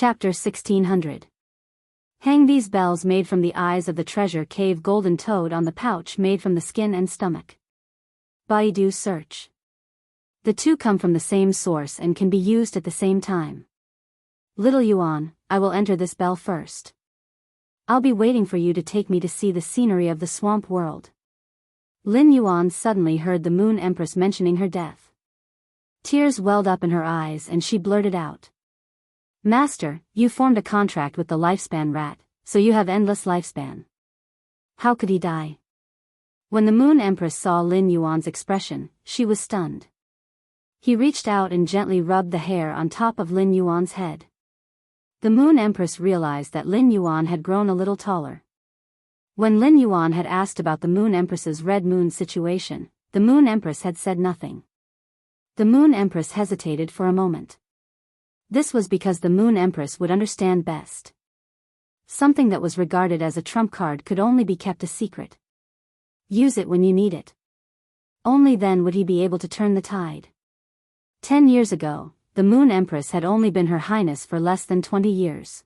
Chapter 1600. Hang these bells made from the eyes of the treasure cave golden toad on the pouch made from the skin and stomach. Baidu search. The two come from the same source and can be used at the same time. Little Yuan, I will enter this bell first. I'll be waiting for you to take me to see the scenery of the swamp world. Lin Yuan suddenly heard the Moon Empress mentioning her death. Tears welled up in her eyes and she blurted out. Master, you formed a contract with the lifespan rat, so you have endless lifespan. How could he die? When the Moon Empress saw Lin Yuan's expression, she was stunned. He reached out and gently rubbed the hair on top of Lin Yuan's head. The Moon Empress realized that Lin Yuan had grown a little taller. When Lin Yuan had asked about the Moon Empress's Red Moon situation, the Moon Empress had said nothing. The Moon Empress hesitated for a moment. This was because the Moon Empress would understand best. Something that was regarded as a trump card could only be kept a secret. Use it when you need it. Only then would he be able to turn the tide. 10 years ago, the Moon Empress had only been Her Highness for less than 20 years.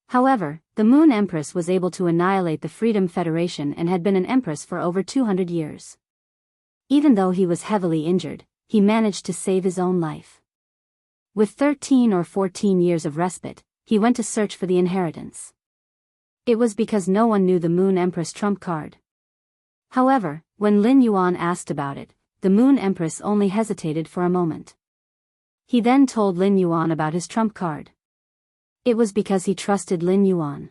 However, the Moon Empress was able to annihilate the Freedom Federation and had been an empress for over 200 years. Even though he was heavily injured, he managed to save his own life. With 13 or 14 years of respite, he went to search for the inheritance. It was because no one knew the Moon Empress trump card. However, when Lin Yuan asked about it, the Moon Empress only hesitated for a moment. He then told Lin Yuan about his trump card. It was because he trusted Lin Yuan.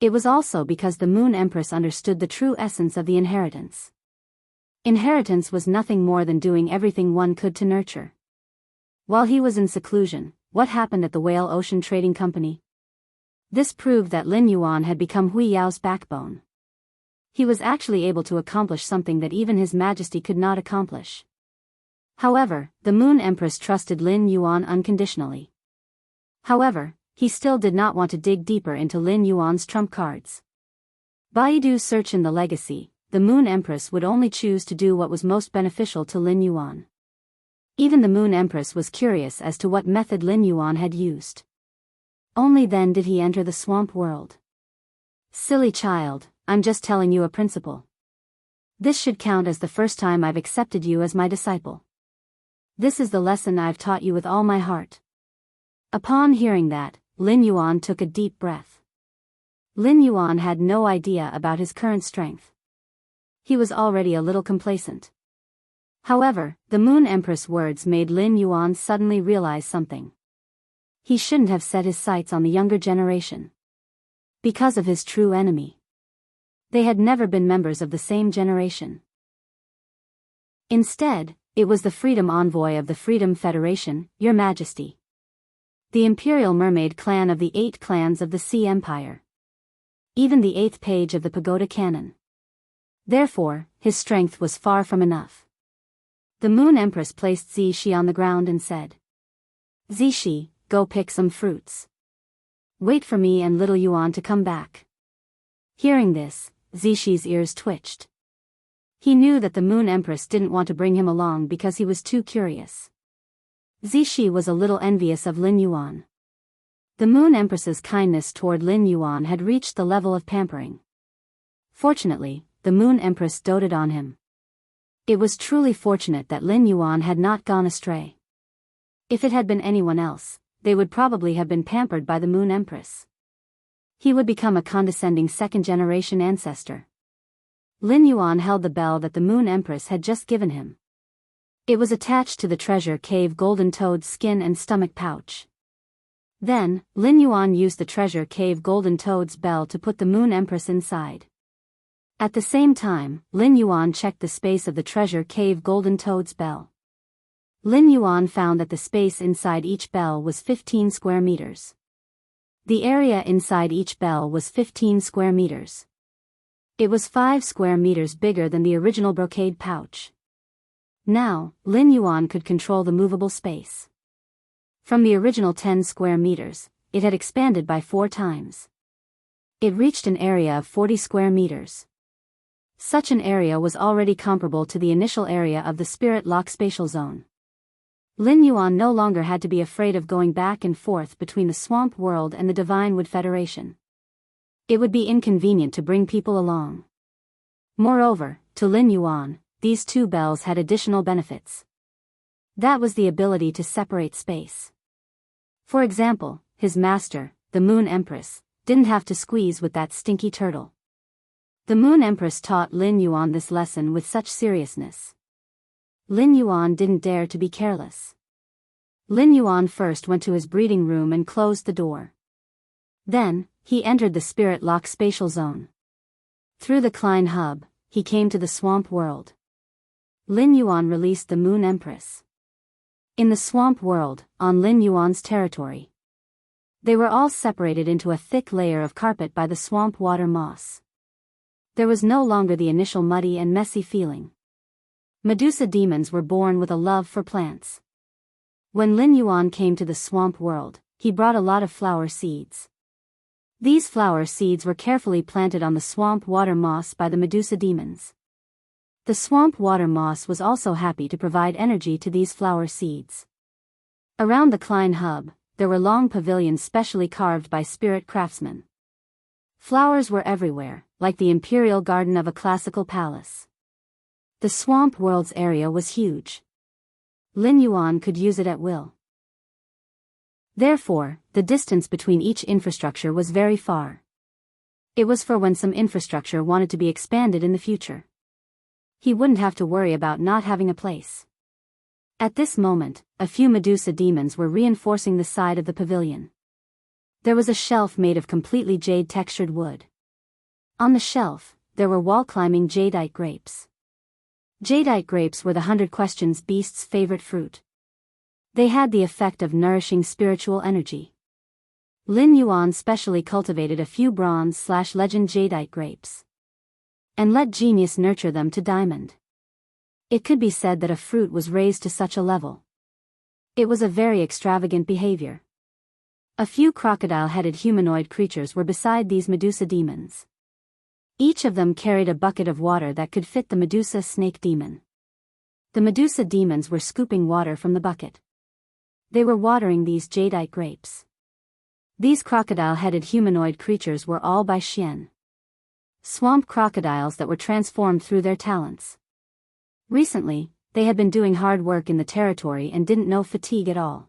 It was also because the Moon Empress understood the true essence of the inheritance. Inheritance was nothing more than doing everything one could to nurture. While he was in seclusion, what happened at the Whale Ocean Trading Company? This proved that Lin Yuan had become Hui Yao's backbone. He was actually able to accomplish something that even His Majesty could not accomplish. However, the Moon Empress trusted Lin Yuan unconditionally. However, he still did not want to dig deeper into Lin Yuan's trump cards. Baidu search in the legacy, the Moon Empress would only choose to do what was most beneficial to Lin Yuan. Even the Moon Empress was curious as to what method Lin Yuan had used. Only then did he enter the swamp world. Silly child, I'm just telling you a principle. This should count as the first time I've accepted you as my disciple. This is the lesson I've taught you with all my heart. Upon hearing that, Lin Yuan took a deep breath. Lin Yuan had no idea about his current strength. He was already a little complacent. However, the Moon Empress' words made Lin Yuan suddenly realize something. He shouldn't have set his sights on the younger generation. Because of his true enemy. They had never been members of the same generation. Instead, it was the Freedom Envoy of the Freedom Federation, Your Majesty. The Imperial Mermaid clan of the 8 clans of the Sea Empire. Even the 8th page of the Pagoda Canon. Therefore, his strength was far from enough. The Moon Empress placed Zishi on the ground and said, Zishi, go pick some fruits. Wait for me and little Yuan to come back. Hearing this, Zishi's ears twitched. He knew that the Moon Empress didn't want to bring him along because he was too curious. Zishi was a little envious of Lin Yuan. The Moon Empress's kindness toward Lin Yuan had reached the level of pampering. Fortunately, the Moon Empress doted on him. It was truly fortunate that Lin Yuan had not gone astray. If it had been anyone else, they would probably have been pampered by the Moon Empress. He would become a condescending second-generation ancestor. Lin Yuan held the bell that the Moon Empress had just given him. It was attached to the treasure cave golden toad's skin and stomach pouch. Then, Lin Yuan used the treasure cave golden toad's bell to put the Moon Empress inside. At the same time, Lin Yuan checked the space of the treasure cave golden toad's bell. Lin Yuan found that the space inside each bell was 15 square meters. The area inside each bell was 15 square meters. It was 5 square meters bigger than the original brocade pouch. Now, Lin Yuan could control the movable space. From the original 10 square meters, it had expanded by 4 times. It reached an area of 40 square meters. Such an area was already comparable to the initial area of the Spirit Lock spatial zone. Lin Yuan no longer had to be afraid of going back and forth between the Swamp World and the Divine Wood Federation. It would be inconvenient to bring people along. Moreover, to Lin Yuan, these two bells had additional benefits. That was the ability to separate space. For example, his master, the Moon Empress, didn't have to squeeze with that stinky turtle. The Moon Empress taught Lin Yuan this lesson with such seriousness. Lin Yuan didn't dare to be careless. Lin Yuan first went to his breeding room and closed the door. Then, he entered the Spirit Lock spatial zone. Through the Klein Hub, he came to the Swamp World. Lin Yuan released the Moon Empress. In the Swamp World, on Lin Yuan's territory, they were all separated into a thick layer of carpet by the swamp water moss. There was no longer the initial muddy and messy feeling. Medusa demons were born with a love for plants. When Lin Yuan came to the Swamp World, he brought a lot of flower seeds. These flower seeds were carefully planted on the swamp water moss by the Medusa demons. The swamp water moss was also happy to provide energy to these flower seeds. Around the Klein Hub, there were long pavilions specially carved by spirit craftsmen. Flowers were everywhere, like the imperial garden of a classical palace. The Swamp World's area was huge. Lin Yuan could use it at will. Therefore, the distance between each infrastructure was very far. It was for when some infrastructure wanted to be expanded in the future. He wouldn't have to worry about not having a place. At this moment, a few Medusa demons were reinforcing the side of the pavilion. There was a shelf made of completely jade-textured wood. On the shelf, there were wall-climbing jadeite grapes. Jadeite grapes were the 100 Questions Beast's favorite fruit. They had the effect of nourishing spiritual energy. Lin Yuan specially cultivated a few bronze/legend jadeite grapes. And let genius nurture them to diamond. It could be said that a fruit was raised to such a level. It was a very extravagant behavior. A few crocodile-headed humanoid creatures were beside these Medusa demons. Each of them carried a bucket of water that could fit the Medusa snake demon. The Medusa demons were scooping water from the bucket. They were watering these jadeite grapes. These crocodile-headed humanoid creatures were all by Xian. Swamp crocodiles that were transformed through their talents. Recently, they had been doing hard work in the territory and didn't know fatigue at all.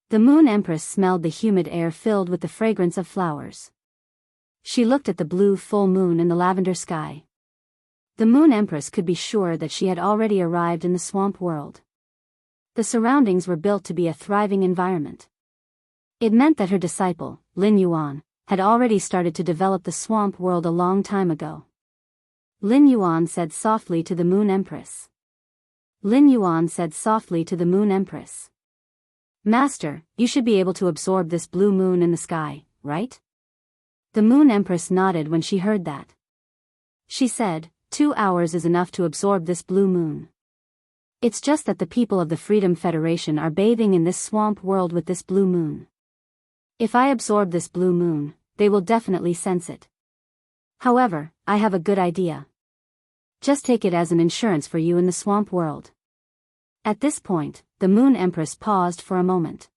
The Moon Empress smelled the humid air filled with the fragrance of flowers. She looked at the blue full moon in the lavender sky. The Moon Empress could be sure that she had already arrived in the Swamp World. The surroundings were built to be a thriving environment. It meant that her disciple, Lin Yuan, had already started to develop the Swamp World a long time ago. Lin Yuan said softly to the Moon Empress. Lin Yuan said softly to the Moon Empress. Master, you should be able to absorb this blue moon in the sky, right? The Moon Empress nodded when she heard that. She said, 2 hours is enough to absorb this blue moon. It's just that the people of the Freedom Federation are bathing in this swamp world with this blue moon. If I absorb this blue moon, they will definitely sense it. However, I have a good idea. Just take it as an insurance for you in the swamp world. At this point, the Moon Empress paused for a moment.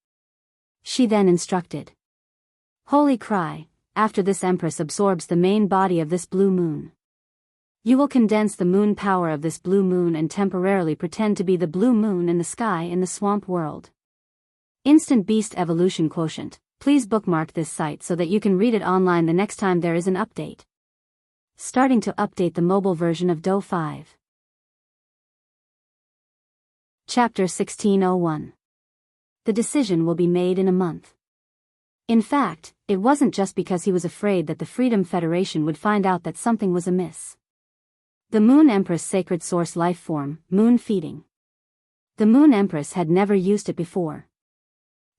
She then instructed. Holy cry, after this Empress absorbs the main body of this blue moon. You will condense the moon power of this blue moon and temporarily pretend to be the blue moon in the sky in the swamp world. Instant Beast Evolution Quotient. Please bookmark this site so that you can read it online the next time there is an update. Starting to update the mobile version of Do 5. Chapter 1601. The decision will be made in a month. In fact, it wasn't just because he was afraid that the Freedom Federation would find out that something was amiss. The Moon Empress sacred source life form, moon feeding. The Moon Empress had never used it before.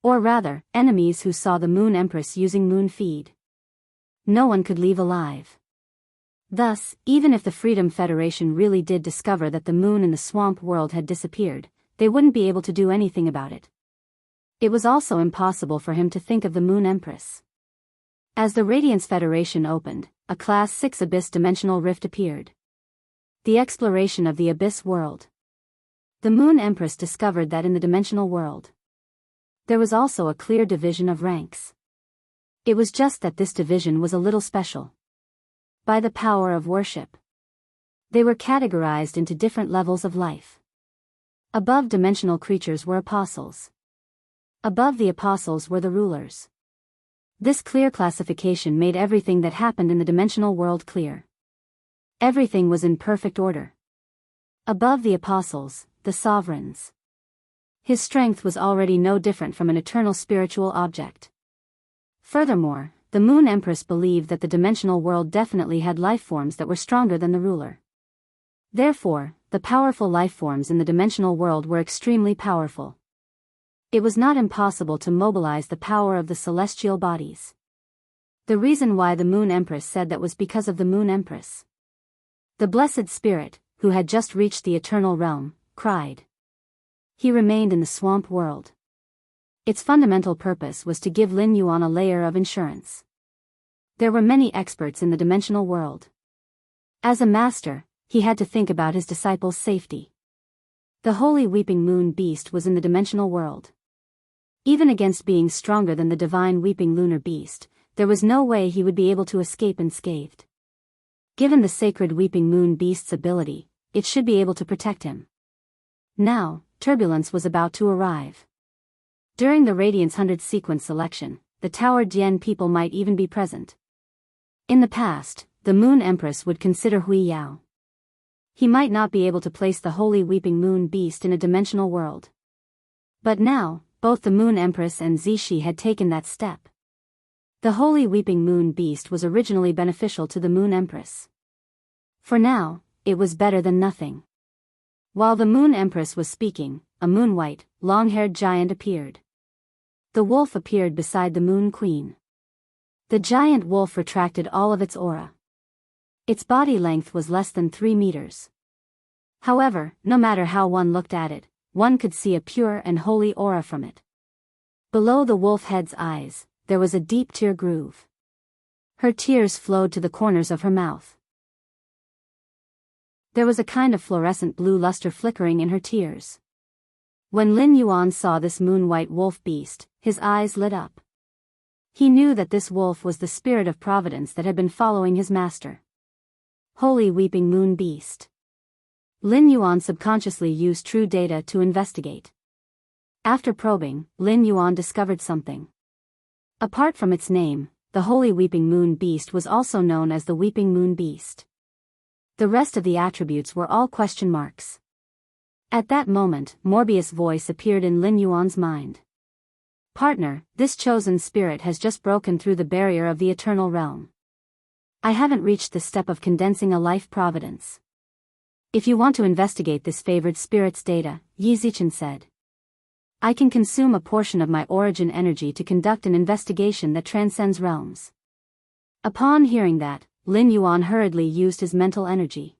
Or rather, enemies who saw the Moon Empress using moon feed. No one could leave alive. Thus, even if the Freedom Federation really did discover that the moon in the swamp world had disappeared, they wouldn't be able to do anything about it. It was also impossible for him to think of the Moon Empress. As the Radiance Federation opened, a Class 6 Abyss dimensional rift appeared. The exploration of the Abyss world. The Moon Empress discovered that in the dimensional world, there was also a clear division of ranks. It was just that this division was a little special. By the power of worship, they were categorized into different levels of life. Above dimensional creatures were apostles. Above the apostles were the rulers. This clear classification made everything that happened in the dimensional world clear. Everything was in perfect order. Above the apostles, the sovereigns. His strength was already no different from an eternal spiritual object. Furthermore, the Moon Empress believed that the dimensional world definitely had life forms that were stronger than the ruler. Therefore, the powerful life forms in the dimensional world were extremely powerful. It was not impossible to mobilize the power of the celestial bodies. The reason why the Moon Empress said that was because of the Moon Empress. The Blessed Spirit, who had just reached the eternal realm, cried. He remained in the swamp world. Its fundamental purpose was to give Lin Yuan a layer of insurance. There were many experts in the dimensional world. As a master, he had to think about his disciples' safety. The holy weeping moon beast was in the dimensional world. Even against being stronger than the divine weeping lunar beast, there was no way he would be able to escape unscathed. Given the sacred weeping moon beast's ability, it should be able to protect him. Now, turbulence was about to arrive. During the Radiance 100 sequence selection, the Tower Jian people might even be present. In the past, the Moon Empress would consider Biyao. He might not be able to place the holy weeping moon beast in a dimensional world. But now, both the Moon Empress and Zishi had taken that step. The holy weeping moon beast was originally beneficial to the Moon Empress. For now, it was better than nothing. While the Moon Empress was speaking, a moon-white, long-haired giant appeared. The wolf appeared beside the Moon Queen. The giant wolf retracted all of its aura. Its body length was less than 3 meters. However, no matter how one looked at it, one could see a pure and holy aura from it. Below the wolf head's eyes, there was a deep tear groove. Her tears flowed to the corners of her mouth. There was a kind of fluorescent blue luster flickering in her tears. When Lin Yuan saw this moon-white wolf beast, his eyes lit up. He knew that this wolf was the spirit of providence that had been following his master. Holy weeping moon beast. Lin Yuan subconsciously used true data to investigate. After probing, Lin Yuan discovered something. Apart from its name, the holy weeping moon beast was also known as the weeping moon beast. The rest of the attributes were all question marks. At that moment, Morbius' voice appeared in Lin Yuan's mind. Partner, this chosen spirit has just broken through the barrier of the eternal realm. I haven't reached the step of condensing a life providence. If you want to investigate this favored spirit's data, Yi Zichen said. I can consume a portion of my origin energy to conduct an investigation that transcends realms. Upon hearing that, Lin Yuan hurriedly used his mental energy.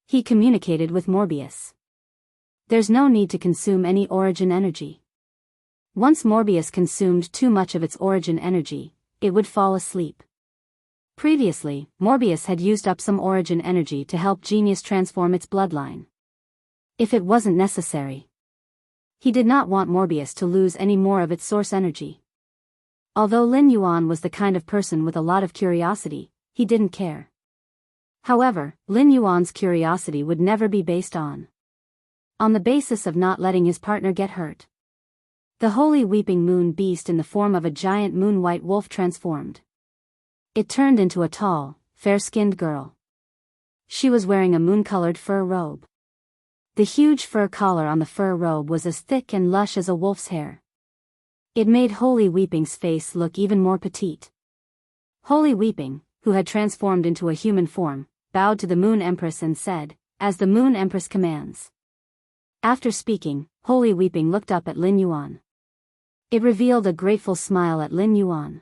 He communicated with Morbius. There's no need to consume any origin energy. Once Morbius consumed too much of its origin energy, it would fall asleep. Previously, Morbius had used up some origin energy to help Genius transform its bloodline. If it wasn't necessary, he did not want Morbius to lose any more of its source energy. Although Lin Yuan was the kind of person with a lot of curiosity, he didn't care. However, Lin Yuan's curiosity would never be based on the basis of not letting his partner get hurt. The holy weeping moon beast in the form of a giant moon-white wolf transformed. It turned into a tall, fair-skinned girl. She was wearing a moon-colored fur robe. The huge fur collar on the fur robe was as thick and lush as a wolf's hair. It made Holy Weeping's face look even more petite. Holy Weeping, who had transformed into a human form, bowed to the Moon Empress and said, "As the Moon Empress commands." After speaking, Holy Weeping looked up at Lin Yuan. It revealed a grateful smile at Lin Yuan.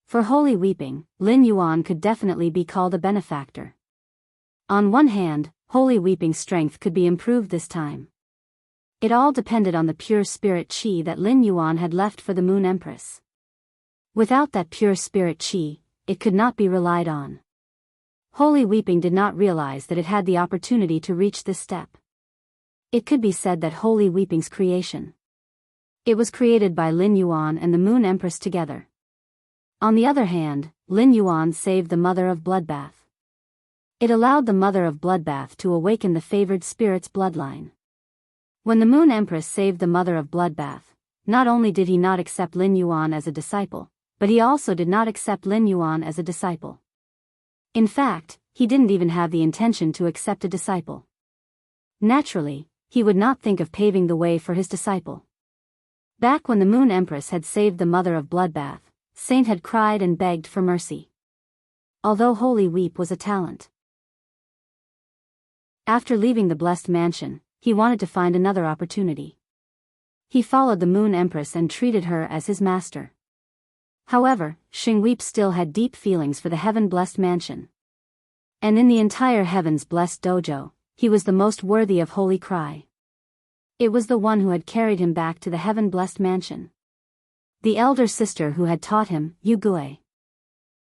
For Holy Weeping, Lin Yuan could definitely be called a benefactor. On one hand, Holy Weeping's strength could be improved this time. It all depended on the pure spirit qi that Lin Yuan had left for the Moon Empress. Without that pure spirit qi, it could not be relied on. Holy Weeping did not realize that it had the opportunity to reach this step. It could be said that Holy Weeping's creation. It was created by Lin Yuan and the Moon Empress together. On the other hand, Lin Yuan saved the Mother of Bloodbath. It allowed the Mother of Bloodbath to awaken the favored spirit's bloodline. When the Moon Empress saved the Mother of Bloodbath, not only did he not accept Lin Yuan as a disciple, but he also did not accept Lin Yuan as a disciple. In fact, he didn't even have the intention to accept a disciple. Naturally, he would not think of paving the way for his disciple. Back when the Moon Empress had saved the Mother of Bloodbath, Saint had cried and begged for mercy. Although Holy Weep was a talent. After leaving the blessed mansion, he wanted to find another opportunity. He followed the Moon Empress and treated her as his master. However, Xing Weep still had deep feelings for the heaven-blessed mansion. And in the entire heaven's blessed dojo, he was the most worthy of Holy Cry. It was the one who had carried him back to the heaven-blessed mansion. The elder sister who had taught him, Yu Gui.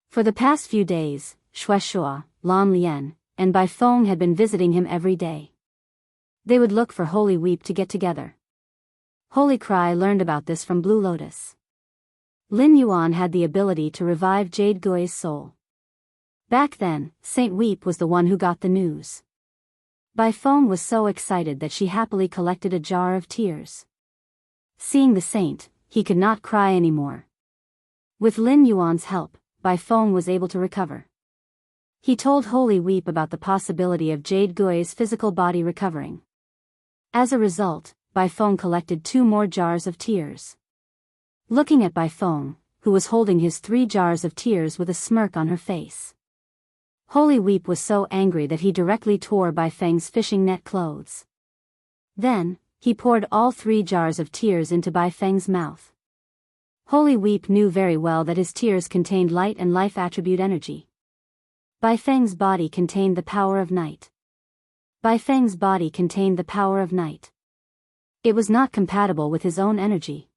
For the past few days, Xue Shua, Lan Lian, and Bai Feng had been visiting him every day. They would look for Holy Weep to get together. Holy Cry learned about this from Blue Lotus. Lin Yuan had the ability to revive Jade Gui's soul. Back then, Saint Weep was the one who got the news. Bai Feng was so excited that she happily collected a jar of tears. Seeing the saint, he could not cry anymore. With Lin Yuan's help, Bai Feng was able to recover. He told Holy Weep about the possibility of Jade Gui's physical body recovering. As a result, Bai Feng collected 2 more jars of tears. Looking at Bai Feng, who was holding his 3 jars of tears with a smirk on her face, Holy Weep was so angry that he directly tore Bai Feng's fishing net clothes. Then, he poured all 3 jars of tears into Bai Feng's mouth. Holy Weep knew very well that his tears contained light and life attribute energy. Bai Feng's body contained the power of night. Bai Feng's body contained the power of night. It was not compatible with his own energy.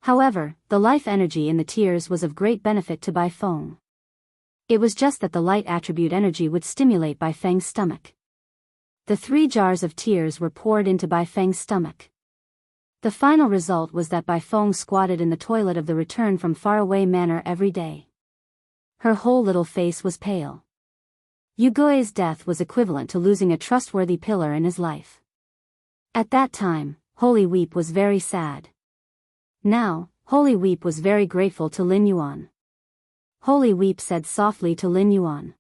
However, the life energy in the tears was of great benefit to Bai Feng. It was just that the light attribute energy would stimulate Bai Feng's stomach. The 3 jars of tears were poured into Bai Feng's stomach. The final result was that Bai Feng squatted in the toilet of the return from faraway manor every day. Her whole little face was pale. Yu Gui's death was equivalent to losing a trustworthy pillar in his life. At that time, Holy Weep was very sad. Now, Holy Weep was very grateful to Lin Yuan. Holy Weep said softly to Lin Yuan,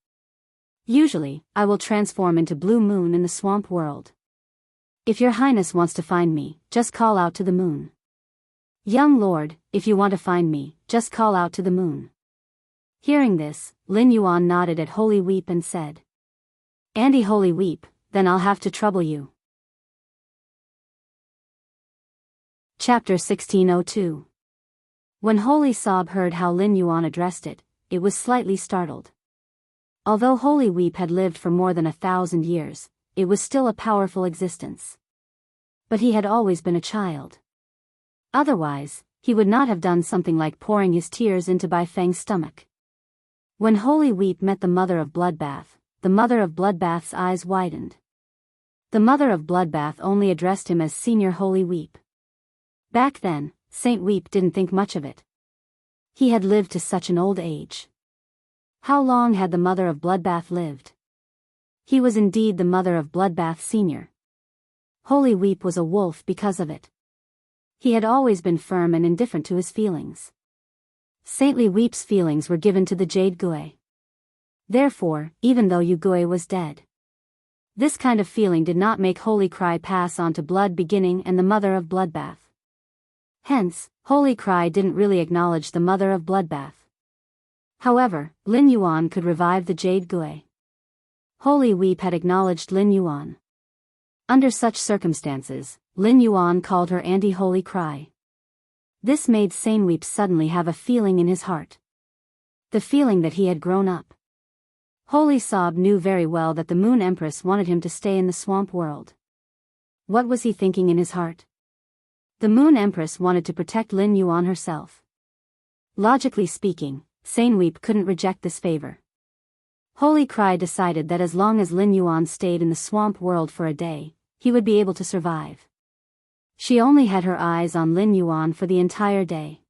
"Usually, I will transform into Blue Moon in the swamp world. If your highness wants to find me, just call out to the moon. Young lord, if you want to find me, just call out to the moon." Hearing this, Lin Yuan nodded at Holy Weep and said, "Andy Holy Weep, then I'll have to trouble you." Chapter 1602. When Holy Sob heard how Lin Yuan addressed it, it was slightly startled. Although Holy Weep had lived for more than 1,000 years, it was still a powerful existence. But he had always been a child. Otherwise, he would not have done something like pouring his tears into Bai Feng's stomach. When Holy Weep met the Mother of Bloodbath, the Mother of Bloodbath's eyes widened. The Mother of Bloodbath only addressed him as Senior Holy Weep. Back then, Saint Weep didn't think much of it. He had lived to such an old age. How long had the Mother of Bloodbath lived? He was indeed the Mother of Bloodbath Senior. Holy Weep was a wolf because of it. He had always been firm and indifferent to his feelings. Saintly Weep's feelings were given to the Jade Gui. Therefore, even though Yu Gui was dead, this kind of feeling did not make Holy Cry pass on to Blood Beginning and the Mother of Bloodbath. Hence, Holy Cry didn't really acknowledge the Mother of Bloodbath. However, Lin Yuan could revive the Jade Gui. Holy Weep had acknowledged Lin Yuan. Under such circumstances, Lin Yuan called her Auntie Holy Cry. This made Saint Weep suddenly have a feeling in his heart. The feeling that he had grown up. Holy Sob knew very well that the Moon Empress wanted him to stay in the swamp world. What was he thinking in his heart? The Moon Empress wanted to protect Lin Yuan herself. Logically speaking, Saint Weep couldn't reject this favor. Holy Cry decided that as long as Lin Yuan stayed in the swamp world for a day, he would be able to survive. She only had her eyes on Lin Yuan for the entire day.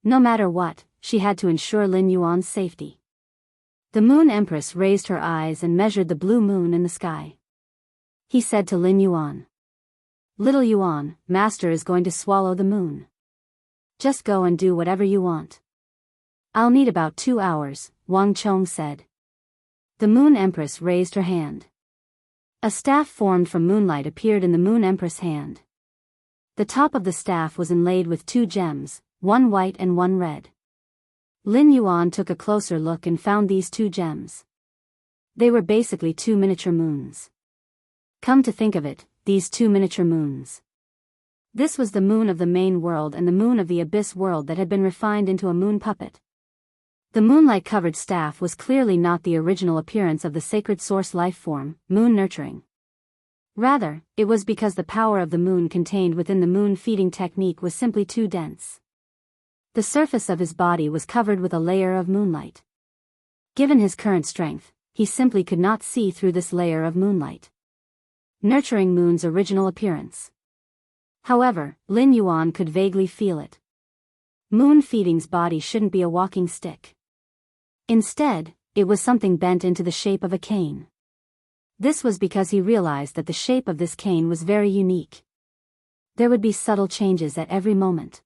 No matter what, she had to ensure Lin Yuan's safety. The Moon Empress raised her eyes and measured the blue moon in the sky. He said to Lin Yuan, "Little Yuan, Master is going to swallow the moon. Just go and do whatever you want." "I'll need about 2 hours," Wang Chong said. The Moon Empress raised her hand. A staff formed from moonlight appeared in the Moon Empress' hand. The top of the staff was inlaid with 2 gems, one white and one red. Lin Yuan took a closer look and found these 2 gems. They were basically 2 miniature moons. Come to think of it, these 2 miniature moons. This was the moon of the main world and the moon of the abyss world that had been refined into a moon puppet. The moonlight-covered staff was clearly not the original appearance of the sacred source life form, moon nurturing. Rather, it was because the power of the moon contained within the moon feeding technique was simply too dense. The surface of his body was covered with a layer of moonlight. Given his current strength, he simply could not see through this layer of moonlight. Nurturing moon's original appearance. However, Lin Yuan could vaguely feel it. Moon feeding's body shouldn't be a walking stick. Instead, it was something bent into the shape of a cane. This was because he realized that the shape of this cane was very unique. There would be subtle changes at every moment.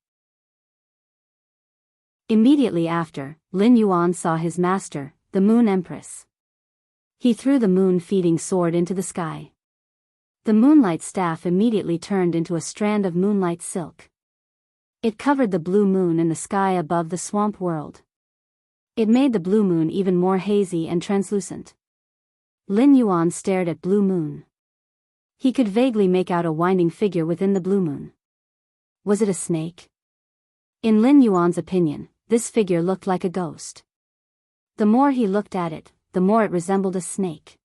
Immediately after, Lin Yuan saw his master, the Moon Empress. He threw the moon-feeding sword into the sky. The moonlight staff immediately turned into a strand of moonlight silk. It covered the blue moon in the sky above the swamp world. It made the blue moon even more hazy and translucent. Lin Yuan stared at blue moon. He could vaguely make out a winding figure within the blue moon. Was it a snake? In Lin Yuan's opinion, this figure looked like a ghost. The more he looked at it, the more it resembled a snake.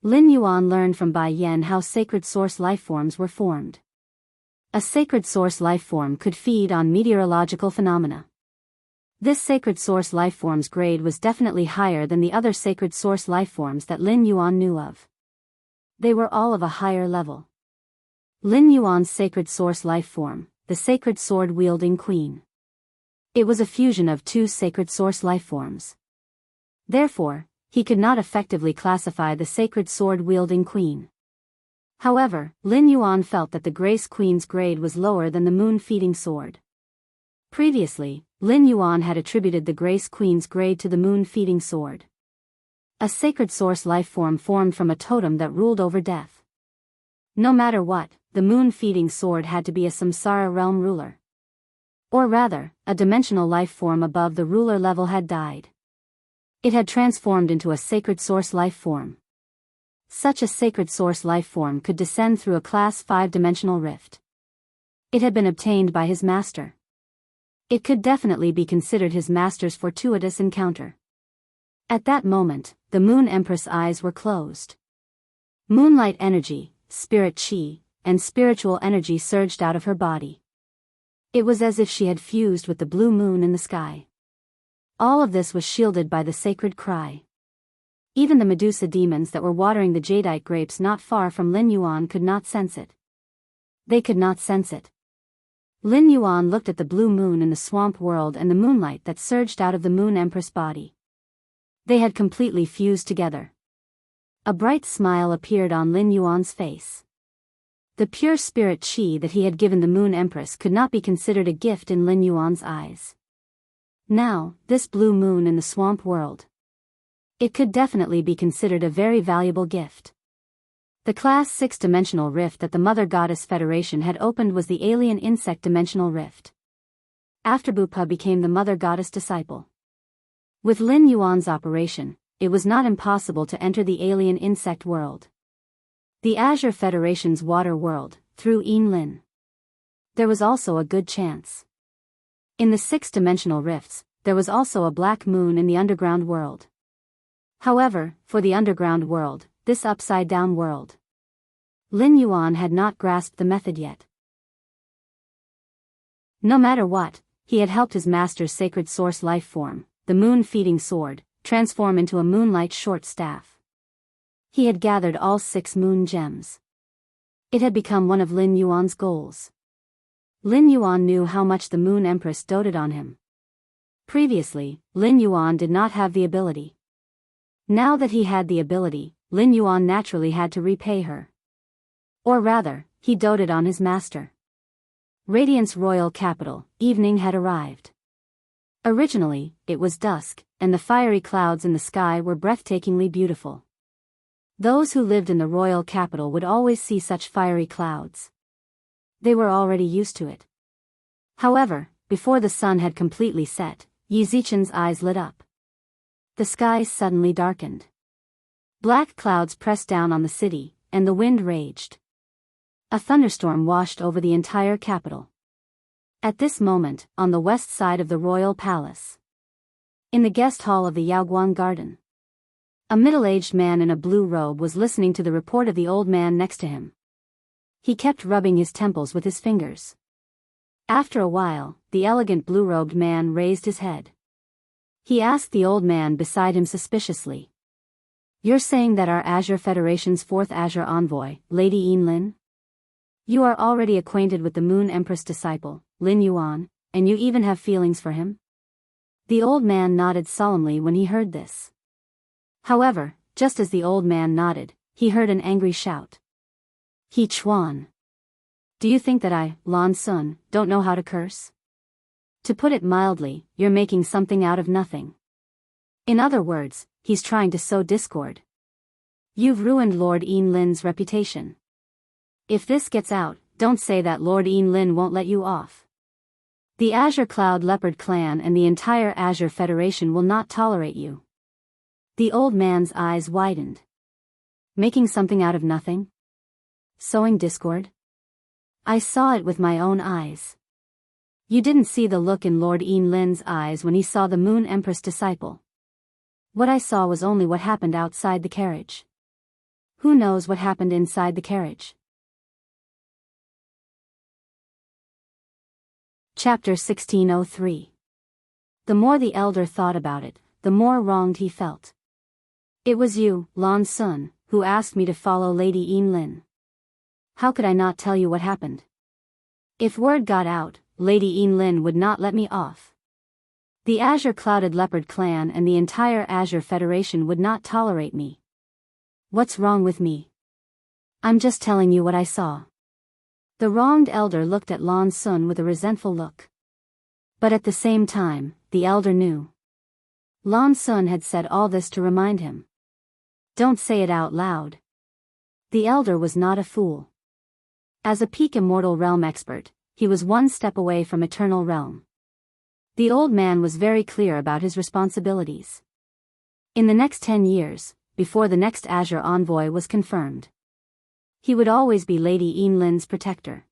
Lin Yuan learned from Bai Yan how sacred source lifeforms were formed. A sacred source lifeform could feed on meteorological phenomena. This sacred source lifeform's grade was definitely higher than the other sacred source lifeforms that Lin Yuan knew of. They were all of a higher level. Lin Yuan's sacred source lifeform, the sacred sword-wielding queen. It was a fusion of 2 sacred source lifeforms. Therefore, he could not effectively classify the sacred sword-wielding queen. However, Lin Yuan felt that the Grace Queen's grade was lower than the moon-feeding sword. Previously, Lin Yuan had attributed the Grace Queen's grade to the moon-feeding sword. A sacred source lifeform formed from a totem that ruled over death. No matter what, the moon-feeding sword had to be a samsara realm ruler. Or rather, a dimensional life form above the ruler level had died. It had transformed into a sacred source life form. Such a sacred source life form could descend through a class 5 dimensional rift. It had been obtained by his master. It could definitely be considered his master's fortuitous encounter. At that moment, the Moon Empress' eyes were closed. Moonlight energy, spirit chi, and spiritual energy surged out of her body. It was as if she had fused with the blue moon in the sky. All of this was shielded by the sacred cry. Even the Medusa demons that were watering the jadeite grapes not far from Lin Yuan could not sense it. They could not sense it. Lin Yuan looked at the blue moon in the swamp world and the moonlight that surged out of the Moon Empress body. They had completely fused together. A bright smile appeared on Lin Yuan's face. The pure spirit chi that he had given the Moon Empress could not be considered a gift in Lin Yuan's eyes. Now, this blue moon in the swamp world. It could definitely be considered a very valuable gift. The Class 6 dimensional rift that the Mother Goddess Federation had opened was the Alien Insect Dimensional Rift. After Bupa became the Mother Goddess disciple. With Lin Yuan's operation, it was not impossible to enter the Alien Insect world. The Azure Federation's water world, through Yin Lin. There was also a good chance. In the 6-dimensional rifts, there was also a black moon in the underground world. However, for the underground world, this upside-down world, Lin Yuan had not grasped the method yet. No matter what, he had helped his master's sacred source life form, the moon-feeding sword, transform into a moonlight short staff. He had gathered all 6 moon gems. It had become one of Lin Yuan's goals. Lin Yuan knew how much the Moon Empress doted on him. Previously, Lin Yuan did not have the ability. Now that he had the ability, Lin Yuan naturally had to repay her. Or rather, he doted on his master. Radiant's royal capital, evening had arrived. Originally, it was dusk, and the fiery clouds in the sky were breathtakingly beautiful. Those who lived in the royal capital would always see such fiery clouds. They were already used to it. However, before the sun had completely set, Yi Zichen's eyes lit up. The skies suddenly darkened. Black clouds pressed down on the city, and the wind raged. A thunderstorm washed over the entire capital. At this moment, on the west side of the royal palace, in the guest hall of the Yaoguan garden, a middle-aged man in a blue robe was listening to the report of the old man next to him. He kept rubbing his temples with his fingers. After a while, the elegant blue-robed man raised his head. He asked the old man beside him suspiciously. "You're saying that our Azure Federation's fourth Azure envoy, Lady Yinlin? You are already acquainted with the Moon Empress disciple, Lin Yuan, and you even have feelings for him?" The old man nodded solemnly when he heard this. However, just as the old man nodded, he heard an angry shout. "He Chuan! Do you think that I, Lan Sun, don't know how to curse? To put it mildly, you're making something out of nothing. In other words, he's trying to sow discord. You've ruined Lord Yinlin's reputation. If this gets out, don't say that Lord Yinlin won't let you off. The Azure Cloud Leopard clan and the entire Azure Federation will not tolerate you." The old man's eyes widened. Making something out of nothing? Sowing discord? I saw it with my own eyes. You didn't see the look in Lord Yinlin's eyes when he saw the Moon Empress disciple. What I saw was only what happened outside the carriage. Who knows what happened inside the carriage? Chapter 1603. The more the elder thought about it, the more wronged he felt. "It was you, Lan Sun, who asked me to follow Lady Yinlin. How could I not tell you what happened? If word got out, Lady Yinlin would not let me off. The Azure Clouded Leopard clan and the entire Azure Federation would not tolerate me. What's wrong with me? I'm just telling you what I saw." The wronged elder looked at Lan Sun with a resentful look. But at the same time, the elder knew. Lan Sun had said all this to remind him. Don't say it out loud. The elder was not a fool. As a peak Immortal Realm expert, he was one step away from Eternal Realm. The old man was very clear about his responsibilities. In the next 10 years, before the next Azure envoy was confirmed, he would always be Lady Yinlin's protector.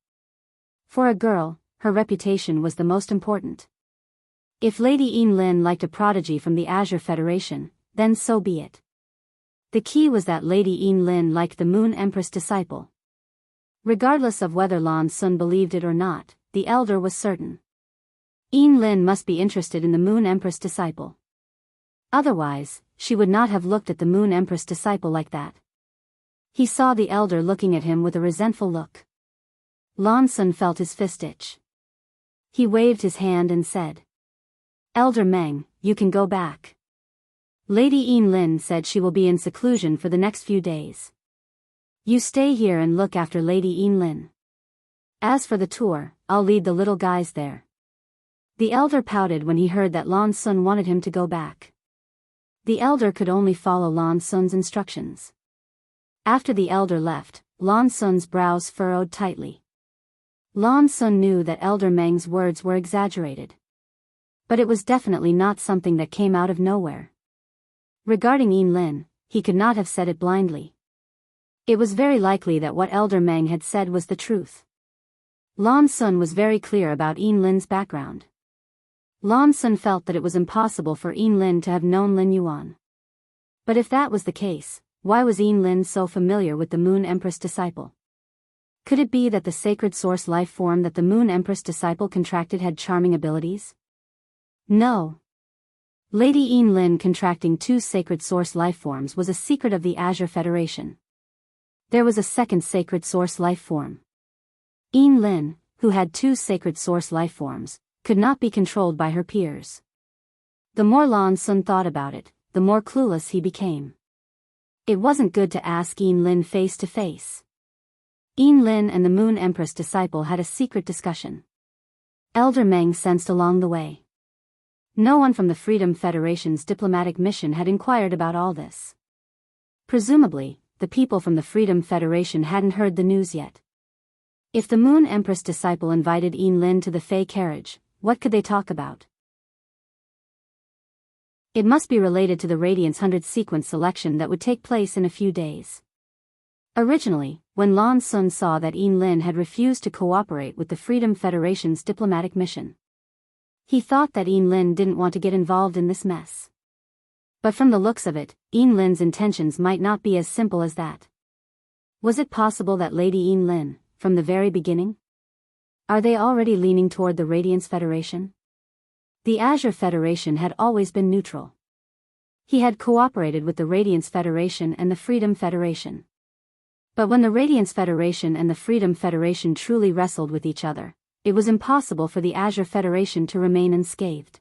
For a girl, her reputation was the most important. If Lady Yinlin liked a prodigy from the Azure Federation, then so be it. The key was that Lady Yinlin liked the Moon Empress disciple. Regardless of whether Lan Sun believed it or not, the elder was certain. Yinlin must be interested in the Moon Empress disciple. Otherwise, she would not have looked at the Moon Empress disciple like that. He saw the elder looking at him with a resentful look. Lan Sun felt his fist itch. He waved his hand and said, "Elder Meng, you can go back. Lady Yinlin said she will be in seclusion for the next few days. You stay here and look after Lady Yinlin. As for the tour, I'll lead the little guys there." The elder pouted when he heard that Lan Sun wanted him to go back. The elder could only follow Lan Sun's instructions. After the elder left, Lan Sun's brows furrowed tightly. Lan Sun knew that Elder Meng's words were exaggerated. But it was definitely not something that came out of nowhere. Regarding Yinlin, he could not have said it blindly. It was very likely that what Elder Meng had said was the truth. Lan Sun was very clear about Yinlin's background. Lan Sun felt that it was impossible for Yinlin to have known Lin Yuan. But if that was the case, why was Yinlin so familiar with the Moon Empress disciple? Could it be that the sacred source life form that the Moon Empress disciple contracted had charming abilities? No. Lady Yinlin contracting 2 sacred source life forms was a secret of the Azure Federation. There was a second sacred source life form. Yin Lin, who had two sacred source life forms, could not be controlled by her peers. The more Lan Sun thought about it, the more clueless he became. It wasn't good to ask Yin Lin face to face. Yin Lin and the Moon Empress disciple had a secret discussion. Elder Meng sensed along the way. No one from the Freedom Federation's diplomatic mission had inquired about all this. Presumably, the people from the Freedom Federation hadn't heard the news yet. If the Moon Empress disciple invited Yin Lin to the Fey carriage, what could they talk about? It must be related to the Radiance 100 sequence selection that would take place in a few days. Originally, when Lan Sun saw that Yin Lin had refused to cooperate with the Freedom Federation's diplomatic mission, he thought that Yin Lin didn't want to get involved in this mess. But from the looks of it, Yin Lin's intentions might not be as simple as that. Was it possible that Lady Yin Lin, from the very beginning? Are they already leaning toward the Radiance Federation? The Azure Federation had always been neutral. He had cooperated with the Radiance Federation and the Freedom Federation. But when the Radiance Federation and the Freedom Federation truly wrestled with each other, it was impossible for the Azure Federation to remain unscathed.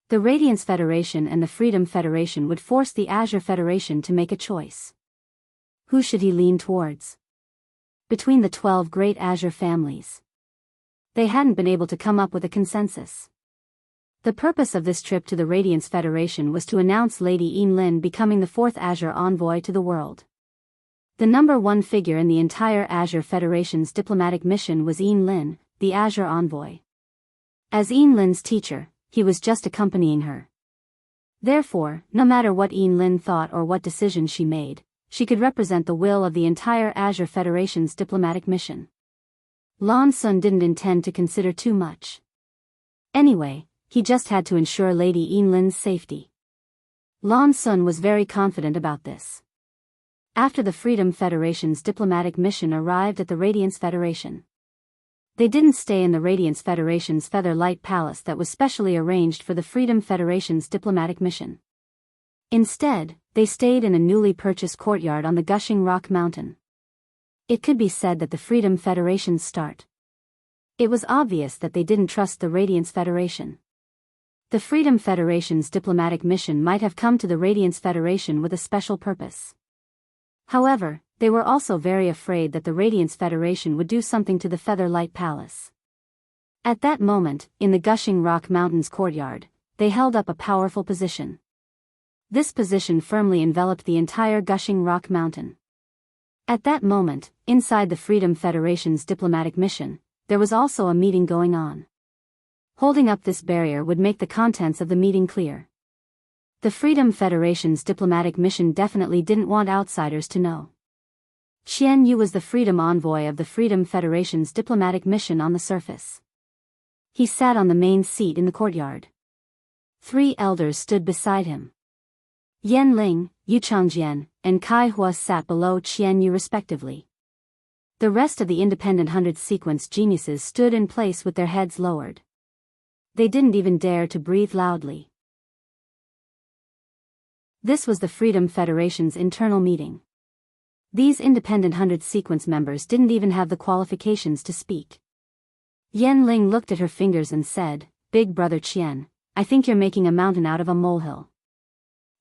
The Radiance Federation and the Freedom Federation would force the Azure Federation to make a choice. Who should he lean towards? Between the 12 great Azure families, they hadn't been able to come up with a consensus. The purpose of this trip to the Radiance Federation was to announce Lady Yin Lin becoming the fourth Azure envoy to the world. The number one figure in the entire Azure Federation's diplomatic mission was Yin Lin, the Azure envoy. As Yin Lin's teacher, he was just accompanying her. Therefore, no matter what Yin Lin thought or what decision she made, she could represent the will of the entire Azure Federation's diplomatic mission. Lan Sun didn't intend to consider too much. Anyway, he just had to ensure Lady Yin Lin's safety. Lan Sun was very confident about this. After the Freedom Federation's diplomatic mission arrived at the Radiance Federation, they didn't stay in the Radiance Federation's Feather Light Palace that was specially arranged for the Freedom Federation's diplomatic mission. Instead, they stayed in a newly purchased courtyard on the Gushing Rock Mountain. It could be said that the Freedom Federation's start. It was obvious that they didn't trust the Radiance Federation. The Freedom Federation's diplomatic mission might have come to the Radiance Federation with a special purpose. However, they were also very afraid that the Radiance Federation would do something to the Feather Light Palace. At that moment, in the Gushing Rock Mountain's courtyard, they held up a powerful position. This position firmly enveloped the entire Gushing Rock Mountain. At that moment, inside the Freedom Federation's diplomatic mission, there was also a meeting going on. Holding up this barrier would make the contents of the meeting clear. The Freedom Federation's diplomatic mission definitely didn't want outsiders to know. Qian Yu was the Freedom Envoy of the Freedom Federation's diplomatic mission on the surface. He sat on the main seat in the courtyard. 3 elders stood beside him. Yan Ling, Yu Changjian, and Kai Hua sat below Qian Yu respectively. The rest of the independent 100 sequence geniuses stood in place with their heads lowered. They didn't even dare to breathe loudly. This was the Freedom Federation's internal meeting. These independent 100 sequence members didn't even have the qualifications to speak. Yan Ling looked at her fingers and said, "Big brother Qian, I think you're making a mountain out of a molehill.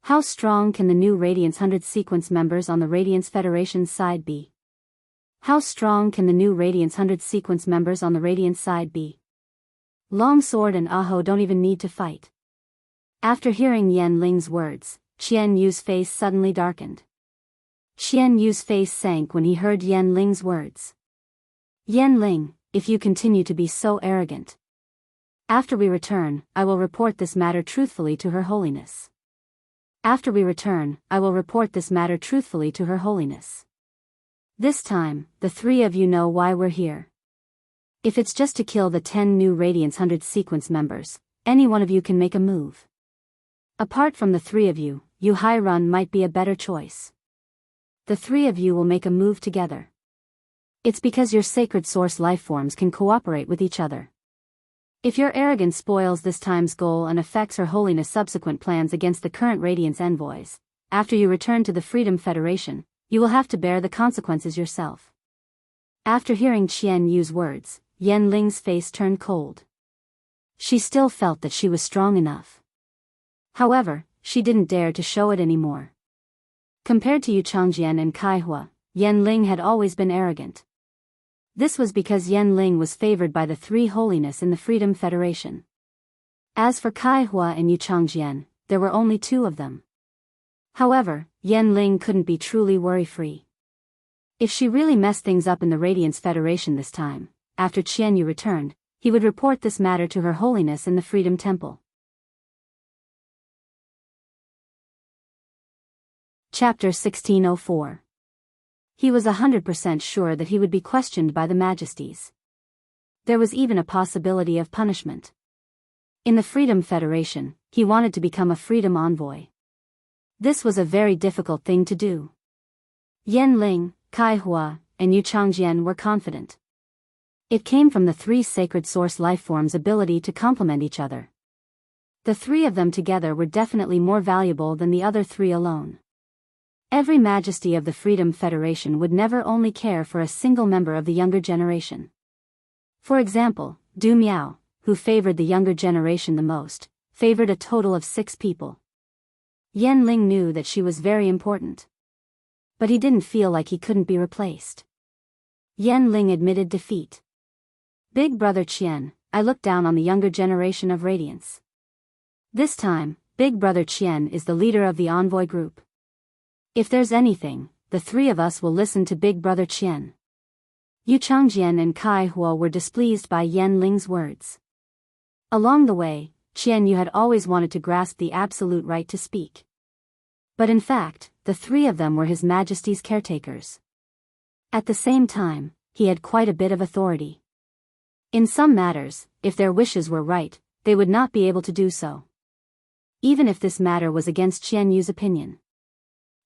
How strong can the new Radiance 100 sequence members on the Radiance Federation's side be? How strong can the new Radiance 100 sequence members on the Radiance side be? Longsword and Aho don't even need to fight." After hearing Yan Ling's words, Qian Yu's face suddenly darkened. Qian Yu's face sank when he heard Yan Ling's words. "Yan Ling, if you continue to be so arrogant. After we return, I will report this matter truthfully to Her Holiness. After we return, I will report this matter truthfully to Her Holiness. This time, the 3 of you know why we're here. If it's just to kill the 10 new Radiance 100 sequence members, any one of you can make a move. Apart from the 3 of you, Yu Hairun might be a better choice. The 3 of you will make a move together. It's because your sacred source lifeforms can cooperate with each other. If your arrogance spoils this time's goal and affects Her Holiness' subsequent plans against the current Radiance envoys, after you return to the Freedom Federation, You will have to bear the consequences yourself. After hearing Qian Yu's words, Yan Ling's face turned cold. She still felt that she was strong enough. However, she didn't dare to show it anymore. Compared to Yu Changjian and Kai Hua, Yan Ling had always been arrogant. This was because Yan Ling was favored by the three holiness in the Freedom Federation. As for Kai Hua and Yu Changjian, there were only two of them. However, Yan Ling couldn't be truly worry-free. If she really messed things up in the Radiance Federation this time, after Qian Yu returned, he would report this matter to Her Holiness in the Freedom Temple. Chapter 1604. He was 100% sure that he would be questioned by the Majesties. There was even a possibility of punishment. In the Freedom Federation, he wanted to become a freedom envoy. This was a very difficult thing to do. Yan Ling, Kai Hua, and Yu Changjian were confident. It came from the three sacred source lifeforms' ability to complement each other. The three of them together were definitely more valuable than the other three alone. Every Majesty of the Freedom Federation would never only care for a single member of the younger generation. For example, Du Miao, who favored the younger generation the most, favored a total of 6 people. Yan Ling knew that she was very important. But he didn't feel like he couldn't be replaced. Yan Ling admitted defeat. Big brother Qian, I look down on the younger generation of Radiance. This time, Big brother Qian is the leader of the envoy group. If there's anything, the three of us will listen to Big brother Qian. Yu Changjian and Kai Hua were displeased by Yan Ling's words. Along the way, Qian Yu had always wanted to grasp the absolute right to speak. But in fact, the three of them were His Majesty's caretakers. At the same time, he had quite a bit of authority. In some matters, if their wishes were right, they would not be able to do so. Even if this matter was against Qian Yu's opinion.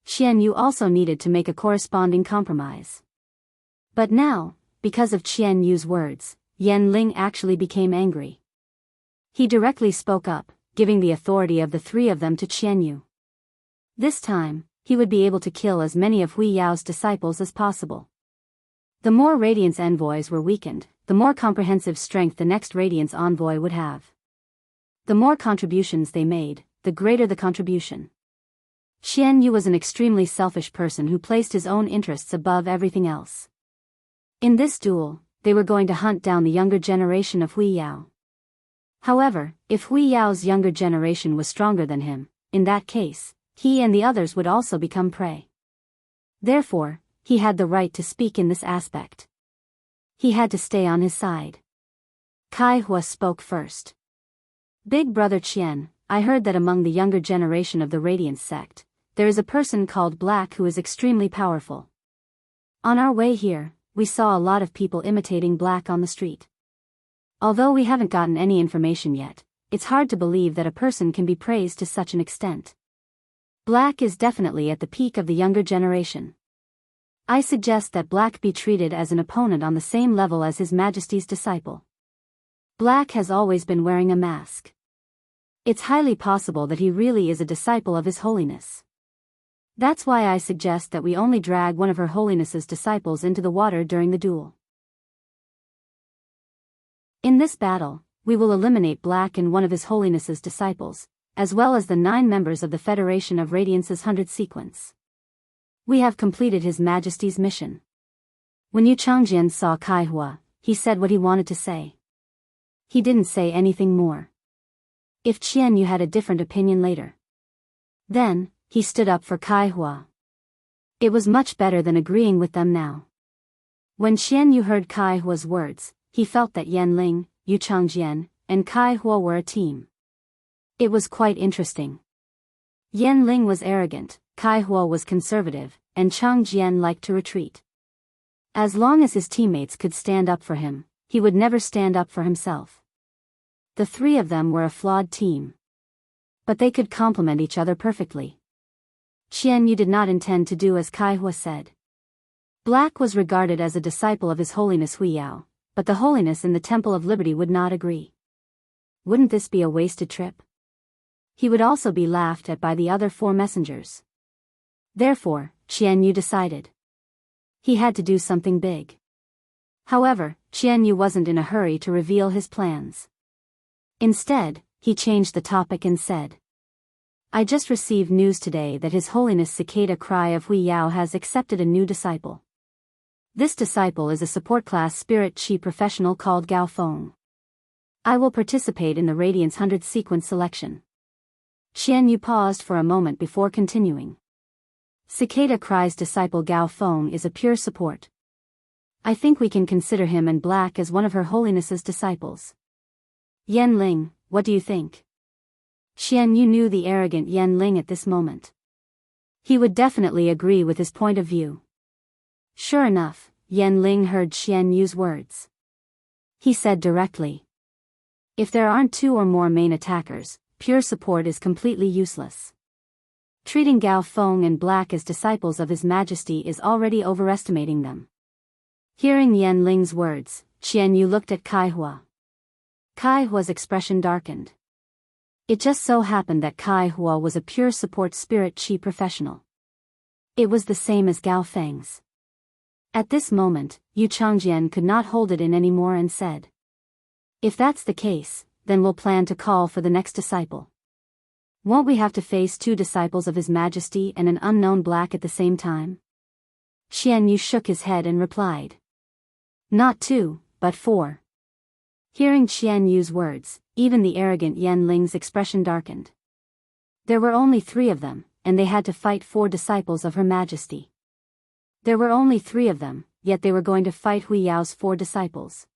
Qian Yu also needed to make a corresponding compromise. But now, because of Qian Yu's words, Yan Ling actually became angry. He directly spoke up, giving the authority of the three of them to Qian Yu. This time, he would be able to kill as many of Hui Yao's disciples as possible. The more Radiance envoys were weakened, the more comprehensive strength the next Radiance envoy would have. The more contributions they made, the greater the contribution. Qian Yu was an extremely selfish person who placed his own interests above everything else. In this duel, they were going to hunt down the younger generation of Hui Yao. However, if Hui Yao's younger generation was stronger than him, in that case, he and the others would also become prey. Therefore, he had the right to speak in this aspect. He had to stay on his side. Kai Hua spoke first. Big brother Qian, I heard that among the younger generation of the Radiance sect, there is a person called Black who is extremely powerful. On our way here, we saw a lot of people imitating Black on the street. Although we haven't gotten any information yet, it's hard to believe that a person can be praised to such an extent. Black is definitely at the peak of the younger generation. I suggest that Black be treated as an opponent on the same level as His Majesty's disciple. Black has always been wearing a mask. It's highly possible that he really is a disciple of His Holiness. That's why I suggest that we only drag one of Her Holiness's disciples into the water during the duel. In this battle, we will eliminate Black and one of His Holiness's disciples, as well as the 9 members of the Federation of Radiance's 100 sequence. We have completed His Majesty's mission. When Yu Changjian saw Kai Hua, he said what he wanted to say. He didn't say anything more. If Qian Yu had a different opinion later, then, he stood up for Kai Hua. It was much better than agreeing with them now. When Qian Yu heard Kai Hua's words, he felt that Yan Ling, Yu Changjian, and Kai Hua were a team. It was quite interesting. Yan Ling was arrogant, Kai Hua was conservative, and Changjian liked to retreat. As long as his teammates could stand up for him, he would never stand up for himself. The three of them were a flawed team. But they could complement each other perfectly. Qian Yu did not intend to do as Kai Hua said. Black was regarded as a disciple of His Holiness Hui Yao, but the Holiness in the Temple of Liberty would not agree. Wouldn't this be a wasted trip? He would also be laughed at by the other 4 messengers. Therefore, Qian Yu decided. He had to do something big. However, Qian Yu wasn't in a hurry to reveal his plans. Instead, he changed the topic and said, I just received news today that His Holiness Cicada Cry of Biyao has accepted a new disciple. This disciple is a support class spirit chi professional called Gao Feng. I will participate in the Radiance 100 sequence selection. Qian Yu paused for a moment before continuing. Cicada Cry's disciple Gao Feng is a pure support. I think we can consider him and Black as one of Her Holiness's disciples. Yan Ling, what do you think? Qian Yu knew the arrogant Yan Ling at this moment. He would definitely agree with his point of view. Sure enough, Yan Ling heard Qian Yu's words. He said directly, if there aren't 2 or more main attackers, pure support is completely useless. Treating Gao Feng and Black as disciples of His Majesty is already overestimating them. Hearing Yan Ling's words, Qian Yu looked at Kai Hua. Kai Hua's expression darkened. It just so happened that Kai Hua was a pure support spirit chi professional. It was the same as Gao Feng's. At this moment, Yu Changjian could not hold it in anymore and said, if that's the case, then we'll plan to call for the next disciple. Won't we have to face 2 disciples of His Majesty and an unknown Black at the same time? Qian Yu shook his head and replied, not 2, but 4. Hearing Qian Yu's words, even the arrogant Yan Ling's expression darkened. There were only 3 of them, and they had to fight 4 disciples of Her Majesty. There were only 3 of them, yet they were going to fight Huiyao's 4 disciples.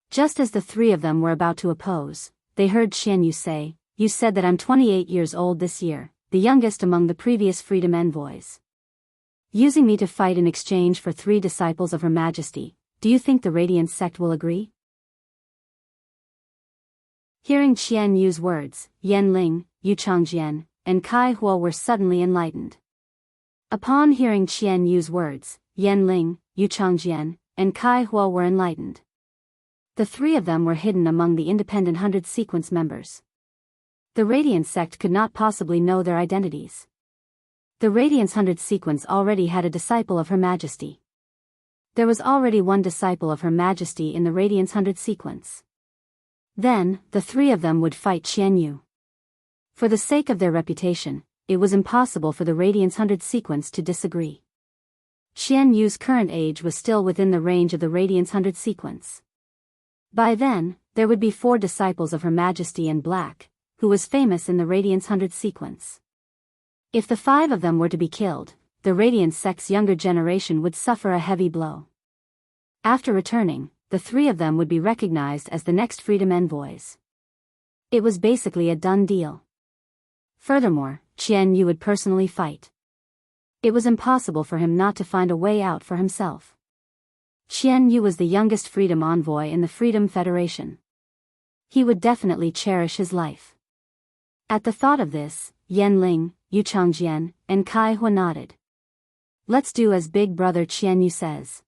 Just as the 3 of them were about to oppose, they heard Qian Yu say, you said that I'm 28 years old this year, the youngest among the previous freedom envoys. Using me to fight in exchange for 3 disciples of Her Majesty, do you think the Radiance sect will agree? Hearing Qian Yu's words, Yan Ling, Yu Changjian, and Kai Hua were suddenly enlightened. Upon hearing Qian Yu's words, Yan Ling, Yu Changjian, and Kai Hua were enlightened. The 3 of them were hidden among the independent 100 sequence members. The Radiance sect could not possibly know their identities. The Radiance 100 sequence already had a disciple of Her Majesty. There was already 1 disciple of Her Majesty in the Radiance 100 sequence. Then, the 3 of them would fight Qian Yu. For the sake of their reputation, it was impossible for the Radiance 100 sequence to disagree. Qian Yu's current age was still within the range of the Radiance 100 sequence. By then, there would be 4 disciples of Her Majesty and Black, who was famous in the Radiance 100 sequence. If the 5 of them were to be killed, the Radiance sect's younger generation would suffer a heavy blow. After returning, the 3 of them would be recognized as the next freedom envoys. It was basically a done deal. Furthermore, Qian Yu would personally fight. It was impossible for him not to find a way out for himself. Qian Yu was the youngest freedom envoy in the Freedom Federation. He would definitely cherish his life. At the thought of this, Yan Ling, Yu Changjian, and Kai Hua nodded. Let's do as Big Brother Qian Yu says.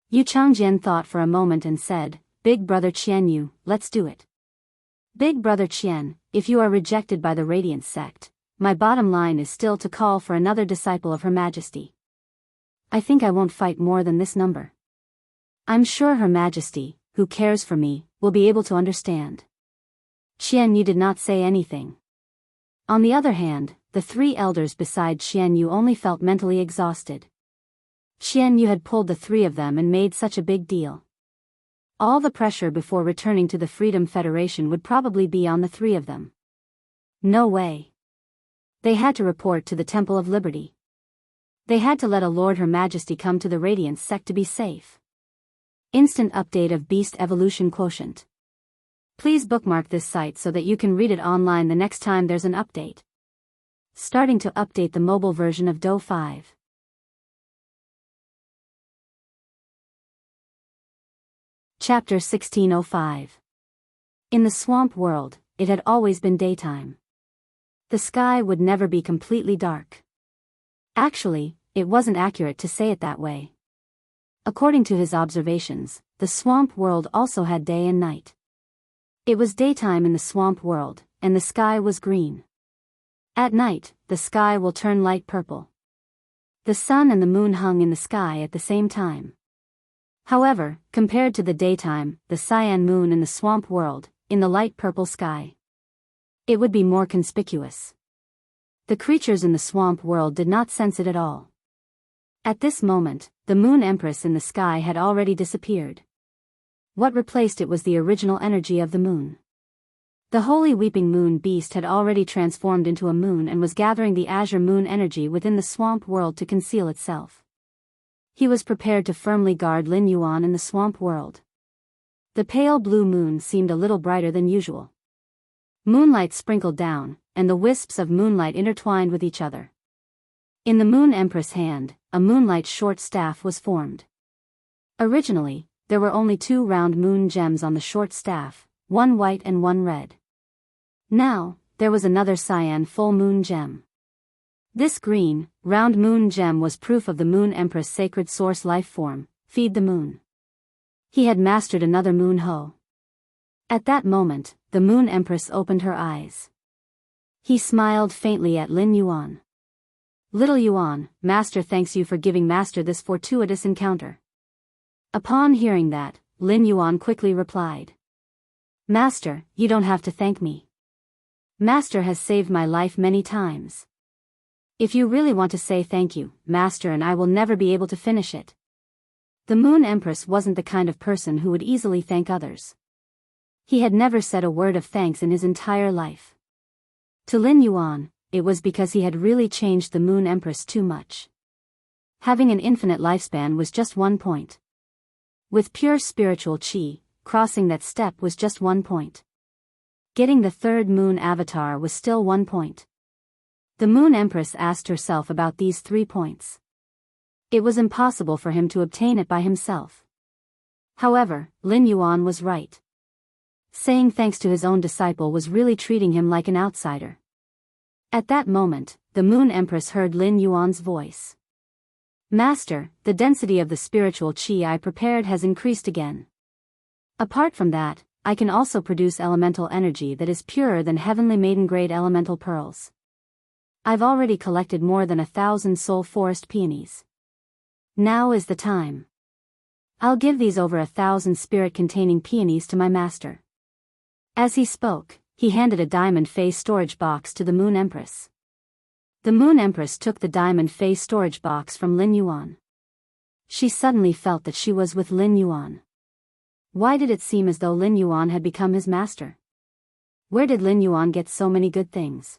Yu Changjian thought for a moment and said, Big Brother Qian Yu, let's do it. Big Brother Qian, if you are rejected by the Radiance sect, my bottom line is still to call for another disciple of Her Majesty. I think I won't fight more than this number. I'm sure Her Majesty, who cares for me, will be able to understand. Qian Yu did not say anything. On the other hand, the 3 elders beside Qian Yu only felt mentally exhausted. Qian Yu had pulled the 3 of them and made such a big deal. All the pressure before returning to the Freedom Federation would probably be on the 3 of them. No way. They had to report to the Temple of Liberty. They had to let a Lord Her Majesty come to the Radiance sect to be safe. Instant update of Beast Evolution Quotient. Please bookmark this site so that you can read it online the next time there's an update. Starting to update the mobile version of Do 5. Chapter 1605. In the swamp world, it had always been daytime. The sky would never be completely dark. Actually, it wasn't accurate to say it that way. According to his observations, the swamp world also had day and night. It was daytime in the swamp world, and the sky was green. At night, the sky will turn light purple. The sun and the moon hung in the sky at the same time. However, compared to the daytime, the cyan moon in the swamp world, in the light purple sky, it would be more conspicuous. The creatures in the swamp world did not sense it at all. At this moment, the moon empress in the sky had already disappeared. What replaced it was the original energy of the moon. The holy weeping moon beast had already transformed into a moon and was gathering the azure moon energy within the swamp world to conceal itself. He was prepared to firmly guard Lin Yuan in the swamp world. The pale blue moon seemed a little brighter than usual. Moonlight sprinkled down, and the wisps of moonlight intertwined with each other. In the moon empress hand, a moonlight short staff was formed. Originally, there were only 2 round moon gems on the short staff, one white and one red. Now, there was another cyan full moon gem. This green, round moon gem was proof of the moon empress' sacred source life form, feed the moon. He had mastered another moon ho. At that moment, the moon empress opened her eyes. He smiled faintly at Lin Yuan. Little Yuan, Master thanks you for giving Master this fortuitous encounter. Upon hearing that, Lin Yuan quickly replied. Master, you don't have to thank me. Master has saved my life many times. If you really want to say thank you, Master and I will never be able to finish it. The Moon Empress wasn't the kind of person who would easily thank others. He had never said a word of thanks in his entire life. To Lin Yuan, it was because he had really changed the Moon Empress too much. Having an infinite lifespan was just 1 point. With pure spiritual chi, crossing that step was just 1 point. Getting the 3rd moon avatar was still 1 point. The Moon Empress asked herself about these 3 points. It was impossible for him to obtain it by himself. However, Lin Yuan was right. Saying thanks to his own disciple was really treating him like an outsider. At that moment, the Moon Empress heard Lin Yuan's voice. Master, the density of the spiritual chi I prepared has increased again. Apart from that, I can also produce elemental energy that is purer than heavenly maiden-grade elemental pearls. I've already collected more than 1,000 soul forest peonies. Now is the time. I'll give these over 1,000 spirit-containing peonies to my master. As he spoke, he handed a diamond face storage box to the Moon Empress. The Moon Empress took the diamond face storage box from Lin Yuan. She suddenly felt that she was with Lin Yuan. Why did it seem as though Lin Yuan had become his master? Where did Lin Yuan get so many good things?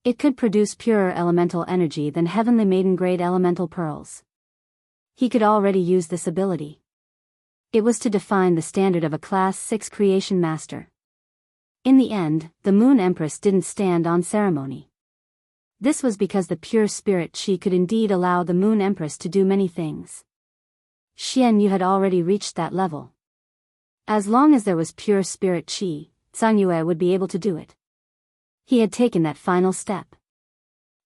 It could produce purer elemental energy than heavenly maiden-grade elemental pearls. He could already use this ability. It was to define the standard of a Class 6 creation master. In the end, the Moon Empress didn't stand on ceremony. This was because the pure spirit chi could indeed allow the Moon Empress to do many things. Xian Yu had already reached that level. As long as there was pure spirit chi, Zhang Yue would be able to do it. He had taken that final step.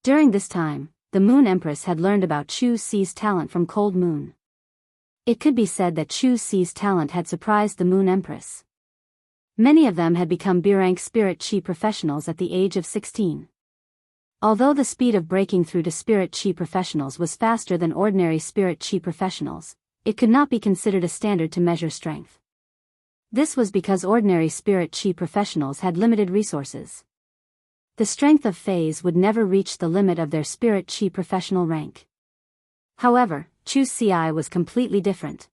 During this time, the Moon Empress had learned about Chu Si's talent from Cold Moon. It could be said that Chu Si's talent had surprised the Moon Empress. Many of them had become B-rank spirit chi professionals at the age of 16. Although the speed of breaking through to spirit chi professionals was faster than ordinary spirit chi professionals, it could not be considered a standard to measure strength. This was because ordinary spirit chi professionals had limited resources. The strength of Fays would never reach the limit of their spirit chi professional rank. However, Chu Ci was completely different.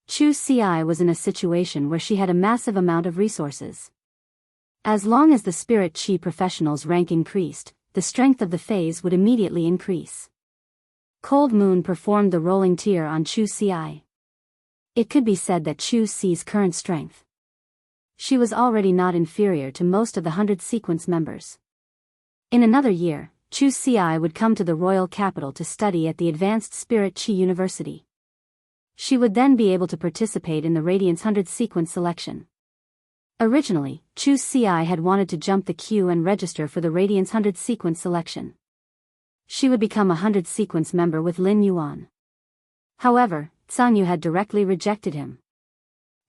Chu Ci was in a situation where she had a massive amount of resources. As long as the spirit chi professional's rank increased, the strength of the Fays would immediately increase. Cold Moon performed the rolling tier on Chu Ci. It could be said that Chu Ci's current strength. She was already not inferior to most of the 100 sequence members. In another year, Chu Ci would come to the royal capital to study at the Advanced Spirit Chi University. She would then be able to participate in the Radiance 100 sequence selection. Originally, Chu Ci had wanted to jump the queue and register for the Radiance 100 sequence selection. She would become a 100 sequence member with Lin Yuan. However, Zhang Yu had directly rejected him.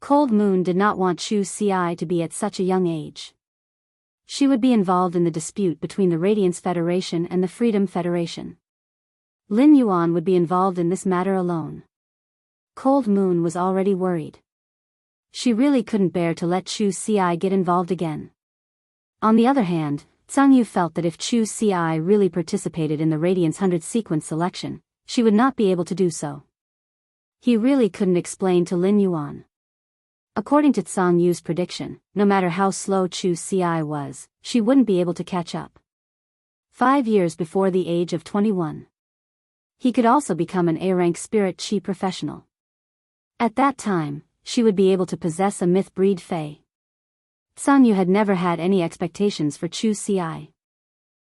Cold Moon did not want Chu Ci to be at such a young age. She would be involved in the dispute between the Radiance Federation and the Freedom Federation. Lin Yuan would be involved in this matter alone. Cold Moon was already worried. She really couldn't bear to let Chu Xi get involved again. On the other hand, Zhang Yu felt that if Chu Xi really participated in the Radiance 100 sequence selection, she would not be able to do so. He really couldn't explain to Lin Yuan. According to Zhang Yu's prediction, no matter how slow Chu Xi was, she wouldn't be able to catch up. 5 years before the age of 21. He could also become an A-rank spirit chi professional. At that time, she would be able to possess a myth-breed Fae. Zhang Yu had never had any expectations for Chu Xi.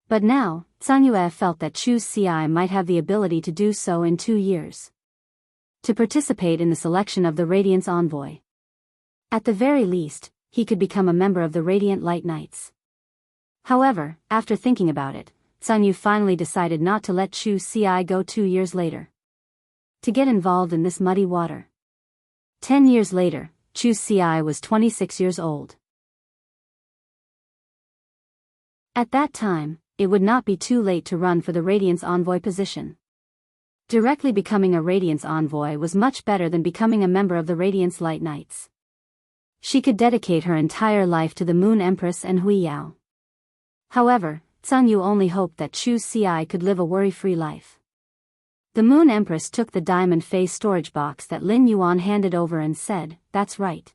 But now, Zhang Yu felt that Chu Xi might have the ability to do so in 2 years. To participate in the selection of the Radiance Envoy. At the very least, he could become a member of the Radiant Light Knights. However, after thinking about it, Zhang Yu finally decided not to let Chu Xi go 2 years later. To get involved in this muddy water. 10 years later, Chu Xi was 26 years old. At that time, it would not be too late to run for the Radiance Envoy position. Directly becoming a Radiance Envoy was much better than becoming a member of the Radiance Light Knights. She could dedicate her entire life to the Moon Empress and Biyao. However, Zhang Yu only hoped that Chu Xi could live a worry-free life. The Moon Empress took the diamond face storage box that Lin Yuan handed over and said, "That's right.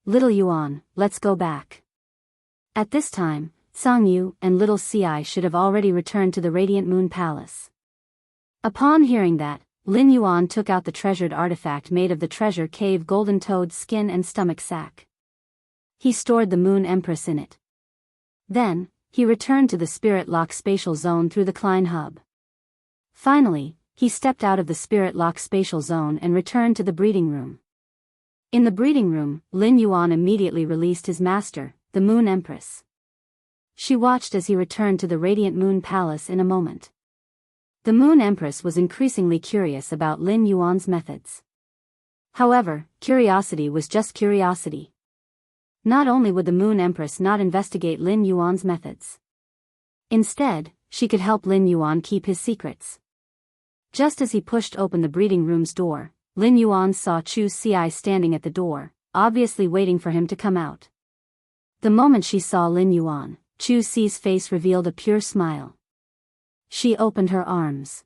Little Yuan, let's go back." At this time, Zhang Yu and little Xi should have already returned to the Radiant Moon Palace. Upon hearing that, Lin Yuan took out the treasured artifact made of the treasure cave golden toad's skin and stomach sac. He stored the Moon Empress in it. Then, he returned to the Spirit Lock spatial zone through the Klein Hub. Finally, he stepped out of the Spirit Lock spatial zone and returned to the breeding room. In the breeding room, Lin Yuan immediately released his master, the Moon Empress. She watched as he returned to the Radiant Moon Palace in a moment. The Moon Empress was increasingly curious about Lin Yuan's methods. However, curiosity was just curiosity. Not only would the Moon Empress not investigate Lin Yuan's methods. Instead, she could help Lin Yuan keep his secrets. Just as he pushed open the breeding room's door, Lin Yuan saw Chu Xi standing at the door, obviously waiting for him to come out. The moment she saw Lin Yuan, Chu Xi's face revealed a pure smile. She opened her arms.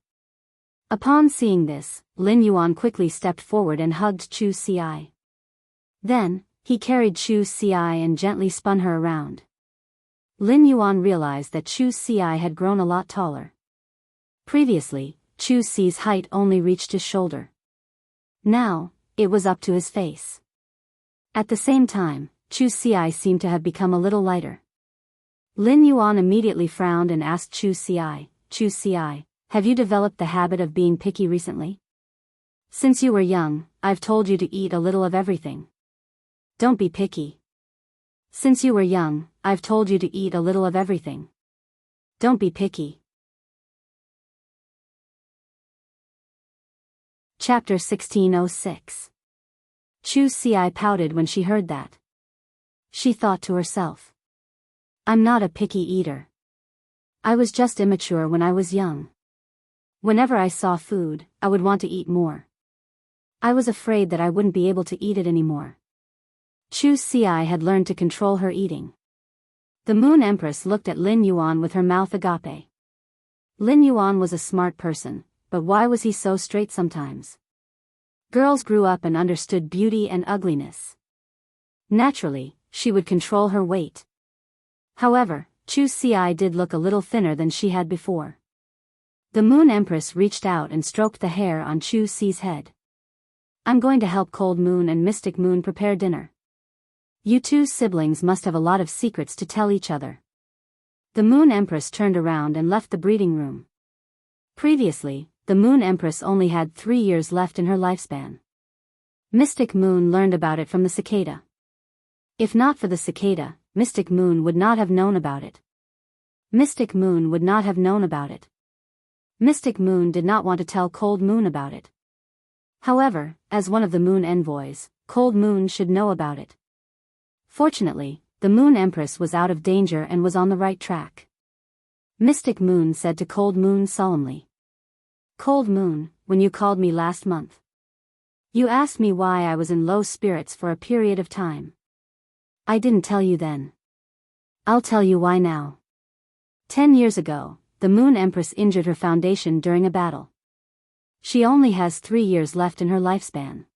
Upon seeing this, Lin Yuan quickly stepped forward and hugged Chu Xi. Then, he carried Chu Xi and gently spun her around. Lin Yuan realized that Chu Xi had grown a lot taller. Previously, Chu Xi's height only reached his shoulder. Now, it was up to his face. At the same time, Chu Xi seemed to have become a little lighter. Lin Yuan immediately frowned and asked Chu Xi, have you developed the habit of being picky recently? Since you were young, I've told you to eat a little of everything. Don't be picky. Since you were young, I've told you to eat a little of everything. Don't be picky. Chapter 1606. Chu Xi pouted when she heard that. She thought to herself. I'm not a picky eater. I was just immature when I was young. Whenever I saw food, I would want to eat more. I was afraid that I wouldn't be able to eat it anymore. Chu Xi had learned to control her eating. The Moon Empress looked at Lin Yuan with her mouth agape. Lin Yuan was a smart person, but why was he so straight sometimes? Girls grew up and understood beauty and ugliness. Naturally, she would control her weight. However, Chu Xi did look a little thinner than she had before. The Moon Empress reached out and stroked the hair on Chu Xi's head. I'm going to help Cold Moon and Mystic Moon prepare dinner. You two siblings must have a lot of secrets to tell each other. The Moon Empress turned around and left the breeding room. Previously, the Moon Empress only had 3 years left in her lifespan. Mystic Moon learned about it from the cicada. If not for the cicada, Mystic Moon would not have known about it. Mystic Moon would not have known about it. Mystic Moon did not want to tell Cold Moon about it. However, as one of the Moon Envoys, Cold Moon should know about it. Fortunately, the Moon Empress was out of danger and was on the right track. Mystic Moon said to Cold Moon solemnly. Cold Moon, when you called me last month, you asked me why I was in low spirits for a period of time. I didn't tell you then. I'll tell you why now. 10 years ago, the Moon Empress injured her foundation during a battle. She only has 3 years left in her lifespan.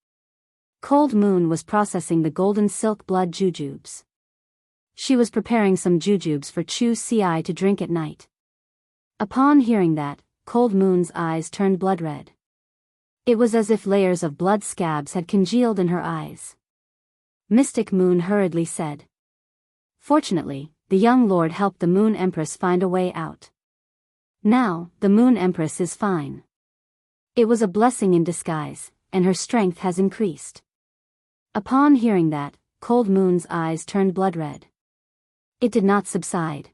Cold Moon was processing the golden silk blood jujubes. She was preparing some jujubes for Chu Ci to drink at night. Upon hearing that, Cold Moon's eyes turned blood red. It was as if layers of blood scabs had congealed in her eyes. Mystic Moon hurriedly said. Fortunately, the young lord helped the Moon Empress find a way out. Now, the Moon Empress is fine. It was a blessing in disguise, and her strength has increased. Upon hearing that, Cold Moon's eyes turned blood red. It did not subside.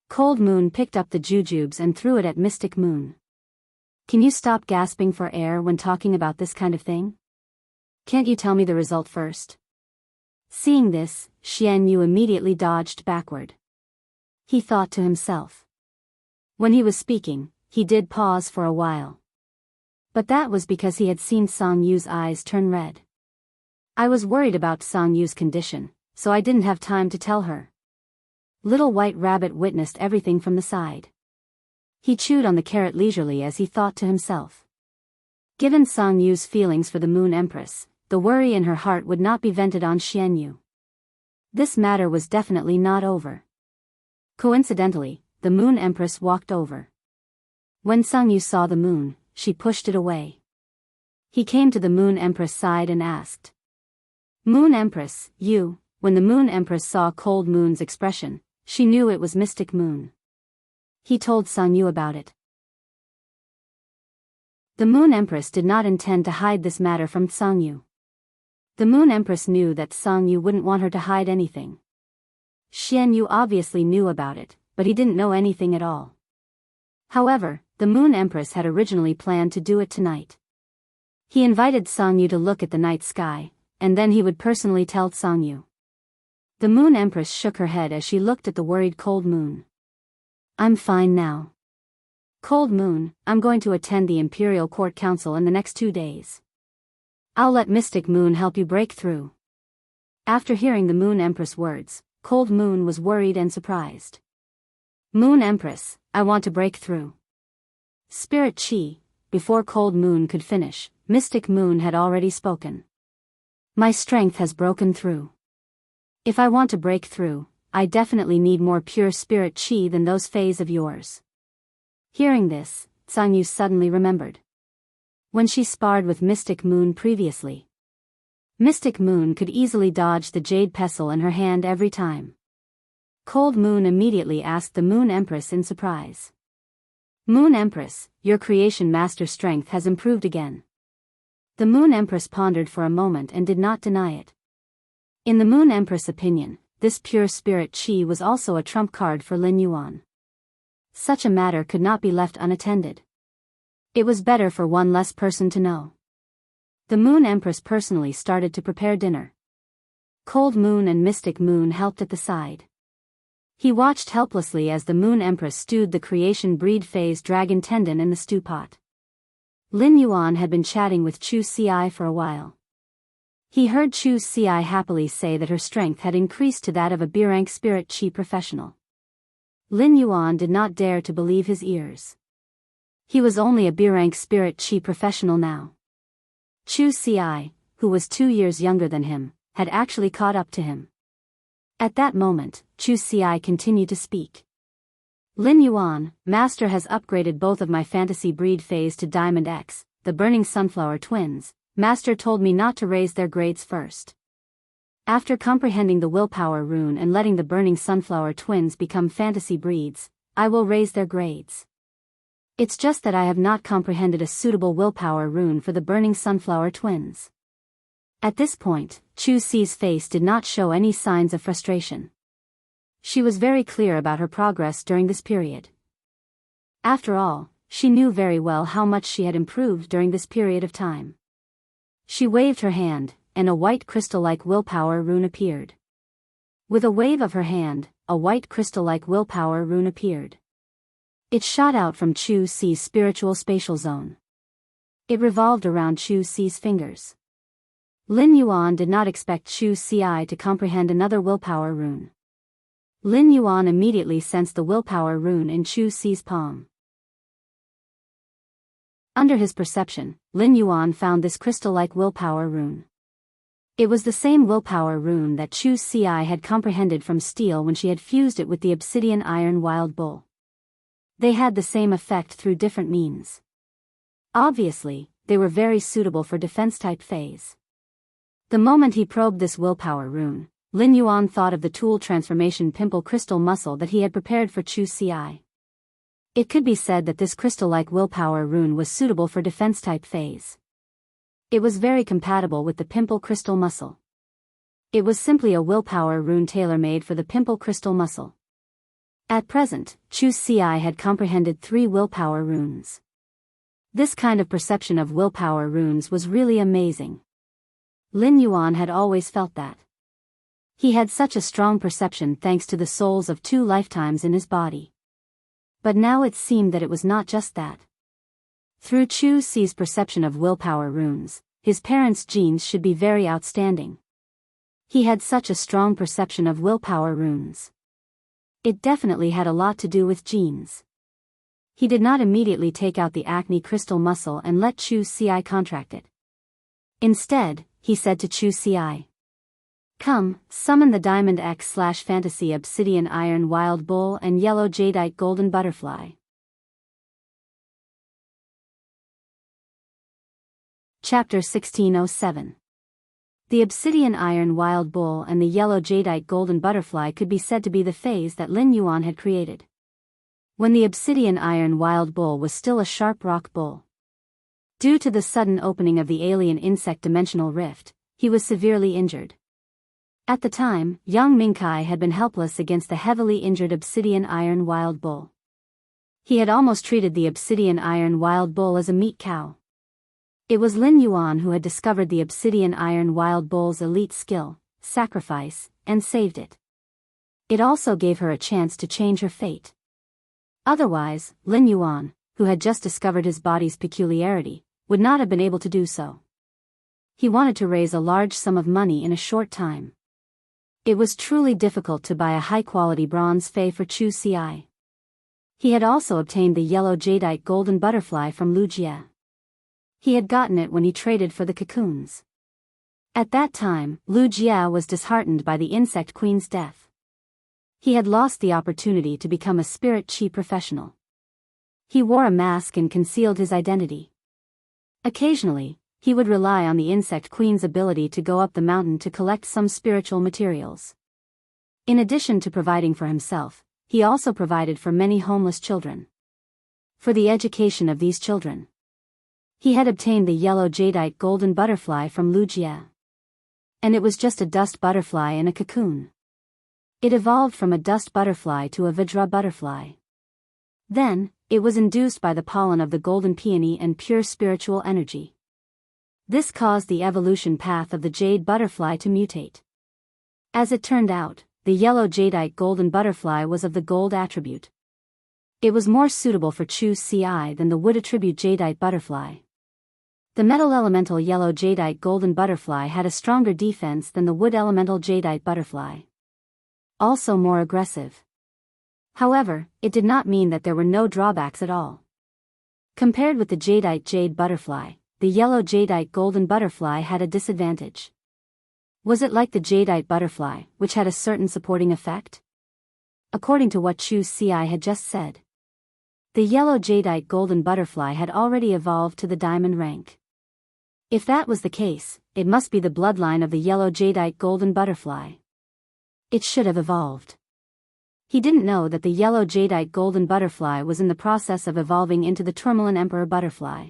Cold Moon picked up the jujubes and threw it at Mystic Moon. Can you stop gasping for air when talking about this kind of thing? Can't you tell me the result first? Seeing this, Xian Yu immediately dodged backward. He thought to himself. When he was speaking, he did pause for a while. But that was because he had seen Song Yu's eyes turn red. I was worried about Song Yu's condition, so I didn't have time to tell her. Little White Rabbit witnessed everything from the side. He chewed on the carrot leisurely as he thought to himself. Given Song Yu's feelings for the Moon Empress, the worry in her heart would not be vented on Xian Yu. This matter was definitely not over. Coincidentally, the Moon Empress walked over. When Song Yu saw the moon, she pushed it away. He came to the Moon Empress' side and asked. Moon Empress, you. When the Moon Empress saw Cold Moon's expression, she knew it was Mystic Moon. He told Song Yu about it. The Moon Empress did not intend to hide this matter from Song Yu. The Moon Empress knew that Song Yu wouldn't want her to hide anything. Xian Yu obviously knew about it, but he didn't know anything at all. However, the Moon Empress had originally planned to do it tonight. He invited Song Yu to look at the night sky, and then he would personally tell Song Yu. The Moon Empress shook her head as she looked at the worried Cold Moon. I'm fine now. Cold Moon, I'm going to attend the Imperial Court Council in the next 2 days. I'll let Mystic Moon help you break through. After hearing the Moon Empress' words, Cold Moon was worried and surprised. Moon Empress, I want to break through. Spirit Chi. Before Cold Moon could finish, Mystic Moon had already spoken. My strength has broken through. If I want to break through, I definitely need more pure spirit chi than those fays of yours. Hearing this, Song Yu suddenly remembered. When she sparred with Mystic Moon previously, Mystic Moon could easily dodge the jade pestle in her hand every time. Cold Moon immediately asked the Moon Empress in surprise. Moon Empress, your creation master strength has improved again. The Moon Empress pondered for a moment and did not deny it. In the Moon Empress' opinion, this pure spirit chi was also a trump card for Lin Yuan. Such a matter could not be left unattended. It was better for one less person to know. The Moon Empress personally started to prepare dinner. Cold Moon and Mystic Moon helped at the side. He watched helplessly as the Moon Empress stewed the creation breed phase dragon tendon in the stew pot. Lin Yuan had been chatting with Chu Ci for a while. He heard Chu Ci happily say that her strength had increased to that of a B-rank spirit chi professional. Lin Yuan did not dare to believe his ears. He was only a B-rank spirit chi professional now. Chu Ci, who was 2 years younger than him, had actually caught up to him. At that moment, Chu Ci continued to speak. Lin Yuan, Master has upgraded both of my fantasy breed phase to Diamond X, the Burning Sunflower twins. Master told me not to raise their grades first. After comprehending the willpower rune and letting the Burning Sunflower twins become fantasy breeds, I will raise their grades. It's just that I have not comprehended a suitable willpower rune for the Burning Sunflower twins. At this point, Chu Ci's face did not show any signs of frustration. She was very clear about her progress during this period. After all, she knew very well how much she had improved during this period of time. She waved her hand, and a white crystal-like willpower rune appeared. With a wave of her hand, a white crystal-like willpower rune appeared. It shot out from Chu Si's spiritual spatial zone. It revolved around Chu Si's fingers. Lin Yuan did not expect Chu Si to comprehend another willpower rune. Lin Yuan immediately sensed the willpower rune in Chu Si's palm. Under his perception, Lin Yuan found this crystal-like willpower rune. It was the same willpower rune that Chu Si had comprehended from steel when she had fused it with the obsidian iron wild bull. They had the same effect through different means. Obviously, they were very suitable for defense-type phase. The moment he probed this willpower rune, Lin Yuan thought of the tool transformation pimple crystal muscle that he had prepared for Chu Si. It could be said that this crystal-like willpower rune was suitable for defense-type phase. It was very compatible with the pimple crystal muscle. It was simply a willpower rune tailor-made for the pimple crystal muscle. At present, Chu Si had comprehended 3 willpower runes. This kind of perception of willpower runes was really amazing. Lin Yuan had always felt that. He had such a strong perception thanks to the souls of 2 lifetimes in his body. But now it seemed that it was not just that. Through Chu Si's perception of willpower runes, his parents' genes should be very outstanding. He had such a strong perception of willpower runes. It definitely had a lot to do with genes. He did not immediately take out the acne crystal muscle and let Chu Si contract it. Instead, he said to Chu Si, "Come, summon the Diamond X/Fantasy Obsidian Iron Wild Bull and Yellow Jadeite Golden Butterfly." Chapter 1607. The Obsidian Iron Wild Bull and the Yellow Jadeite Golden Butterfly could be said to be the phase that Lin Yuan had created. When the Obsidian Iron Wild Bull was still a sharp rock bull. Due to the sudden opening of the alien insect dimensional rift, he was severely injured. At the time, young Mingkai had been helpless against the heavily injured Obsidian Iron Wild Bull. He had almost treated the Obsidian Iron Wild Bull as a meat cow. It was Lin Yuan who had discovered the Obsidian Iron Wild Bull's elite skill, sacrifice, and saved it. It also gave her a chance to change her fate. Otherwise, Lin Yuan, who had just discovered his body's peculiarity, would not have been able to do so. He wanted to raise a large sum of money in a short time. It was truly difficult to buy a high-quality bronze fei for Chu Si. He had also obtained the yellow jadeite golden butterfly from Lu Jie. He had gotten it when he traded for the cocoons. At that time, Lu Jie was disheartened by the insect queen's death. He had lost the opportunity to become a spirit chi professional. He wore a mask and concealed his identity. Occasionally, he would rely on the insect queen's ability to go up the mountain to collect some spiritual materials. In addition to providing for himself, he also provided for many homeless children. For the education of these children, he had obtained the yellow jadeite golden butterfly from Lu Jie. And it was just a dust butterfly in a cocoon. It evolved from a dust butterfly to a Vajra butterfly. Then, it was induced by the pollen of the golden peony and pure spiritual energy. This caused the evolution path of the jade butterfly to mutate. As it turned out, the yellow jadeite golden butterfly was of the gold attribute. It was more suitable for Chu Si than the wood attribute jadeite butterfly. The metal elemental yellow jadeite golden butterfly had a stronger defense than the wood elemental jadeite butterfly. Also more aggressive. However, it did not mean that there were no drawbacks at all. Compared with the jadeite jade butterfly, the yellow jadeite golden butterfly had a disadvantage. Was it like the jadeite butterfly, which had a certain supporting effect? According to what Chu Si had just said, the yellow jadeite golden butterfly had already evolved to the diamond rank. If that was the case, it must be the bloodline of the yellow jadeite golden butterfly. It should have evolved. He didn't know that the yellow jadeite golden butterfly was in the process of evolving into the tourmaline emperor butterfly.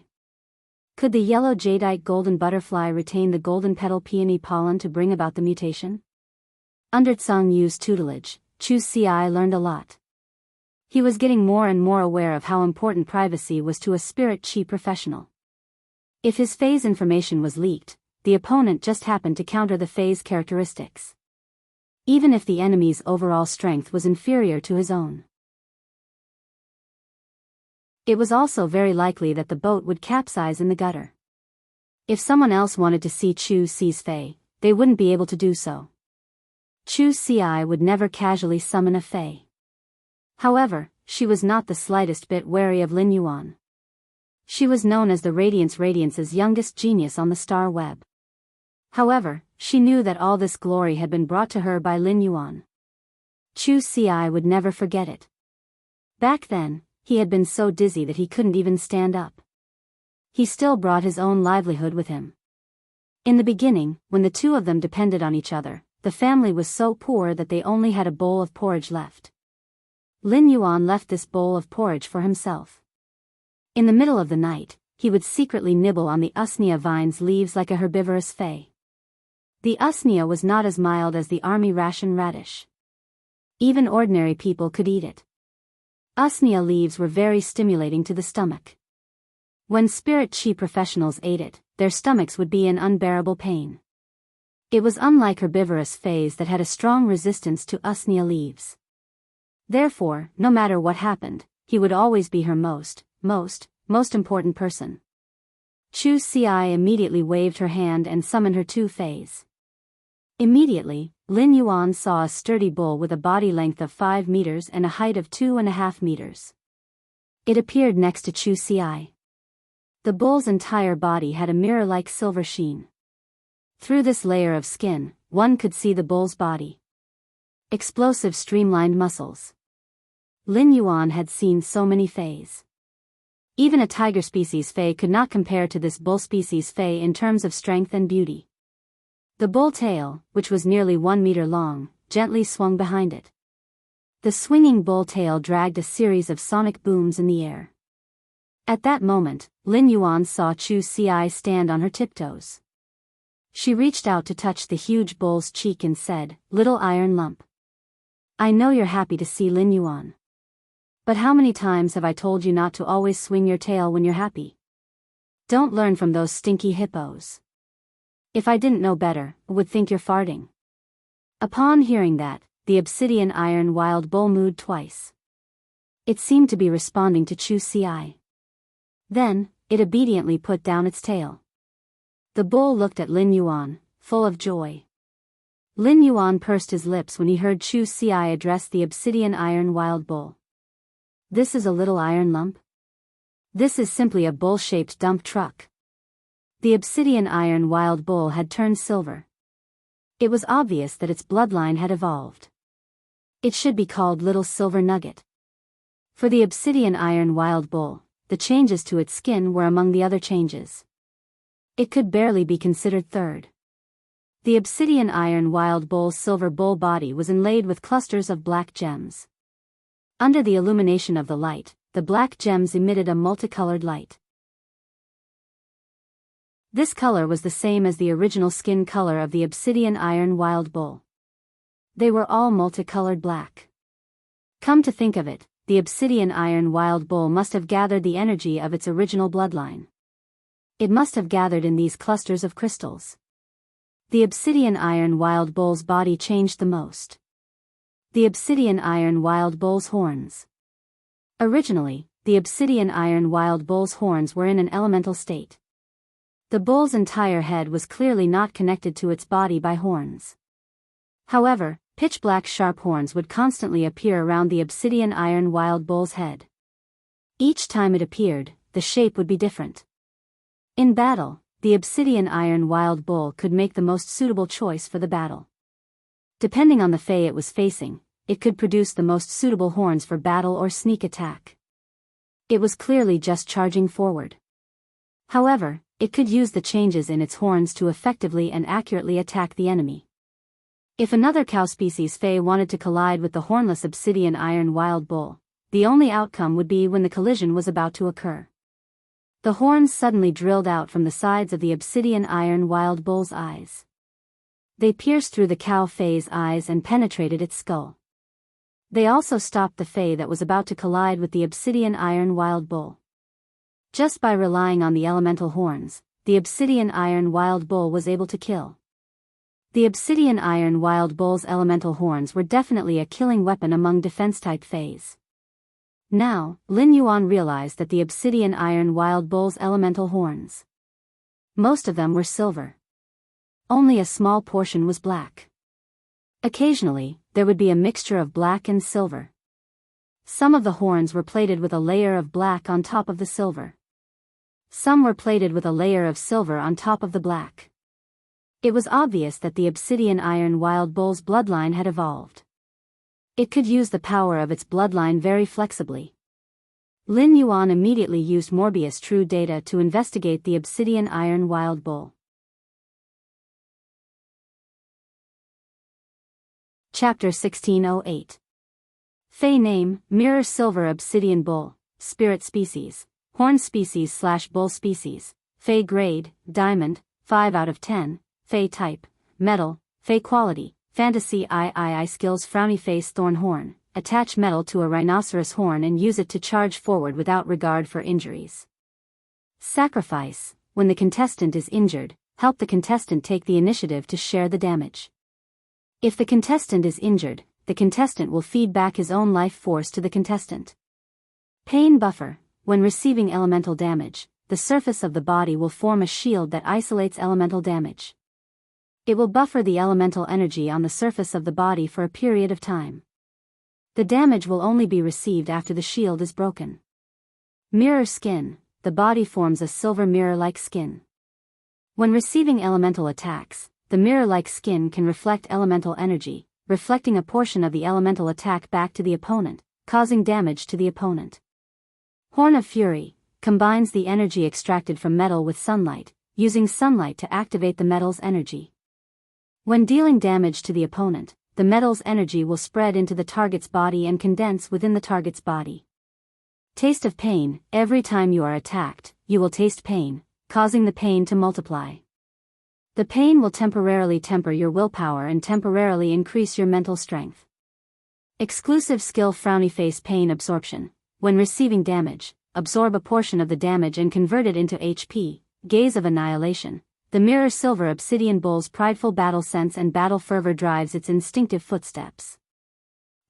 Could the yellow jadeite golden butterfly retain the golden petal peony pollen to bring about the mutation? Under Tsang Yu's tutelage, Chu Si learned a lot. He was getting more and more aware of how important privacy was to a spirit chi professional. If his phase information was leaked, the opponent just happened to counter the phase characteristics. even if the enemy's overall strength was inferior to his own. It was also very likely that the boat would capsize in the gutter. If someone else wanted to see Chu Si's Fei, they wouldn't be able to do so. Chu Si would never casually summon a Fei. However, she was not the slightest bit wary of Lin Yuan. She was known as the Radiance's youngest genius on the star web. However, she knew that all this glory had been brought to her by Lin Yuan. Chu Si would never forget it. Back then, he had been so dizzy that he couldn't even stand up. He still brought his own livelihood with him. In the beginning, when the two of them depended on each other, the family was so poor that they only had a bowl of porridge left. Lin Yuan left this bowl of porridge for himself. In the middle of the night, he would secretly nibble on the usnea vine's leaves like a herbivorous fay. The usnea was not as mild as the army ration radish. Even ordinary people could eat it. Usnea leaves were very stimulating to the stomach. When spirit chi professionals ate it, their stomachs would be in unbearable pain. It was unlike herbivorous fays that had a strong resistance to usnea leaves. Therefore, no matter what happened, he would always be her most important person. Chu Si immediately waved her hand and summoned her two fays. Immediately, Lin Yuan saw a sturdy bull with a body length of 5 meters and a height of 2.5 meters. It appeared next to Chu Si. The bull's entire body had a mirror-like silver sheen. Through this layer of skin, one could see the bull's body. Explosive streamlined muscles. Lin Yuan had seen so many fays. Even a tiger species fay could not compare to this bull species fay in terms of strength and beauty. The bull tail, which was nearly 1 meter long, gently swung behind it. The swinging bull tail dragged a series of sonic booms in the air. At that moment, Lin Yuan saw Chu Si stand on her tiptoes. She reached out to touch the huge bull's cheek and said, "Little iron lump. I know you're happy to see Lin Yuan. But how many times have I told you not to always swing your tail when you're happy? Don't learn from those stinky hippos. If I didn't know better, I would think you're farting." Upon hearing that, the obsidian iron wild bull mooed twice. It seemed to be responding to Chu Si. Then, it obediently put down its tail. The bull looked at Lin Yuan, full of joy. Lin Yuan pursed his lips when he heard Chu Si address the obsidian iron wild bull. "This is a little iron lump? This is simply a bull-shaped dump truck." The obsidian iron wild bull had turned silver. It was obvious that its bloodline had evolved. It should be called Little Silver Nugget. For the obsidian iron wild bull, the changes to its skin were among the other changes. It could barely be considered third. The obsidian iron wild bull's silver bull body was inlaid with clusters of black gems. Under the illumination of the light, the black gems emitted a multicolored light. This color was the same as the original skin color of the obsidian iron wild bull. They were all multicolored black. Come to think of it, the obsidian iron wild bull must have gathered the energy of its original bloodline. It must have gathered in these clusters of crystals. The obsidian iron wild bull's body changed the most. The obsidian iron wild bull's horns. Originally, the obsidian iron wild bull's horns were in an elemental state. The bull's entire head was clearly not connected to its body by horns. However, pitch-black sharp horns would constantly appear around the obsidian iron wild bull's head. Each time it appeared, the shape would be different. In battle, the obsidian iron wild bull could make the most suitable choice for the battle. Depending on the fey it was facing, it could produce the most suitable horns for battle or sneak attack. It was clearly just charging forward. However, it could use the changes in its horns to effectively and accurately attack the enemy. If another cow species fey wanted to collide with the hornless obsidian iron wild bull, the only outcome would be when the collision was about to occur. The horns suddenly drilled out from the sides of the obsidian iron wild bull's eyes. They pierced through the cow fey's eyes and penetrated its skull. They also stopped the fey that was about to collide with the obsidian iron wild bull. Just by relying on the elemental horns, the obsidian iron wild bull was able to kill. The obsidian iron wild bull's elemental horns were definitely a killing weapon among defense-type fays. Now, Lin Yuan realized that the obsidian iron wild bull's elemental horns, most of them were silver. Only a small portion was black. Occasionally, there would be a mixture of black and silver. Some of the horns were plated with a layer of black on top of the silver. Some were plated with a layer of silver on top of the black. It was obvious that the obsidian iron wild bull's bloodline had evolved. It could use the power of its bloodline very flexibly. Lin Yuan immediately used Morbius True data to investigate the obsidian iron wild bull. Chapter 1608. Fey name, Mirror Silver Obsidian Bull, Spirit Species, Horn Species / Bull Species, Fey Grade, Diamond, 5 out of 10, Fey Type, Metal, Fey Quality, Fantasy III Skills Frowny Face Thorn Horn, attach metal to a rhinoceros horn and use it to charge forward without regard for injuries. Sacrifice, when the contestant is injured, help the contestant take the initiative to share the damage. If the contestant is injured, the contestant will feed back his own life force to the contestant. Pain Buffer, when receiving elemental damage, the surface of the body will form a shield that isolates elemental damage. It will buffer the elemental energy on the surface of the body for a period of time. The damage will only be received after the shield is broken. Mirror Skin, the body forms a silver mirror-like skin. When receiving elemental attacks, the mirror-like skin can reflect elemental energy, reflecting a portion of the elemental attack back to the opponent, causing damage to the opponent. Horn of Fury, combines the energy extracted from metal with sunlight, using sunlight to activate the metal's energy. When dealing damage to the opponent, the metal's energy will spread into the target's body and condense within the target's body. Taste of Pain, every time you are attacked, you will taste pain, causing the pain to multiply. The pain will temporarily temper your willpower and temporarily increase your mental strength. Exclusive skill Frowny Face Pain Absorption, when receiving damage, absorb a portion of the damage and convert it into HP, Gaze of Annihilation. The Mirror Silver Obsidian Bull's prideful battle sense and battle fervor drives its instinctive footsteps.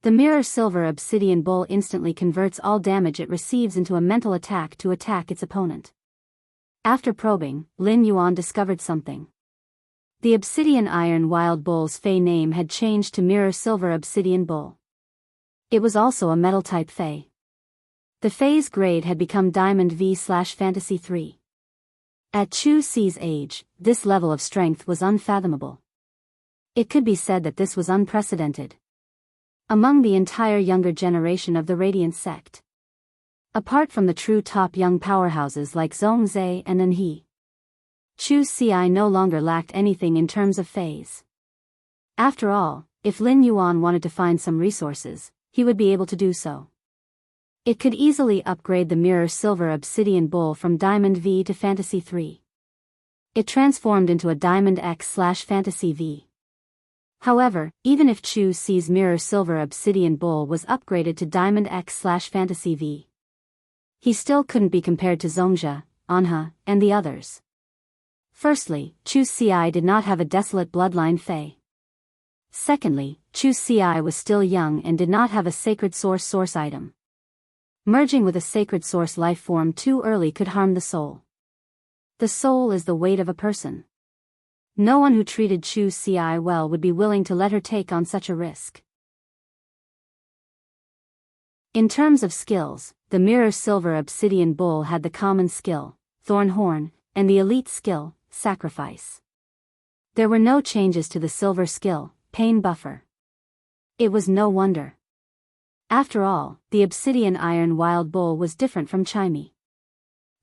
The Mirror Silver Obsidian Bull instantly converts all damage it receives into a mental attack to attack its opponent. After probing, Lin Yuan discovered something. The Obsidian Iron Wild Bull's Fey name had changed to Mirror Silver Obsidian Bull. It was also a metal-type Fey. The Fey's grade had become Diamond V/Fantasy 3. At Chu Ci's age, this level of strength was unfathomable. It could be said that this was unprecedented among the entire younger generation of the Radiant sect. Apart from the true top young powerhouses like Zhongzhe and Enhe, Chu Ci no longer lacked anything in terms of phase. After all, if Lin Yuan wanted to find some resources, he would be able to do so. It could easily upgrade the Mirror Silver Obsidian Bull from Diamond V to Fantasy 3. It transformed into a Diamond X/Fantasy V. However, even if Chu Ci's Mirror Silver Obsidian Bull was upgraded to Diamond X/Fantasy V, he still couldn't be compared to Zhongzhe, Anhe, and the others. Firstly, Chu Ci did not have a desolate bloodline Fey. Secondly, Chu Ci was still young and did not have a sacred source item. Merging with a sacred source life form too early could harm the soul. The soul is the weight of a person. No one who treated Chu Ci well would be willing to let her take on such a risk. In terms of skills, the Mirror Silver Obsidian Bull had the common skill, Thorn Horn, and the elite skill, Sacrifice. There were no changes to the silver skill, Pain Buffer. It was no wonder. After all, the Obsidian Iron Wild Bull was different from Chimey.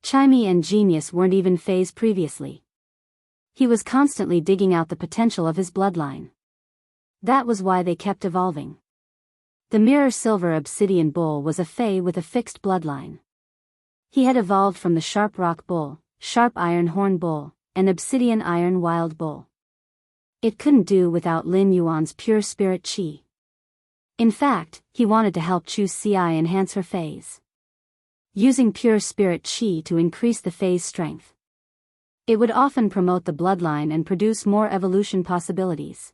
Chimey and Genius weren't even phased previously. He was constantly digging out the potential of his bloodline. That was why they kept evolving. The Mirror Silver Obsidian Bull was a Fey with a fixed bloodline. He had evolved from the Sharp Rock Bull, Sharp Iron Horn Bull, and Obsidian Iron Wild Bull. It couldn't do without Lin Yuan's pure spirit chi. In fact, he wanted to help Chu Ci enhance her phase, using pure spirit chi to increase the phase strength. It would often promote the bloodline and produce more evolution possibilities.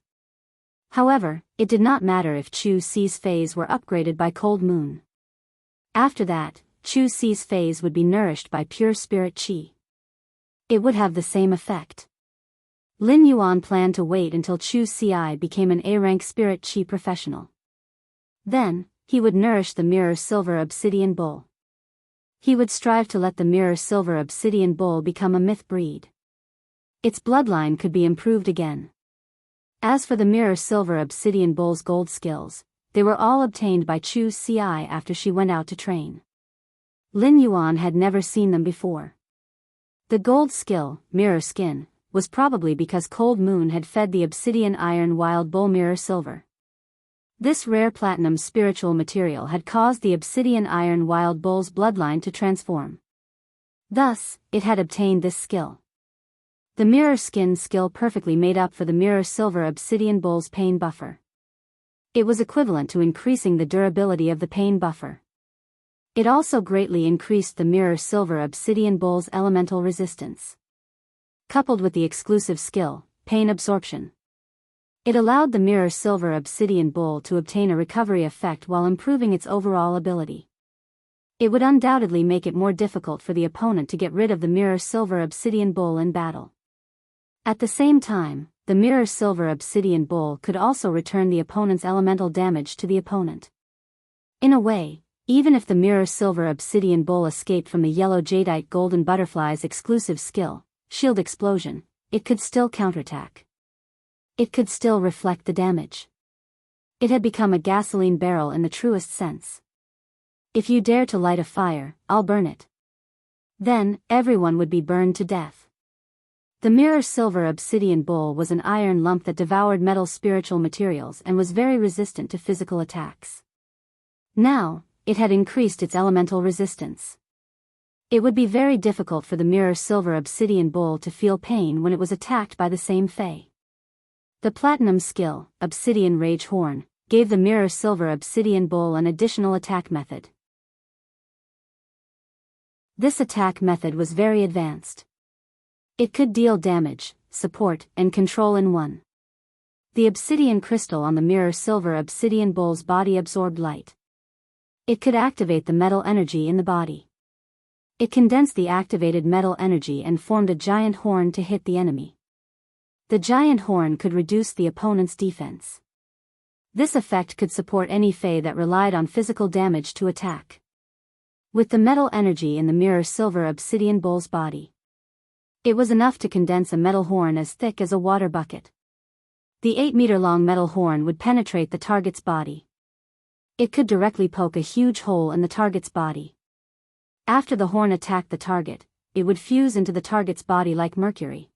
However, it did not matter if Chu Si's phase were upgraded by cold moon. After that, Chu Si's phase would be nourished by pure spirit qi. It would have the same effect. Lin Yuan planned to wait until Chu Si became an A-rank spirit qi professional. Then, he would nourish the mirror silver obsidian bull. He would strive to let the mirror silver obsidian bull become a myth breed. Its bloodline could be improved again. As for the mirror silver obsidian bull's gold skills, they were all obtained by Chu Si after she went out to train. Lin Yuan had never seen them before. The gold skill, mirror skin, was probably because Cold Moon had fed the obsidian iron wild bull mirror silver. This rare platinum spiritual material had caused the obsidian iron wild bull's bloodline to transform. Thus, it had obtained this skill. The mirror skin skill perfectly made up for the mirror silver obsidian bull's pain buffer. It was equivalent to increasing the durability of the pain buffer. It also greatly increased the mirror silver obsidian bull's elemental resistance. Coupled with the exclusive skill, pain absorption, it allowed the mirror silver obsidian bull to obtain a recovery effect while improving its overall ability. It would undoubtedly make it more difficult for the opponent to get rid of the mirror silver obsidian bull in battle. At the same time, the mirror silver obsidian bull could also return the opponent's elemental damage to the opponent. In a way, even if the mirror silver obsidian bull escaped from the yellow jadeite golden butterfly's exclusive skill, shield explosion, it could still counterattack. It could still reflect the damage. It had become a gasoline barrel in the truest sense. If you dare to light a fire, I'll burn it. Then, everyone would be burned to death. The mirror silver obsidian bull was an iron lump that devoured metal spiritual materials and was very resistant to physical attacks. Now, it had increased its elemental resistance. It would be very difficult for the mirror silver obsidian bull to feel pain when it was attacked by the same Fae. The platinum skill, Obsidian Rage Horn, gave the mirror silver obsidian bull an additional attack method. This attack method was very advanced. It could deal damage, support, and control in one. The obsidian crystal on the mirror silver obsidian bull's body absorbed light. It could activate the metal energy in the body. It condensed the activated metal energy and formed a giant horn to hit the enemy. The giant horn could reduce the opponent's defense. This effect could support any Fae that relied on physical damage to attack. With the metal energy in the mirror silver obsidian bull's body, it was enough to condense a metal horn as thick as a water bucket. The 8-meter-long metal horn would penetrate the target's body. It could directly poke a huge hole in the target's body. After the horn attacked the target, it would fuse into the target's body like mercury.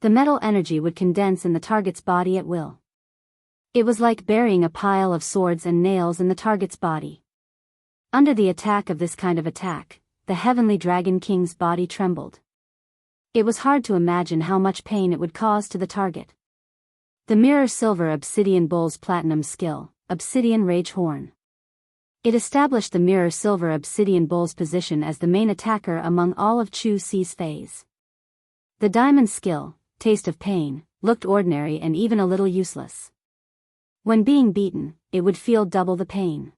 The metal energy would condense in the target's body at will. It was like burying a pile of swords and nails in the target's body. Under the attack of this kind of attack, the heavenly dragon king's body trembled. It was hard to imagine how much pain it would cause to the target. The mirror silver obsidian bull's platinum skill, Obsidian Rage Horn. It established the mirror silver obsidian bull's position as the main attacker among all of Chu Si's Faes. The diamond skill, Taste of Pain, looked ordinary and even a little useless. When being beaten, it would feel double the pain.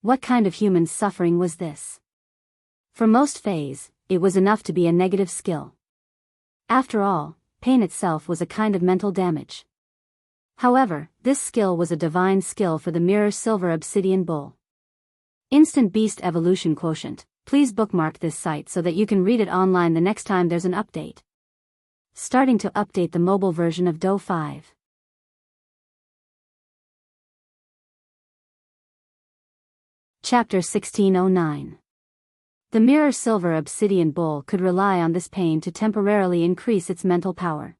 What kind of human suffering was this? For most Faes, it was enough to be a negative skill. After all, pain itself was a kind of mental damage. However, this skill was a divine skill for the mirror silver obsidian bull. Instant Beast Evolution Quotient. Please bookmark this site so that you can read it online the next time there's an update. Starting to update the mobile version of Do 5. Chapter 1609. The mirror silver obsidian bull could rely on this pain to temporarily increase its mental power.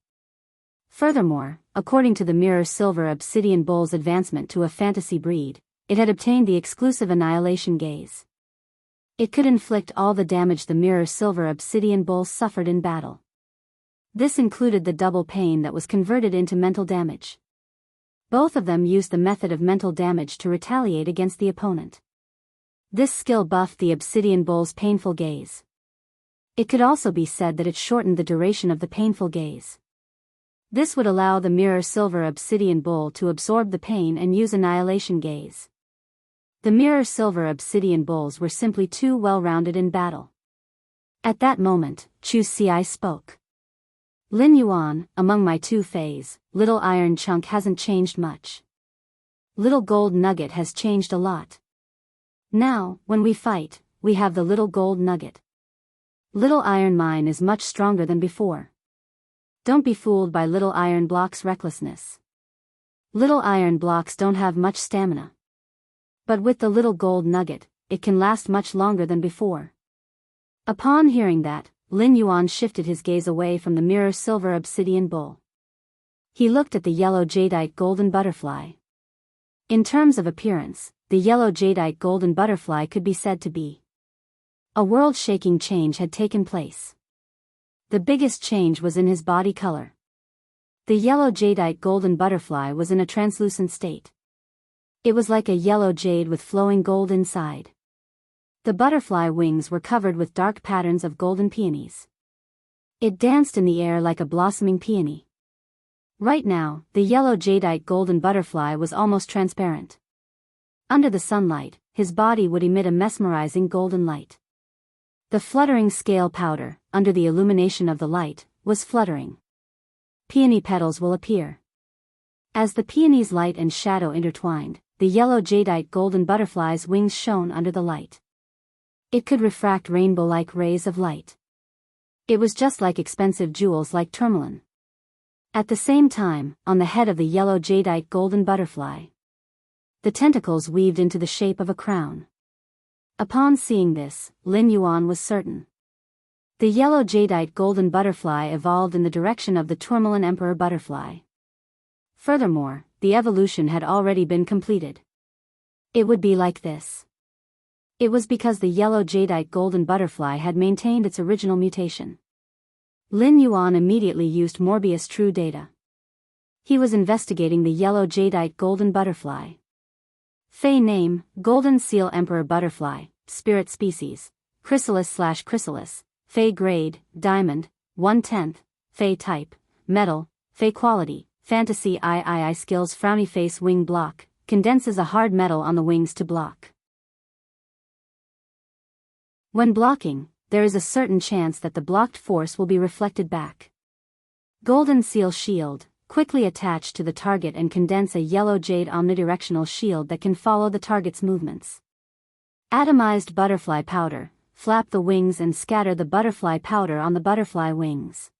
Furthermore, according to the mirror silver obsidian bull's advancement to a fantasy breed, it had obtained the exclusive annihilation gaze. It could inflict all the damage the mirror silver obsidian bull suffered in battle. This included the double pain that was converted into mental damage. Both of them used the method of mental damage to retaliate against the opponent. This skill buffed the obsidian bull's painful gaze. It could also be said that it shortened the duration of the painful gaze. This would allow the mirror silver obsidian bull to absorb the pain and use annihilation gaze. The mirror silver obsidian bulls were simply too well-rounded in battle. At that moment, Chu Xi spoke. Lin Yuan, among my two fays, little iron chunk hasn't changed much. Little gold nugget has changed a lot. Now, when we fight, we have the little gold nugget. Little iron mine is much stronger than before. Don't be fooled by little iron block's recklessness. Little iron blocks don't have much stamina. But with the little gold nugget, it can last much longer than before. Upon hearing that, Lin Yuan shifted his gaze away from the mirror silver obsidian bull. He looked at the yellow jadeite golden butterfly. In terms of appearance, the yellow jadeite golden butterfly could be said to be. A world-shaking change had taken place. The biggest change was in his body color. The yellow jadeite golden butterfly was in a translucent state. It was like a yellow jade with flowing gold inside. The butterfly wings were covered with dark patterns of golden peonies. It danced in the air like a blossoming peony. Right now, the yellow jadeite golden butterfly was almost transparent. Under the sunlight, his body would emit a mesmerizing golden light. The fluttering scale powder, under the illumination of the light, was fluttering. Peony petals will appear. As the peony's light and shadow intertwined, the yellow jadeite golden butterfly's wings shone under the light. It could refract rainbow-like rays of light. It was just like expensive jewels like tourmaline. At the same time, on the head of the yellow jadeite golden butterfly, the tentacles weaved into the shape of a crown. Upon seeing this, Lin Yuan was certain. The yellow jadeite golden butterfly evolved in the direction of the tourmaline emperor butterfly. Furthermore, the evolution had already been completed. It would be like this. It was because the yellow jadeite golden butterfly had maintained its original mutation. Lin Yuan immediately used Morbius True Data. He was investigating the yellow jadeite golden butterfly. Fey name, Golden Seal Emperor Butterfly, Spirit Species, Chrysalis/Chrysalis, Fey Grade, Diamond, 1/10, Fey Type, Metal, Fey Quality, Fantasy III Skills Frowny Face Wing Block, condenses a hard metal on the wings to block. When blocking, there is a certain chance that the blocked force will be reflected back. Golden Seal Shield, quickly attach to the target and condense a yellow jade omnidirectional shield that can follow the target's movements. Atomized butterfly powder, flap the wings and scatter the butterfly powder on the butterfly wings.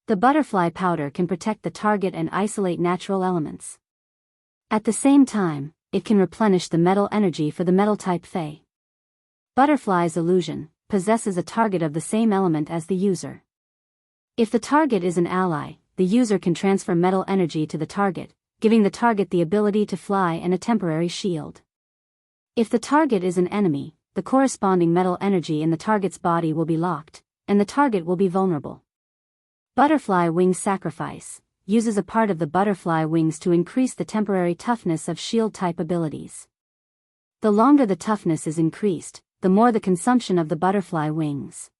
The butterfly powder can protect the target and isolate natural elements. At the same time, it can replenish the metal energy for the metal-type Fey. Butterfly's illusion possesses a target of the same element as the user. If the target is an ally, the user can transfer metal energy to the target, giving the target the ability to fly and a temporary shield. If the target is an enemy, the corresponding metal energy in the target's body will be locked, and the target will be vulnerable. Butterfly Wing Sacrifice uses a part of the butterfly wings to increase the temporary toughness of shield-type abilities. The longer the toughness is increased, the more the consumption of the butterfly wings.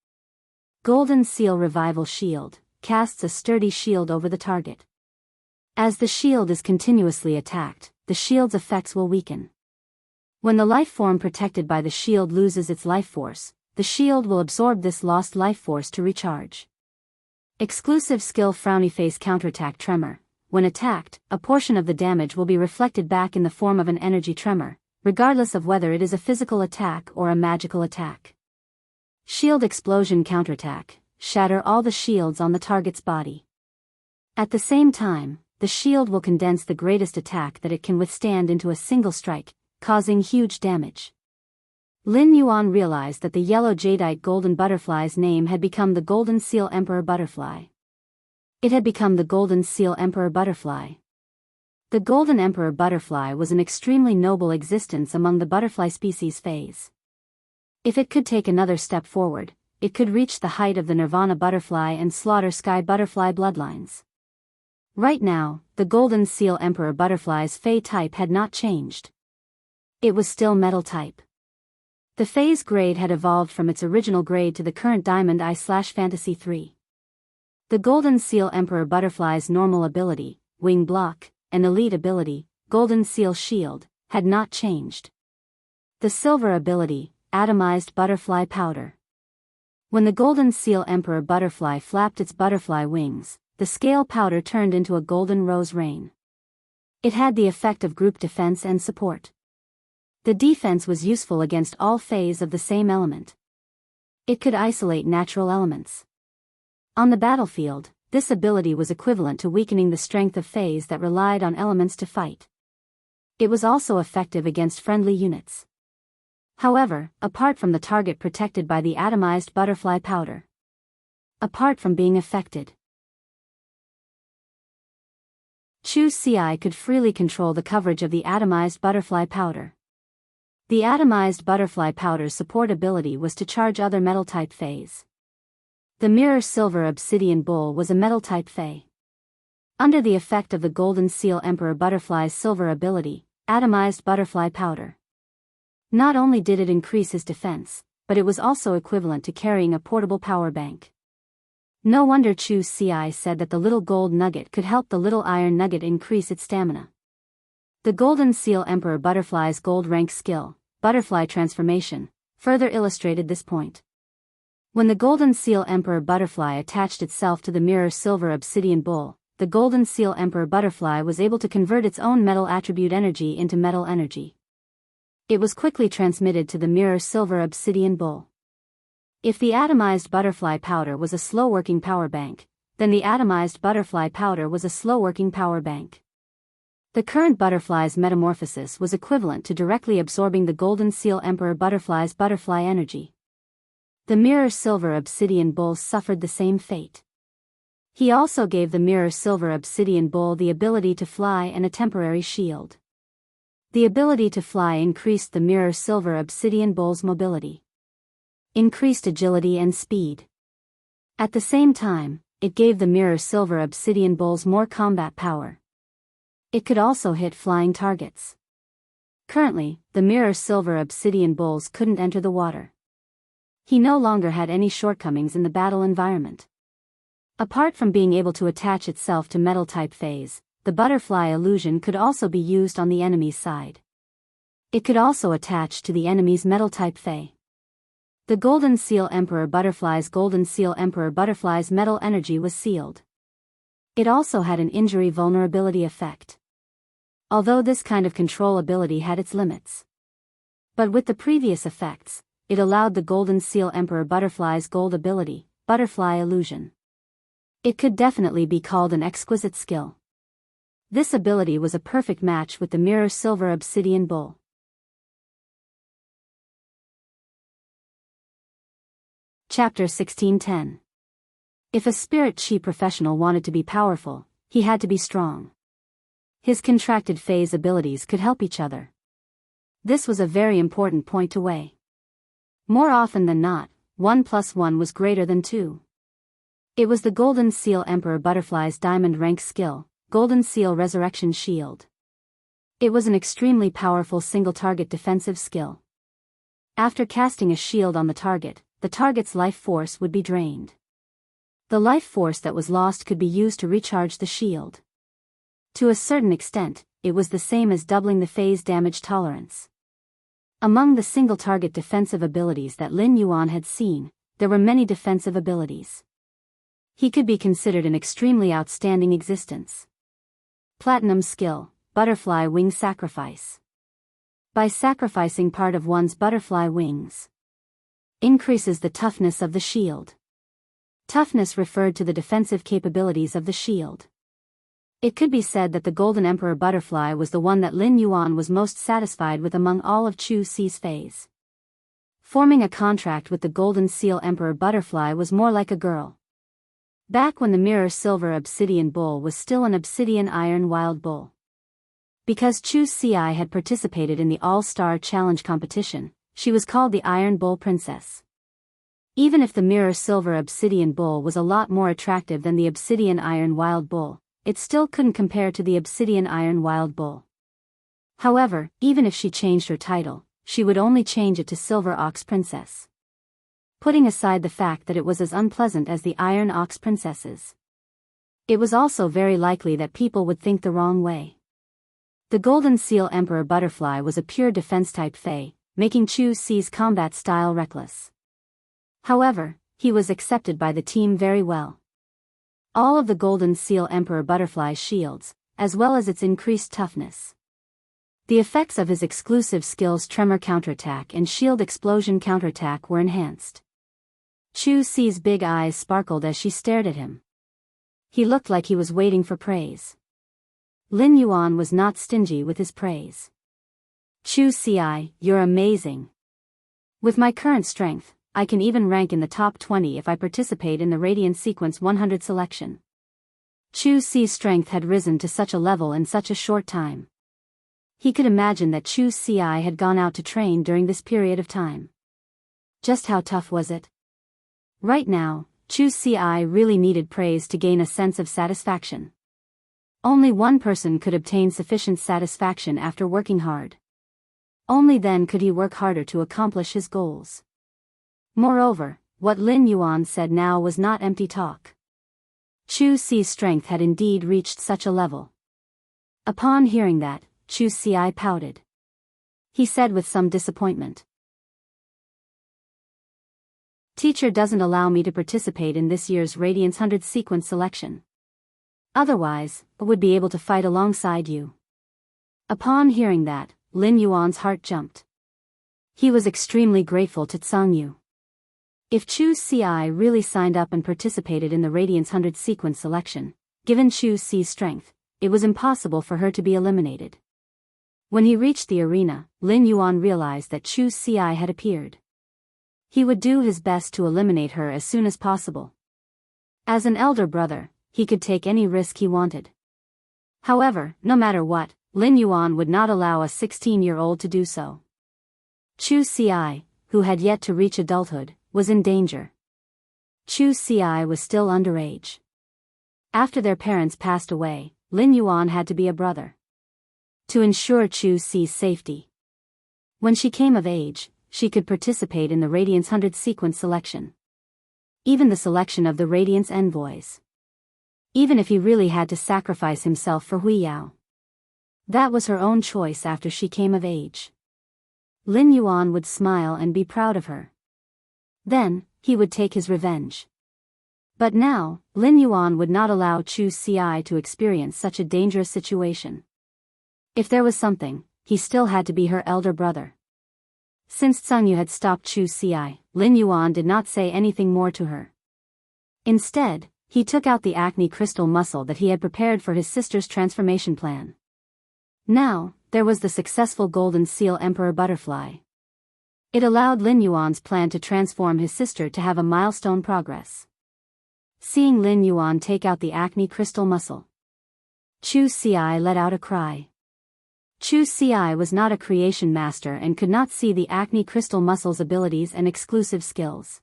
Golden Seal Revival Shield casts a sturdy shield over the target. As the shield is continuously attacked, the shield's effects will weaken. When the life form protected by the shield loses its life force, the shield will absorb this lost life force to recharge. Exclusive skill Frowny Face Counterattack Tremor. When attacked, a portion of the damage will be reflected back in the form of an energy tremor, regardless of whether it is a physical attack or a magical attack. Shield Explosion Counterattack. Shatter all the shields on the target's body. At the same time, the shield will condense the greatest attack that it can withstand into a single strike, causing huge damage. Lin Yuan realized that the yellow jadeite golden butterfly's name had become the Golden Seal Emperor Butterfly. It had become the Golden Seal Emperor Butterfly. The Golden Emperor Butterfly was an extremely noble existence among the butterfly species phase. If it could take another step forward, it could reach the height of the Nirvana Butterfly and Slaughter Sky Butterfly bloodlines. Right now, the Golden Seal Emperor Butterfly's Fey type had not changed. It was still metal type. The phase grade had evolved from its original grade to the current Diamond I/Fantasy 3. The Golden Seal Emperor Butterfly's normal ability, Wing Block, and elite ability, Golden Seal Shield, had not changed. The silver ability, Atomized Butterfly Powder. When the Golden Seal Emperor Butterfly flapped its butterfly wings, the scale powder turned into a golden rose rain. It had the effect of group defense and support. The defense was useful against all phases of the same element. It could isolate natural elements. On the battlefield, this ability was equivalent to weakening the strength of phases that relied on elements to fight. It was also effective against friendly units. However, apart from the target protected by the atomized butterfly powder. Apart from being affected, Chu Ci could freely control the coverage of the atomized butterfly powder. The atomized butterfly powder's support ability was to charge other metal-type phases. The Mirror Silver Obsidian Bull was a metal-type phase. Under the effect of the Golden Seal Emperor Butterfly's silver ability, Atomized Butterfly Powder. Not only did it increase his defense, but it was also equivalent to carrying a portable power bank. No wonder Chu Ci said that the little gold nugget could help the little iron nugget increase its stamina. The Golden Seal Emperor Butterfly's gold rank skill, Butterfly Transformation, further illustrated this point. When the Golden Seal Emperor Butterfly attached itself to the Mirror Silver Obsidian Bull, the Golden Seal Emperor Butterfly was able to convert its own metal attribute energy into metal energy. It was quickly transmitted to the Mirror Silver Obsidian Bull. If the atomized butterfly powder was a slow-working power bank, then the atomized butterfly powder was a slow-working power bank. The current butterfly's metamorphosis was equivalent to directly absorbing the Golden Seal Emperor Butterfly's butterfly energy. The Mirror Silver Obsidian Bull suffered the same fate. He also gave the Mirror Silver Obsidian Bull the ability to fly and a temporary shield. The ability to fly increased the Mirror Silver Obsidian Bull's mobility, increased agility and speed. At the same time, it gave the Mirror Silver Obsidian Bulls more combat power. It could also hit flying targets. Currently, the Mirror Silver Obsidian Bulls couldn't enter the water. He no longer had any shortcomings in the battle environment. Apart from being able to attach itself to metal-type phase, the butterfly illusion could also be used on the enemy's side. It could also attach to the enemy's metal-type phase. The Golden Seal Emperor Butterfly's metal energy was sealed. It also had an injury vulnerability effect. Although this kind of control ability had its limits. But with the previous effects, it allowed the Golden Seal Emperor Butterfly's gold ability, Butterfly Illusion. It could definitely be called an exquisite skill. This ability was a perfect match with the Mirror Silver Obsidian Bull. Chapter 1610. If a spirit chi professional wanted to be powerful, he had to be strong. His contracted phase abilities could help each other. This was a very important point to weigh. More often than not, 1 + 1 was greater than 2. It was the Golden Seal Emperor Butterfly's diamond rank skill, Golden Seal Resurrection Shield. It was an extremely powerful single-target defensive skill. After casting a shield on the target's life force would be drained. The life force that was lost could be used to recharge the shield. To a certain extent, it was the same as doubling the phase damage tolerance. Among the single-target defensive abilities that Lin Yuan had seen, there were many defensive abilities. He could be considered an extremely outstanding existence. Platinum skill, Butterfly Wing Sacrifice. By sacrificing part of one's butterfly wings, increases the toughness of the shield. Toughness referred to the defensive capabilities of the shield. It could be said that the Golden Emperor Butterfly was the one that Lin Yuan was most satisfied with among all of Chu Ci's phase. Forming a contract with the Golden Seal Emperor Butterfly was more like a girl. Back when the Mirror Silver Obsidian Bull was still an Obsidian Iron Wild Bull. Because Chu Ci had participated in the All-Star Challenge competition, she was called the Iron Bull Princess. Even if the Mirror Silver Obsidian Bull was a lot more attractive than the Obsidian Iron Wild Bull, it still couldn't compare to the Obsidian Iron Wild Bull. However, even if she changed her title, she would only change it to Silver Ox Princess. Putting aside the fact that it was as unpleasant as the Iron Ox Princesses. It was also very likely that people would think the wrong way. The Golden Seal Emperor Butterfly was a pure defense-type Fae, making Chu Si's combat style reckless. However, he was accepted by the team very well. All of the Golden Seal Emperor Butterfly's shields, as well as its increased toughness. The effects of his exclusive skills Tremor Counterattack and Shield Explosion Counterattack were enhanced. Chu Si's big eyes sparkled as she stared at him. He looked like he was waiting for praise. Lin Yuan was not stingy with his praise. Chu Si, you're amazing. With my current strength, I can even rank in the top 20 if I participate in the Radiant Sequence 100 selection. Chu Si's strength had risen to such a level in such a short time. He could imagine that Chu Si had gone out to train during this period of time. Just how tough was it? Right now, Chu Si really needed praise to gain a sense of satisfaction. Only one person could obtain sufficient satisfaction after working hard. Only then could he work harder to accomplish his goals. Moreover, what Lin Yuan said now was not empty talk. Chu Si's strength had indeed reached such a level. Upon hearing that, Chu Si pouted. He said with some disappointment. Teacher doesn't allow me to participate in this year's Radiance 100 sequence selection. Otherwise, I would be able to fight alongside you. Upon hearing that, Lin Yuan's heart jumped. He was extremely grateful to Tsang Yu. If Chu Si really signed up and participated in the Radiance 100 sequence selection, given Chu Si's strength, it was impossible for her to be eliminated. When he reached the arena, Lin Yuan realized that Chu Si had appeared. He would do his best to eliminate her as soon as possible. As an elder brother, he could take any risk he wanted. However, no matter what, Lin Yuan would not allow a 16-year-old to do so. Chu Si, who had yet to reach adulthood, was in danger. Chu Si was still underage. After their parents passed away, Lin Yuan had to be a brother. To ensure Chu Si's safety. When she came of age, she could participate in the Radiance 100 sequence selection. Even the selection of the Radiance Envoys. Even if he really had to sacrifice himself for Biyao. That was her own choice after she came of age. Lin Yuan would smile and be proud of her. Then, he would take his revenge. But now, Lin Yuan would not allow Chu Si to experience such a dangerous situation. If there was something, he still had to be her elder brother. Since Tsang Yu had stopped Chu Si, Lin Yuan did not say anything more to her. Instead, he took out the acne crystal muscle that he had prepared for his sister's transformation plan. Now, there was the successful Golden Seal Emperor Butterfly. It allowed Lin Yuan's plan to transform his sister to have a milestone progress. Seeing Lin Yuan take out the acne crystal muscle, Chu Si let out a cry. Chu Si was not a creation master and could not see the acne crystal muscle's abilities and exclusive skills.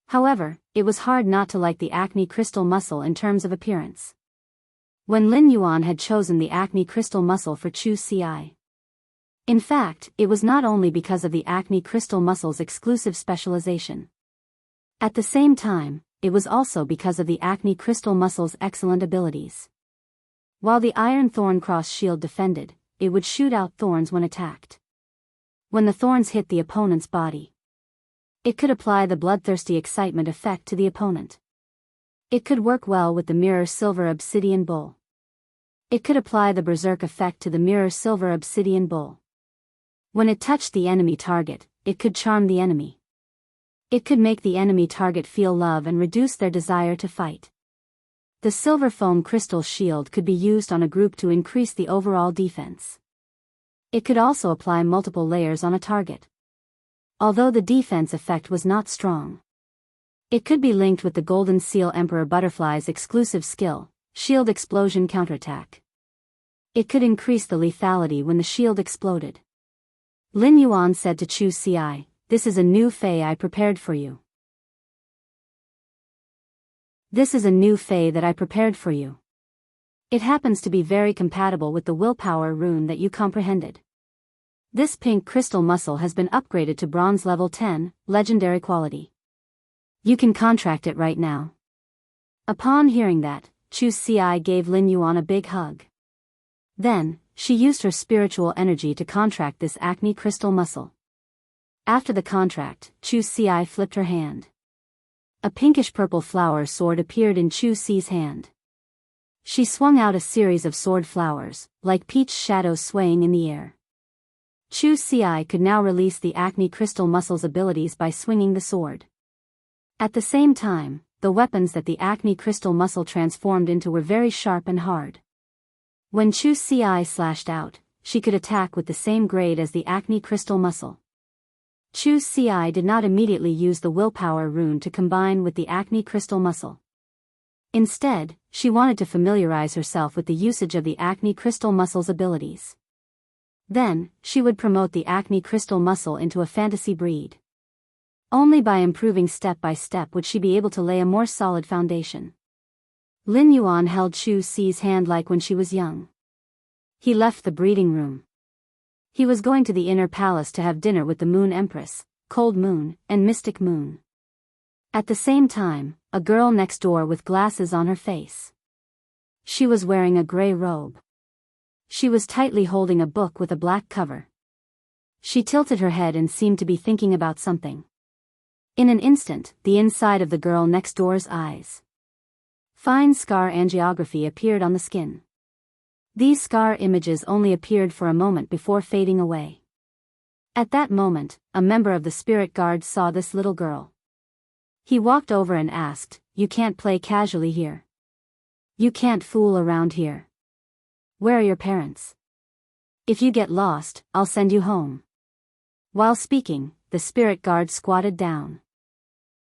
However, it was hard not to like the acne crystal muscle in terms of appearance. When Lin Yuan had chosen the acne crystal muscle for Chu Si. In fact, it was not only because of the acne crystal muscle's exclusive specialization. At the same time, it was also because of the acne crystal muscle's excellent abilities. While the Iron Thorn Cross Shield defended, it would shoot out thorns when attacked. When the thorns hit the opponent's body, it could apply the bloodthirsty excitement effect to the opponent. It could work well with the Mirror Silver Obsidian Bull. It could apply the Berserk effect to the Mirror Silver Obsidian Bull. When it touched the enemy target, it could charm the enemy. It could make the enemy target feel love and reduce their desire to fight. The Silver Foam Crystal Shield could be used on a group to increase the overall defense. It could also apply multiple layers on a target. Although the defense effect was not strong, it could be linked with the Golden Seal Emperor Butterfly's exclusive skill, Shield Explosion Counterattack. It could increase the lethality when the shield exploded. Lin Yuan said to Chu Si, "This is a new Fei I prepared for you. This is a new Fei that I prepared for you. It happens to be very compatible with the willpower rune that you comprehended. This pink crystal muscle has been upgraded to bronze level 10, legendary quality. You can contract it right now. Upon hearing that, Chu Si gave Lin Yuan a big hug. Then, she used her spiritual energy to contract this acne crystal muscle. After the contract, Chu Si flipped her hand. A pinkish-purple flower sword appeared in Chu Si's hand. She swung out a series of sword flowers, like peach shadows swaying in the air. Chu Si could now release the acne crystal muscle's abilities by swinging the sword. At the same time, the weapons that the acne crystal muscle transformed into were very sharp and hard. When Chu Si slashed out, she could attack with the same grade as the acne crystal muscle. Chu Si did not immediately use the willpower rune to combine with the acne crystal muscle. Instead, she wanted to familiarize herself with the usage of the acne crystal muscle's abilities. Then, she would promote the acne crystal muscle into a fantasy breed. Only by improving step by step would she be able to lay a more solid foundation. Lin Yuan held Chu Si's hand like when she was young. He left the breeding room. He was going to the inner palace to have dinner with the Moon Empress, Cold Moon, and Mystic Moon. At the same time, a girl next door with glasses on her face. She was wearing a gray robe. She was tightly holding a book with a black cover. She tilted her head and seemed to be thinking about something. In an instant, the inside of the girl next door's eyes. Fine scar angiography appeared on the skin. These scar images only appeared for a moment before fading away. At that moment, a member of the spirit guard saw this little girl. He walked over and asked, "You can't play casually here. You can't fool around here. Where are your parents? If you get lost, I'll send you home." While speaking, the spirit guard squatted down.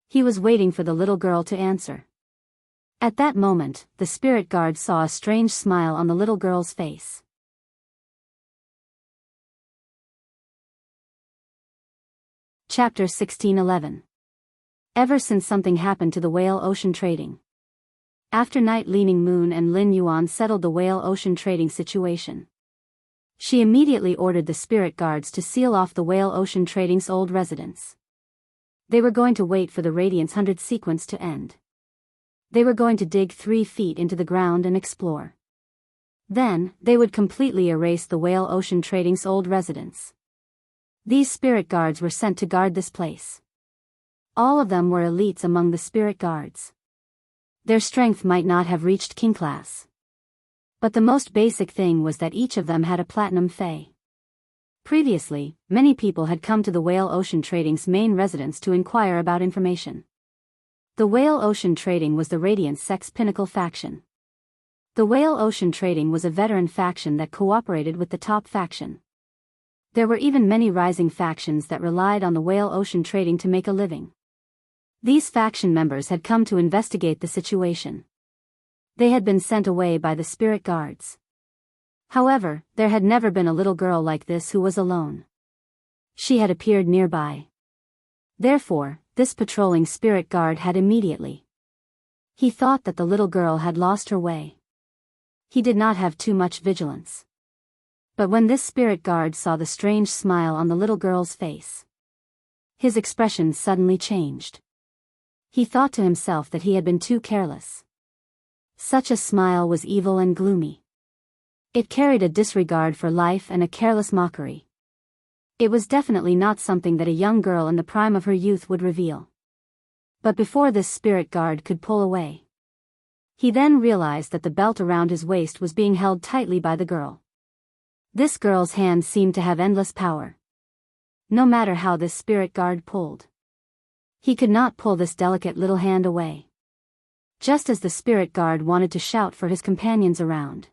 He was waiting for the little girl to answer. At that moment, the spirit guard saw a strange smile on the little girl's face. Chapter 1611. Ever since something happened to the whale ocean trading. After Night Leaning Moon and Lin Yuan settled the whale ocean trading situation, she immediately ordered the spirit guards to seal off the whale ocean trading's old residence. They were going to wait for the Radiance 100 sequence to end. They were going to dig 3 feet into the ground and explore. Then, they would completely erase the whale ocean trading's old residence. These spirit guards were sent to guard this place. All of them were elites among the spirit guards. Their strength might not have reached king class. But the most basic thing was that each of them had a platinum fey. Previously, many people had come to the Whale Ocean Trading's main residence to inquire about information. The Whale Ocean Trading was the Radiant Sect's pinnacle faction. The Whale Ocean Trading was a veteran faction that cooperated with the top faction. There were even many rising factions that relied on the Whale Ocean Trading to make a living. These faction members had come to investigate the situation. They had been sent away by the spirit guards. However, there had never been a little girl like this who was alone. She had appeared nearby. Therefore, this patrolling spirit guard had immediately. He thought that the little girl had lost her way. He did not have too much vigilance. But when this spirit guard saw the strange smile on the little girl's face, his expression suddenly changed. He thought to himself that he had been too careless. Such a smile was evil and gloomy. It carried a disregard for life and a careless mockery. It was definitely not something that a young girl in the prime of her youth would reveal. But before this spirit guard could pull away, he then realized that the belt around his waist was being held tightly by the girl. This girl's hand seemed to have endless power. No matter how this spirit guard pulled, he could not pull this delicate little hand away. Just as the spirit guard wanted to shout for his companions around,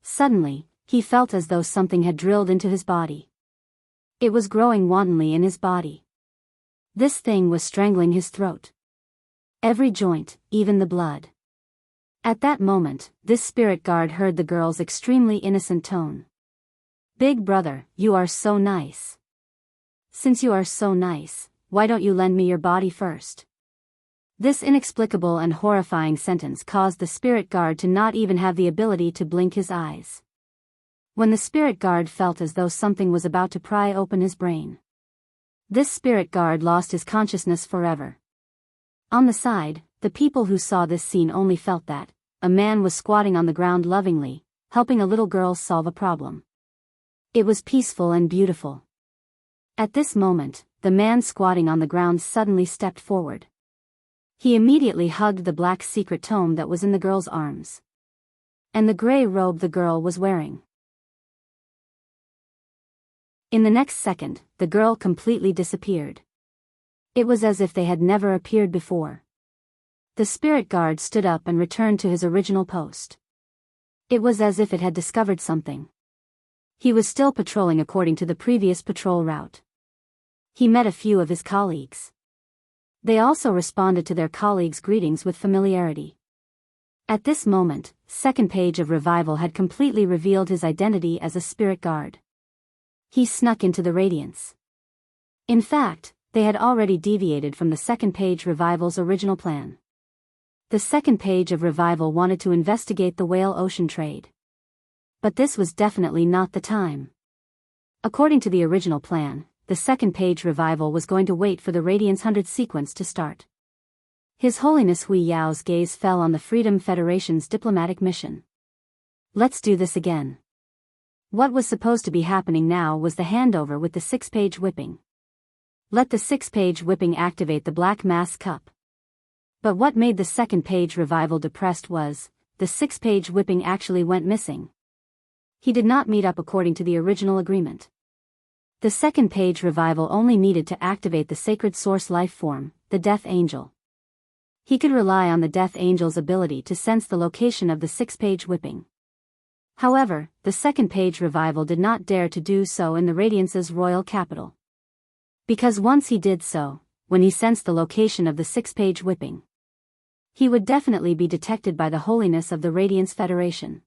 suddenly, he felt as though something had drilled into his body. It was growing wantonly in his body. This thing was strangling his throat. Every joint, even the blood. At that moment, this spirit guard heard the girl's extremely innocent tone. "Big brother, you are so nice. Since you are so nice, why don't you lend me your body first?" This inexplicable and horrifying sentence caused the spirit guard to not even have the ability to blink his eyes. when the spirit guard felt as though something was about to pry open his brain. This spirit guard lost his consciousness forever. On the side, the people who saw this scene only felt that a man was squatting on the ground lovingly, helping a little girl solve a problem. It was peaceful and beautiful. At this moment, the man squatting on the ground suddenly stepped forward. He immediately hugged the black secret tome that was in the girl's arms. And the gray robe the girl was wearing. In the next second, the girl completely disappeared. It was as if they had never appeared before. The spirit guard stood up and returned to his original post. It was as if it had discovered something. He was still patrolling according to the previous patrol route. He met a few of his colleagues. They also responded to their colleagues' greetings with familiarity. At this moment, second page of Revival had completely revealed his identity as a spirit guard. He snuck into the Radiance. In fact, they had already deviated from the second page Revival's original plan. The second page of Revival wanted to investigate the whale ocean trade. But this was definitely not the time. According to the original plan, the second page Revival was going to wait for the Radiance 100 sequence to start. His Holiness Huiyao's gaze fell on the Freedom Federation's diplomatic mission. Let's do this again. What was supposed to be happening now was the handover with the 6-page whipping. Let the 6-page whipping activate the Black Mass Cup. But what made the second page Revival depressed was, the 6-page whipping actually went missing. He did not meet up according to the original agreement. The second page Revival only needed to activate the sacred source life form, the Death Angel. He could rely on the Death Angel's ability to sense the location of the 6-page whipping. However, the second page Revival did not dare to do so in the Radiance's royal capital. Because once he did so, when he sensed the location of the 6-page whipping, he would definitely be detected by the Holiness of the Radiance Federation.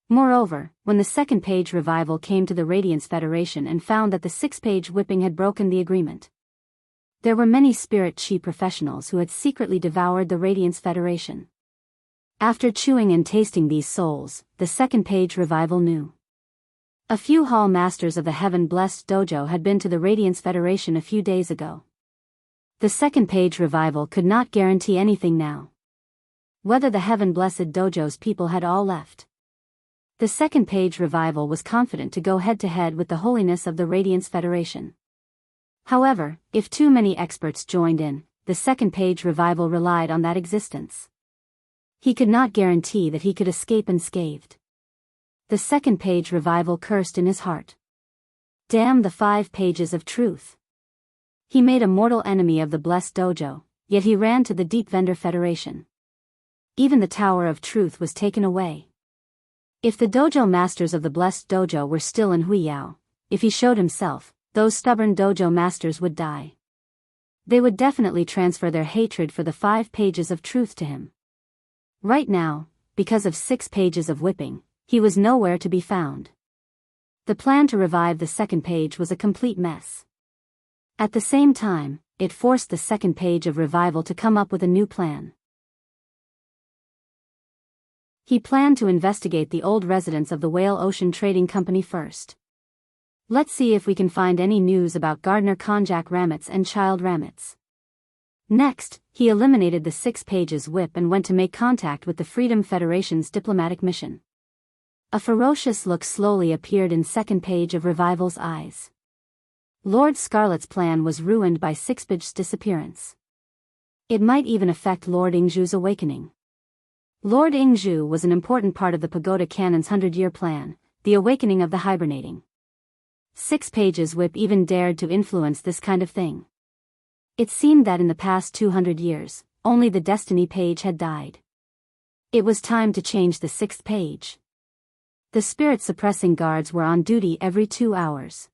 Moreover, when the second page Revival came to the Radiance Federation and found that the 6-page whipping had broken the agreement, there were many spirit chi professionals who had secretly devoured the Radiance Federation. After chewing and tasting these souls, the second page Revival knew. A few hall masters of the Heaven Blessed Dojo had been to the Radiance Federation a few days ago. The second page Revival could not guarantee anything now. Whether the Heaven Blessed Dojo's people had all left. The second page Revival was confident to go head-to-head with the Holiness of the Radiance Federation. However, if too many experts joined in, the second page Revival relied on that existence. He could not guarantee that he could escape unscathed. The second page Revival cursed in his heart. Damn the 5 pages of truth. He made a mortal enemy of the Blessed Dojo, yet he ran to the Deep Vendor Federation. Even the Tower of Truth was taken away. If the dojo masters of the Blessed Dojo were still in Huiyao, if he showed himself, those stubborn dojo masters would die. They would definitely transfer their hatred for the 5 pages of truth to him. Right now, because of 6 pages of whipping, he was nowhere to be found. The plan to revive the second page was a complete mess. At the same time, it forced the second page of Revival to come up with a new plan. He planned to investigate the old residents of the Whale Ocean Trading Company first. Let's see if we can find any news about Gardner Konjak Ramets and Child Ramets. Next, he eliminated the 6 pages whip and went to make contact with the Freedom Federation's diplomatic mission. A ferocious look slowly appeared in second page of Revival's eyes. Lord Scarlet's plan was ruined by 6-page's disappearance. It might even affect Lord Ingzhu's awakening. Lord Ingzhu was an important part of the Pagoda Canon's 100-year plan, the awakening of the hibernating. 6 pages whip even dared to influence this kind of thing. It seemed that in the past 200 years, only the Destiny page had died. It was time to change the 6th page. The spirit-suppressing guards were on duty every 2 hours.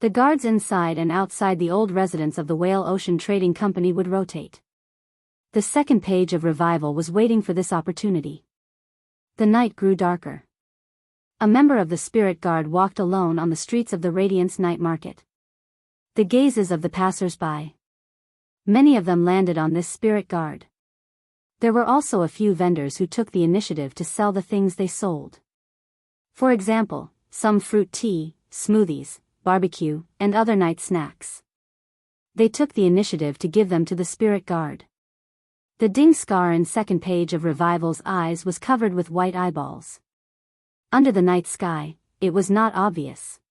The guards inside and outside the old residence of the Whale Ocean Trading Company would rotate. The second page of Revival was waiting for this opportunity. The night grew darker. A member of the Spirit Guard walked alone on the streets of the Radiance Night Market. The gazes of the passers-by. Many of them landed on this Spirit Guard. There were also a few vendors who took the initiative to sell the things they sold. For example, some fruit tea, smoothies, barbecue, and other night snacks. They took the initiative to give them to the spirit guard. The ding scar in second page of Revival's eyes was covered with white eyeballs. Under the night sky, it was not obvious.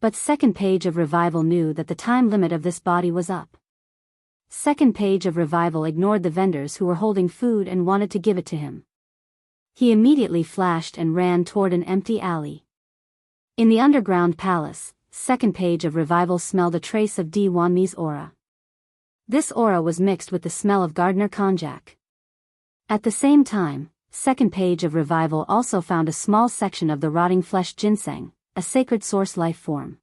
But second page of Revival knew that the time limit of this body was up. Second page of Revival ignored the vendors who were holding food and wanted to give it to him. He immediately flashed and ran toward an empty alley. In the underground palace, second page of Revival smelled a trace of Di Wanmi's aura. This aura was mixed with the smell of Gardner konjac. At the same time, second page of Revival also found a small section of the rotting flesh ginseng, a sacred source life form.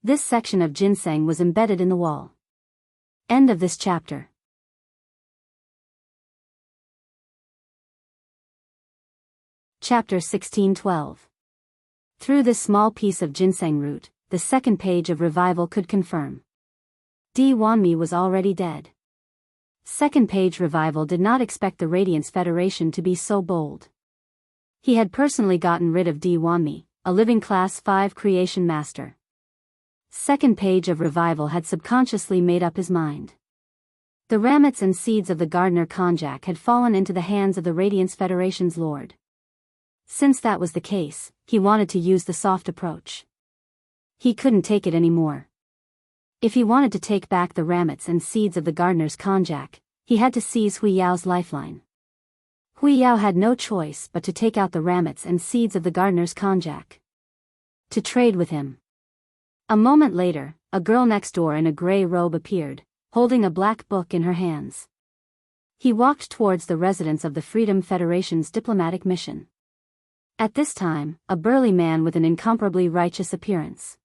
This section of ginseng was embedded in the wall. End of this chapter. Chapter 1612. Through this small piece of ginseng root, the second page of Revival could confirm. Di Wanmi was already dead. Second page Revival did not expect the Radiance Federation to be so bold. He had personally gotten rid of Di Wanmi, a living Class 5 creation master. Second page of Revival had subconsciously made up his mind. The ramets and seeds of the Gardner konjac had fallen into the hands of the Radiance Federation's lord. Since that was the case, he wanted to use the soft approach. He couldn't take it anymore. If he wanted to take back the ramets and seeds of the Gardner's konjac, he had to seize Hui Yao's lifeline. Hui Yao had no choice but to take out the ramets and seeds of the Gardner's konjac. To trade with him. A moment later, a girl next door in a gray robe appeared, holding a black book in her hands. He walked towards the residence of the Freedom Federation's diplomatic mission. At this time, a burly man with an incomparably righteous appearance.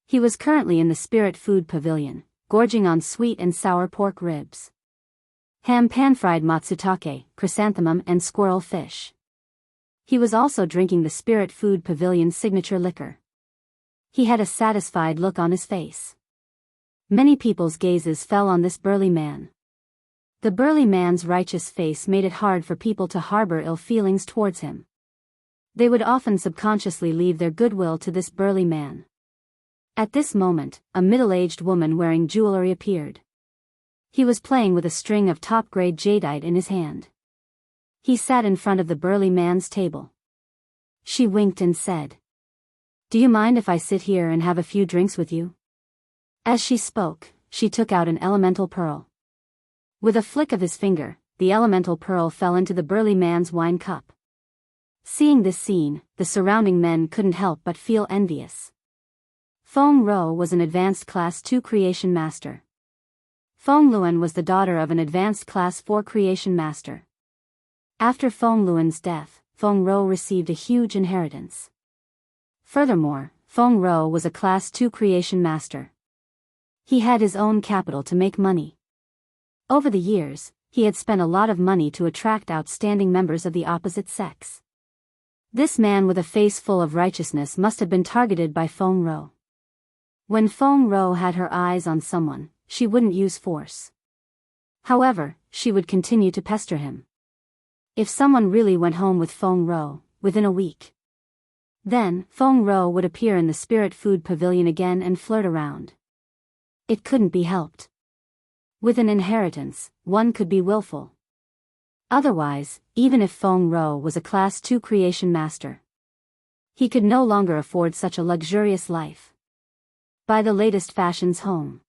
He was currently in the Spirit Food Pavilion, gorging on sweet and sour pork ribs. Ham pan-fried matsutake, chrysanthemum and squirrel fish. He was also drinking the Spirit Food Pavilion's signature liquor. He had a satisfied look on his face. Many people's gazes fell on this burly man. The burly man's righteous face made it hard for people to harbor ill feelings towards him. They would often subconsciously leave their goodwill to this burly man. At this moment, a middle-aged woman wearing jewelry appeared. He was playing with a string of top-grade jadeite in his hand. He sat in front of the burly man's table. She winked and said, "Do you mind if I sit here and have a few drinks with you?" As she spoke, she took out an elemental pearl. With a flick of his finger, the elemental pearl fell into the burly man's wine cup. Seeing this scene, the surrounding men couldn't help but feel envious. Feng Rou was an advanced Class 2 creation master. Feng Luan was the daughter of an advanced Class 4 creation master. After Feng Luan's death, Feng Rou received a huge inheritance. Furthermore, Feng Rou was a Class 2 creation master. He had his own capital to make money. Over the years, he had spent a lot of money to attract outstanding members of the opposite sex. This man with a face full of righteousness must have been targeted by Feng Rou. When Feng Rou had her eyes on someone, she wouldn't use force. However, she would continue to pester him. If someone really went home with Feng Rou, within a week, then Feng Rou would appear in the Spirit Food Pavilion again and flirt around. It couldn't be helped. With an inheritance, one could be willful. Otherwise, even if Feng Rou was a Class 2 creation master, he could no longer afford such a luxurious life. Buy the latest fashion's home.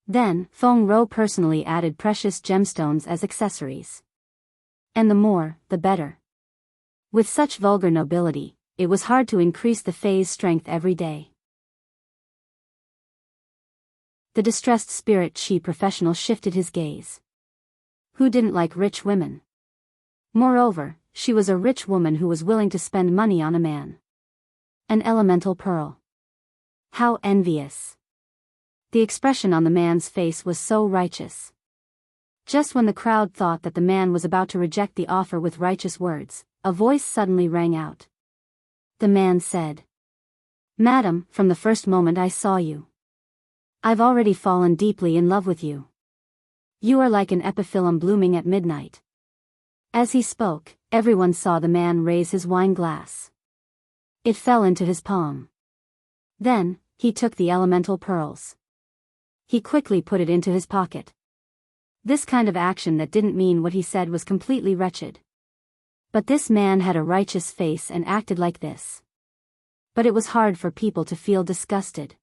Then, Feng Rou personally added precious gemstones as accessories. And the more, the better. With such vulgar nobility, it was hard to increase the Fae's strength every day. The distressed spirit chi professional shifted his gaze. Who didn't like rich women? Moreover, she was a rich woman who was willing to spend money on a man. An elemental pearl. How envious. The expression on the man's face was so righteous. Just when the crowd thought that the man was about to reject the offer with righteous words, a voice suddenly rang out. The man said, "Madam, from the first moment I saw you, I've already fallen deeply in love with you. You are like an epiphyllum blooming at midnight." As he spoke, everyone saw the man raise his wine glass. It fell into his palm. Then, he took the elemental pearls. He quickly put it into his pocket. This kind of action that didn't mean what he said was completely wretched. But this man had a righteous face and acted like this. But it was hard for people to feel disgusted.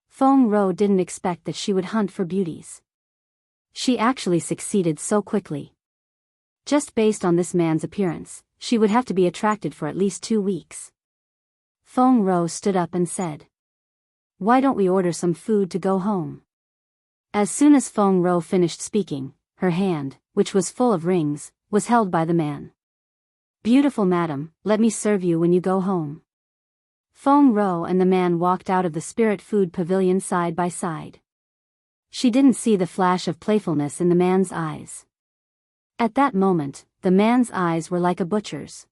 Feng Rou didn't expect that she would hunt for beauties. She actually succeeded so quickly. Just based on this man's appearance, she would have to be attracted for at least 2 weeks. Feng Rou stood up and said, "Why don't we order some food to go home?" As soon as Feng Rou finished speaking, her hand, which was full of rings, was held by the man. "Beautiful madam, let me serve you when you go home." Feng Rou and the man walked out of the spirit food pavilion side by side. She didn't see the flash of playfulness in the man's eyes. At that moment, the man's eyes were like a butcher's.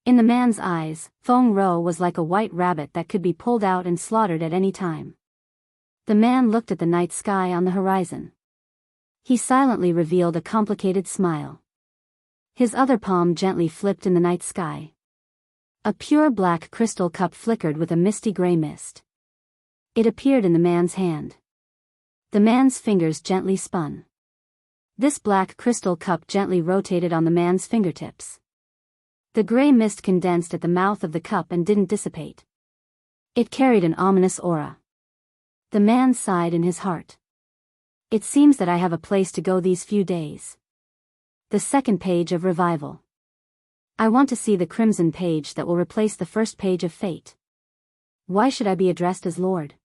In the man's eyes, Feng Rou was like a white rabbit that could be pulled out and slaughtered at any time. The man looked at the night sky on the horizon. He silently revealed a complicated smile. His other palm gently flipped in the night sky. A pure black crystal cup flickered with a misty gray mist. It appeared in the man's hand. The man's fingers gently spun. This black crystal cup gently rotated on the man's fingertips. The gray mist condensed at the mouth of the cup and didn't dissipate. It carried an ominous aura. The man sighed in his heart. "It seems that I have a place to go these few days." The second page of Revival. I want to see the crimson page that will replace the first page of Fate. Why should I be addressed as Lord?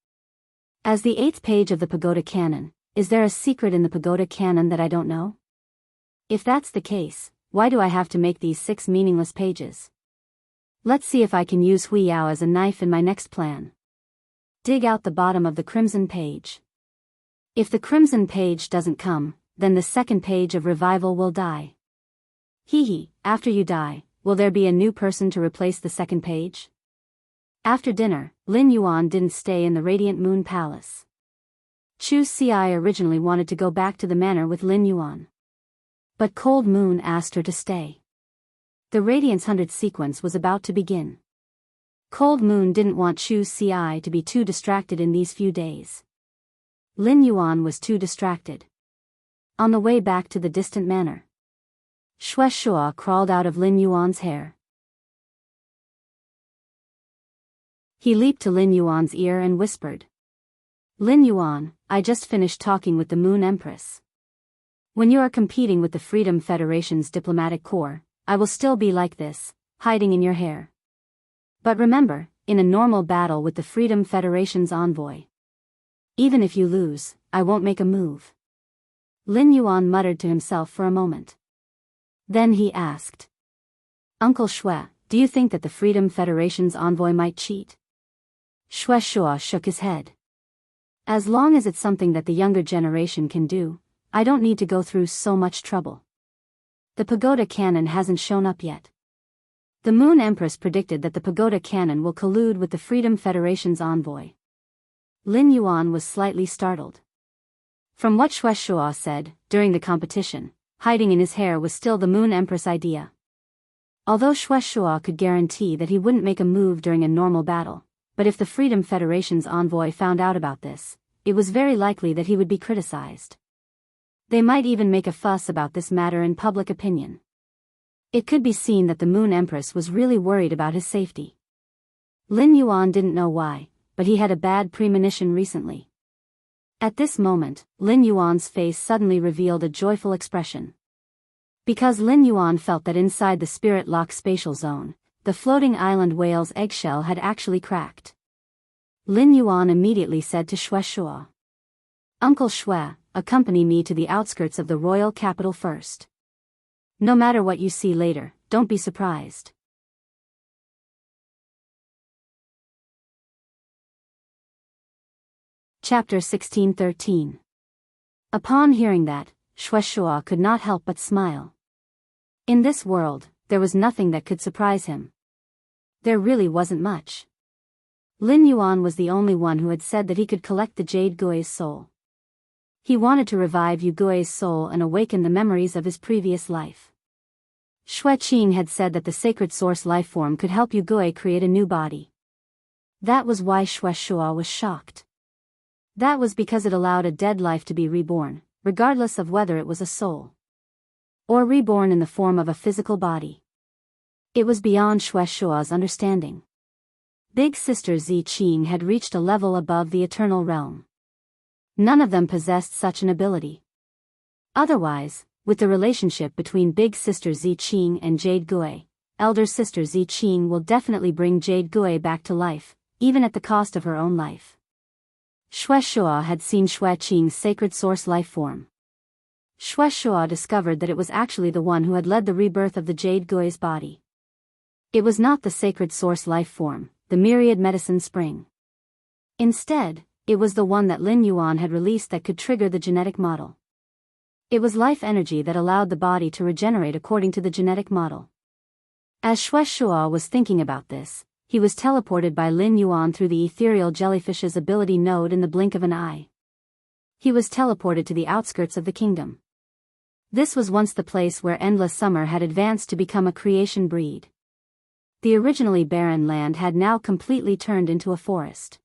As the 8th page of the Pagoda Canon, is there a secret in the Pagoda Canon that I don't know? If that's the case, why do I have to make these 6 meaningless pages? Let's see if I can use Biyao as a knife in my next plan. Dig out the bottom of the crimson page. If the crimson page doesn't come, then the second page of Revival will die. Hee, after you die, will there be a new person to replace the second page? After dinner, Lin Yuan didn't stay in the Radiant Moon Palace. Chu Ci originally wanted to go back to the manor with Lin Yuan. But Cold Moon asked her to stay. The Radiance 100 sequence was about to begin. Cold Moon didn't want Chu Ci to be too distracted in these few days. Lin Yuan was too distracted. On the way back to the distant manor, Shui Shua crawled out of Lin Yuan's hair. He leaped to Lin Yuan's ear and whispered, "Lin Yuan, I just finished talking with the Moon Empress. When you are competing with the Freedom Federation's diplomatic corps, I will still be like this, hiding in your hair. But remember, in a normal battle with the Freedom Federation's envoy, even if you lose, I won't make a move." Lin Yuan muttered to himself for a moment. Then he asked, "Uncle Shui, do you think that the Freedom Federation's envoy might cheat?" Shui Shua shook his head. "As long as it's something that the younger generation can do, I don't need to go through so much trouble. The Pagoda Canon hasn't shown up yet. The Moon Empress predicted that the Pagoda Canon will collude with the Freedom Federation's envoy." Lin Yuan was slightly startled. From what Shui Shua said, during the competition, hiding in his hair was still the Moon Empress idea. Although Shui Shua could guarantee that he wouldn't make a move during a normal battle, but if the Freedom Federation's envoy found out about this, it was very likely that he would be criticized. They might even make a fuss about this matter in public opinion. It could be seen that the Moon Empress was really worried about his safety. Lin Yuan didn't know why, but he had a bad premonition recently. At this moment, Lin Yuan's face suddenly revealed a joyful expression. Because Lin Yuan felt that inside the Spirit Lock spatial zone, the floating island whale's eggshell had actually cracked. Lin Yuan immediately said to Shui Shua, "Uncle Shui, accompany me to the outskirts of the royal capital first. No matter what you see later, don't be surprised." Chapter 1613. Upon hearing that, Shui Shua could not help but smile. In this world, there was nothing that could surprise him. There really wasn't much. Lin Yuan was the only one who had said that he could collect the Jade Gui's soul. He wanted to revive Yu Gui's soul and awaken the memories of his previous life. Xue Qing had said that the sacred source lifeform could help Yu Gui create a new body. That was why Xue Shuo was shocked. That was because it allowed a dead life to be reborn, regardless of whether it was a soul or reborn in the form of a physical body. It was beyond Xue Shuo's understanding. Big Sister Zi Qing had reached a level above the eternal realm. None of them possessed such an ability. Otherwise, with the relationship between Big Sister Zi Qing and Jade Gui, Elder Sister Zi Qing will definitely bring Jade Gui back to life, even at the cost of her own life. Xue Shuo had seen Xue Qing's sacred source life form. Xue Shuo discovered that it was actually the one who had led the rebirth of the Jade Gui's body. It was not the sacred source life form, the myriad medicine spring. Instead, it was the one that Lin Yuan had released that could trigger the genetic model. It was life energy that allowed the body to regenerate according to the genetic model. As Xue Shuo was thinking about this, he was teleported by Lin Yuan through the ethereal jellyfish's ability node in the blink of an eye. He was teleported to the outskirts of the kingdom. This was once the place where Endless Summer had advanced to become a creation breed. The originally barren land had now completely turned into a forest.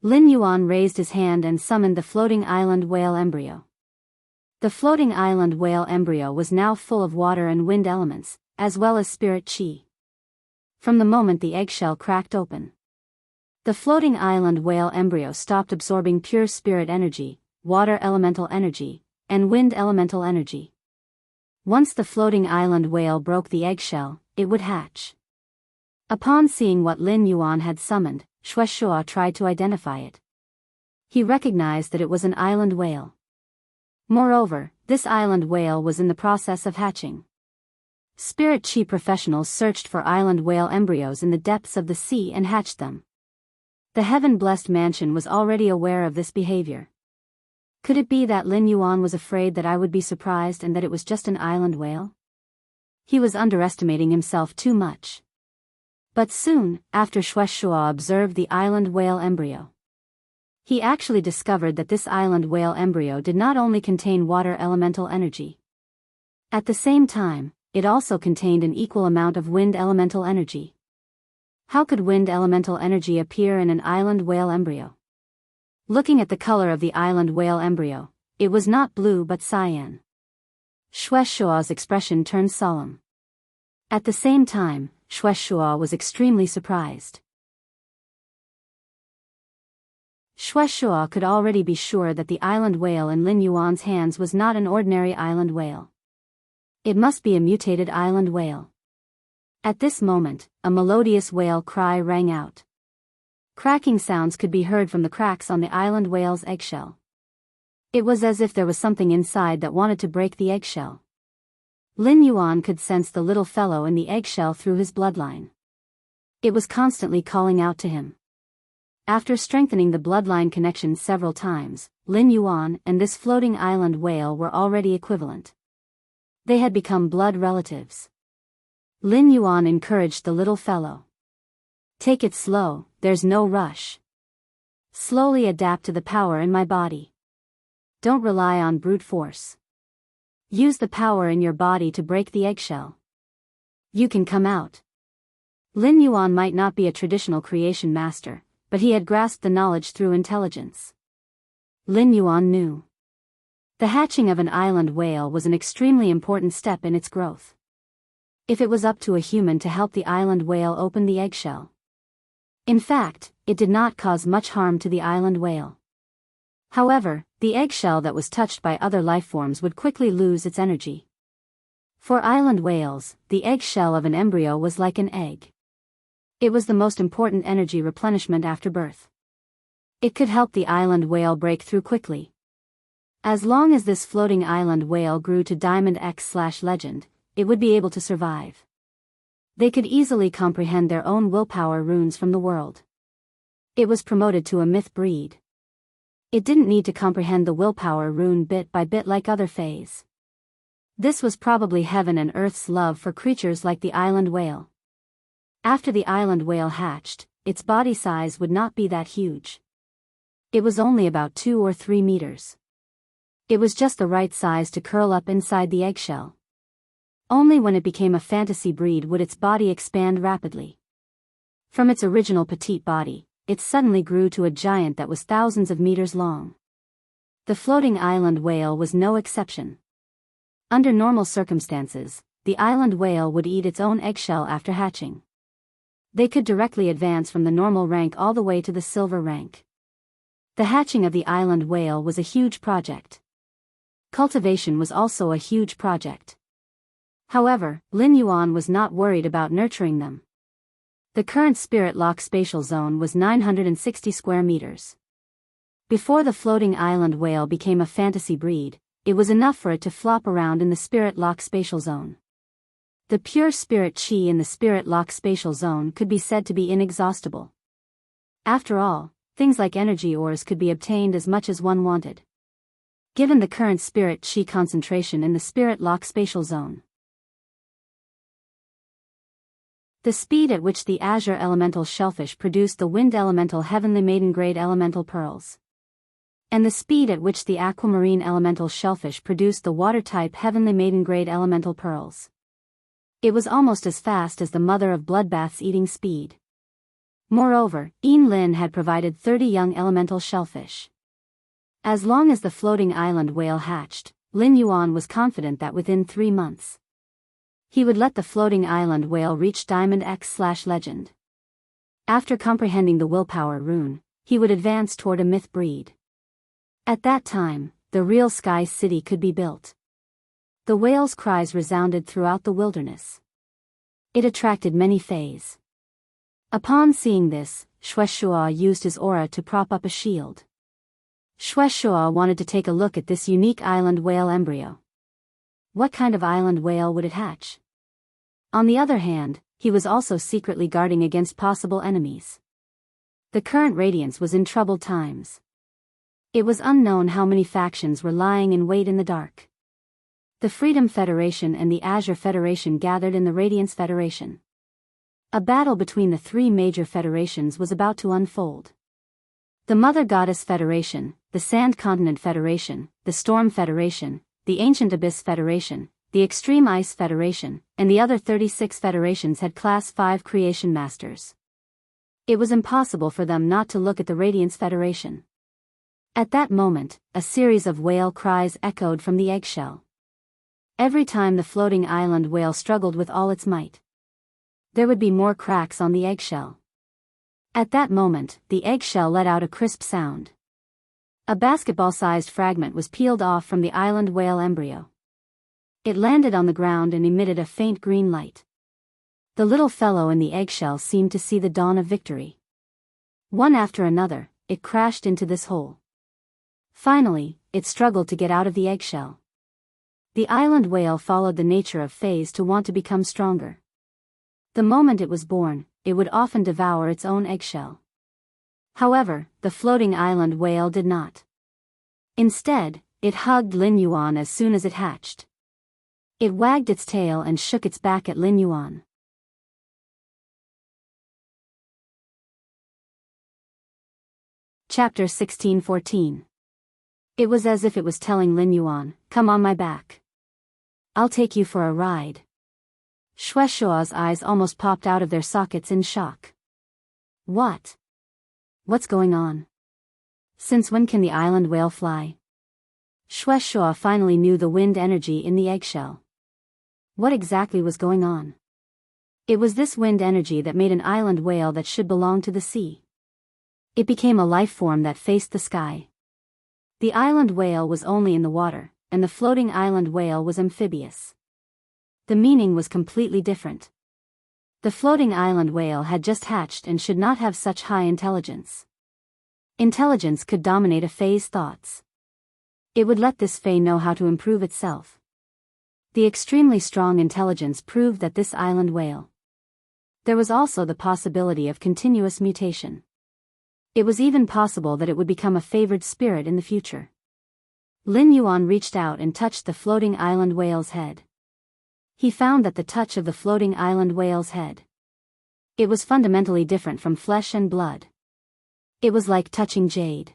Lin Yuan raised his hand and summoned the floating island whale embryo. The floating island whale embryo was now full of water and wind elements, as well as spirit qi. From the moment the eggshell cracked open, the floating island whale embryo stopped absorbing pure spirit energy, water elemental energy, and wind elemental energy. Once the floating island whale broke the eggshell, it would hatch. Upon seeing what Lin Yuan had summoned, Xue Shuo tried to identify it. He recognized that it was an island whale. Moreover, this island whale was in the process of hatching. Spirit Qi professionals searched for island whale embryos in the depths of the sea and hatched them. The heaven-blessed mansion was already aware of this behavior. Could it be that Lin Yuan was afraid that I would be surprised and that it was just an island whale? He was underestimating himself too much. But soon, after Xue Shuo observed the island whale embryo, he actually discovered that this island whale embryo did not only contain water elemental energy. At the same time, it also contained an equal amount of wind elemental energy. How could wind elemental energy appear in an island whale embryo? Looking at the color of the island whale embryo, it was not blue but cyan. Xue Shuo's expression turned solemn. At the same time, Xue Shuo was extremely surprised. Xue Shuo could already be sure that the island whale in Lin Yuan's hands was not an ordinary island whale. It must be a mutated island whale. At this moment, a melodious whale cry rang out. Cracking sounds could be heard from the cracks on the island whale's eggshell. It was as if there was something inside that wanted to break the eggshell. Lin Yuan could sense the little fellow in the eggshell through his bloodline. It was constantly calling out to him. After strengthening the bloodline connection several times, Lin Yuan and this floating island whale were already equivalent. They had become blood relatives. Lin Yuan encouraged the little fellow. Take it slow, there's no rush. Slowly adapt to the power in my body. Don't rely on brute force. Use the power in your body to break the eggshell. You can come out. Lin Yuan might not be a traditional creation master, but he had grasped the knowledge through intelligence. Lin Yuan knew. The hatching of an island whale was an extremely important step in its growth. If it was up to a human to help the island whale open the eggshell. In fact, it did not cause much harm to the island whale. However, the eggshell that was touched by other lifeforms would quickly lose its energy. For island whales, the eggshell of an embryo was like an egg. It was the most important energy replenishment after birth. It could help the island whale break through quickly. As long as this floating island whale grew to Diamond X/Legend, it would be able to survive. They could easily comprehend their own willpower runes from the world. It was promoted to a myth breed. It didn't need to comprehend the willpower rune bit by bit like other fays. This was probably heaven and earth's love for creatures like the island whale. After the island whale hatched, its body size would not be that huge. It was only about 2 or 3 meters. It was just the right size to curl up inside the eggshell. Only when it became a fantasy breed would its body expand rapidly. From its original petite body, it suddenly grew to a giant that was thousands of meters long. The floating island whale was no exception. Under normal circumstances, the island whale would eat its own eggshell after hatching. They could directly advance from the normal rank all the way to the silver rank. The hatching of the island whale was a huge project. Cultivation was also a huge project. However, Lin Yuan was not worried about nurturing them. The current spirit lock spatial zone was 960 square meters. Before the floating island whale became a fantasy breed, it was enough for it to flop around in the spirit lock spatial zone. The pure spirit chi in the spirit lock spatial zone could be said to be inexhaustible. After all, things like energy ores could be obtained as much as one wanted. Given the current spirit chi concentration in the spirit lock spatial zone, the speed at which the azure elemental shellfish produced the wind elemental heavenly maiden grade elemental pearls, and the speed at which the aquamarine elemental shellfish produced the water-type heavenly maiden grade elemental pearls, it was almost as fast as the mother of bloodbath's eating speed. Moreover, Yin Lin had provided 30 young elemental shellfish. As long as the floating island whale hatched, Lin Yuan was confident that within 3 months, he would let the floating island whale reach Diamond X/Legend. After comprehending the willpower rune, he would advance toward a myth breed. At that time, the real Sky City could be built. The whale's cries resounded throughout the wilderness. It attracted many fays. Upon seeing this, Shueshua used his aura to prop up a shield. Shueshua wanted to take a look at this unique island whale embryo. What kind of island whale would it hatch? On the other hand, he was also secretly guarding against possible enemies. The current Radiance was in troubled times. It was unknown how many factions were lying in wait in the dark. The Freedom Federation and the Azure Federation gathered in the Radiance Federation. A battle between the 3 major federations was about to unfold. The Mother Goddess Federation, the Sand Continent Federation, the Storm Federation, the Ancient Abyss Federation, the Extreme Ice Federation, and the other 36 federations had Class 5 creation masters. It was impossible for them not to look at the Radiance Federation. At that moment, a series of whale cries echoed from the eggshell. Every time the floating island whale struggled with all its might, there would be more cracks on the eggshell. At that moment, the eggshell let out a crisp sound. A basketball-sized fragment was peeled off from the island whale embryo. It landed on the ground and emitted a faint green light. The little fellow in the eggshell seemed to see the dawn of victory. One after another, it crashed into this hole. Finally, it struggled to get out of the eggshell. The island whale followed the nature of phase to want to become stronger. The moment it was born, it would often devour its own eggshell. However, the floating island whale did not. Instead, it hugged Lin Yuan as soon as it hatched. It wagged its tail and shook its back at Lin Yuan. Chapter 1614. It was as if it was telling Lin Yuan, "Come on my back. I'll take you for a ride." Shueshua's eyes almost popped out of their sockets in shock. What's going on? Since when can the island whale fly? Shueshua finally knew the wind energy in the eggshell. What exactly was going on? It was this wind energy that made an island whale that should belong to the sea. It became a life form that faced the sky. The island whale was only in the water, and the floating island whale was amphibious. The meaning was completely different. The floating island whale had just hatched and should not have such high intelligence. Intelligence could dominate a fae's thoughts. It would let this fae know how to improve itself. The extremely strong intelligence proved that this island whale. There was also the possibility of continuous mutation. It was even possible that it would become a favored spirit in the future. Lin Yuan reached out and touched the floating island whale's head. He found that the touch of the floating island whale's head, it was fundamentally different from flesh and blood. It was like touching jade.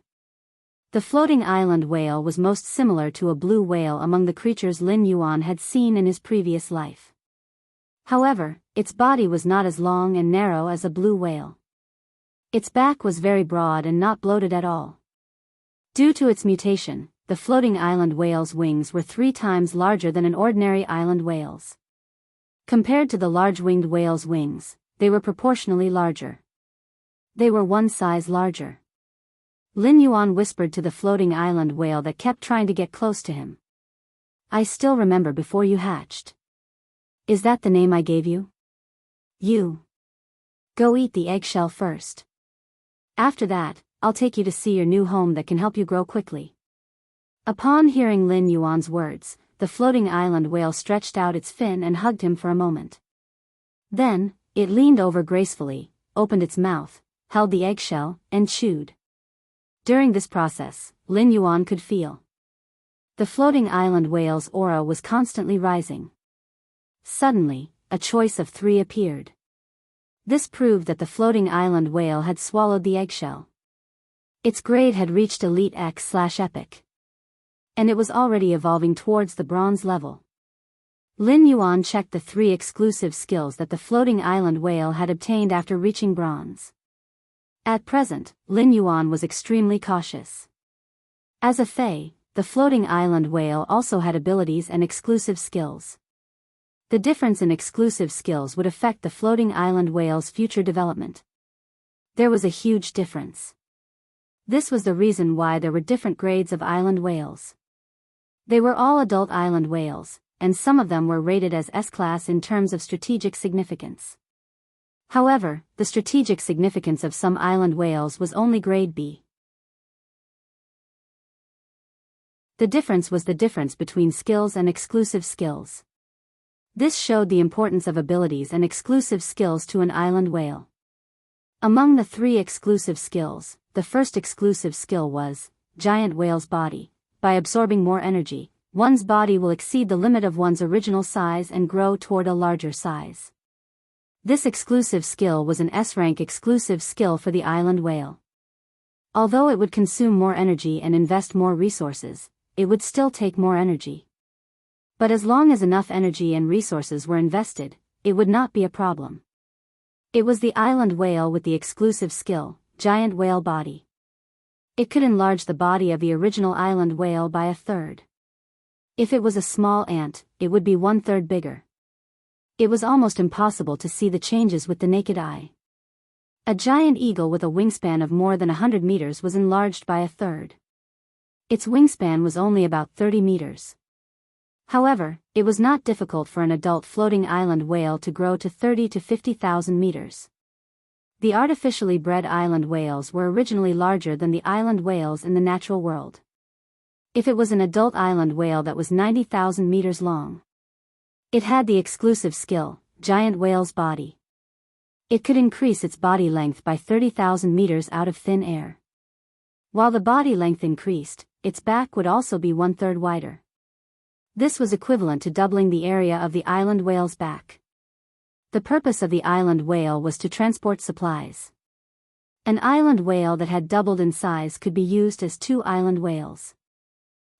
The floating island whale was most similar to a blue whale among the creatures Lin Yuan had seen in his previous life. However, its body was not as long and narrow as a blue whale. Its back was very broad and not bloated at all. Due to its mutation, the floating island whale's wings were 3 times larger than an ordinary island whale's. Compared to the large-winged whale's wings, they were proportionally larger. They were 1 size larger. Lin Yuan whispered to the floating island whale that kept trying to get close to him. "I still remember before you hatched. Is that the name I gave you? You. Go eat the eggshell first. After that, I'll take you to see your new home that can help you grow quickly." Upon hearing Lin Yuan's words, the floating island whale stretched out its fin and hugged him for a moment. Then, it leaned over gracefully, opened its mouth, held the eggshell, and chewed. During this process, Lin Yuan could feel the floating island whale's aura was constantly rising. Suddenly, a choice of 3 appeared. This proved that the floating island whale had swallowed the eggshell. Its grade had reached Elite X/Epic. And it was already evolving towards the bronze level. Lin Yuan checked the 3 exclusive skills that the floating island whale had obtained after reaching bronze. At present, Lin Yuan was extremely cautious. As a Fae, the floating island whale also had abilities and exclusive skills. The difference in exclusive skills would affect the floating island whale's future development. There was a huge difference. This was the reason why there were different grades of island whales. They were all adult island whales, and some of them were rated as S-class in terms of strategic significance. However, the strategic significance of some island whales was only grade B. The difference was the difference between skills and exclusive skills. This showed the importance of abilities and exclusive skills to an island whale. Among the 3 exclusive skills, the first exclusive skill was Giant Whale's Body. By absorbing more energy, one's body will exceed the limit of one's original size and grow toward a larger size. This exclusive skill was an S-rank exclusive skill for the island whale. Although it would consume more energy and invest more resources, it would still take more energy. But as long as enough energy and resources were invested, it would not be a problem. It was the island whale with the exclusive skill, Giant Whale Body. It could enlarge the body of the original island whale by 1/3. If it was a small ant, it would be 1/3 bigger. It was almost impossible to see the changes with the naked eye. A giant eagle with a wingspan of more than 100 meters was enlarged by 1/3. Its wingspan was only about 30 meters. However, it was not difficult for an adult floating island whale to grow to 30 to 50,000 meters. The artificially bred island whales were originally larger than the island whales in the natural world. If it was an adult island whale that was 90,000 meters long, it had the exclusive skill, Giant Whale's Body. It could increase its body length by 30,000 meters out of thin air. While the body length increased, its back would also be 1/3 wider. This was equivalent to doubling the area of the island whale's back. The purpose of the island whale was to transport supplies. An island whale that had doubled in size could be used as 2 island whales.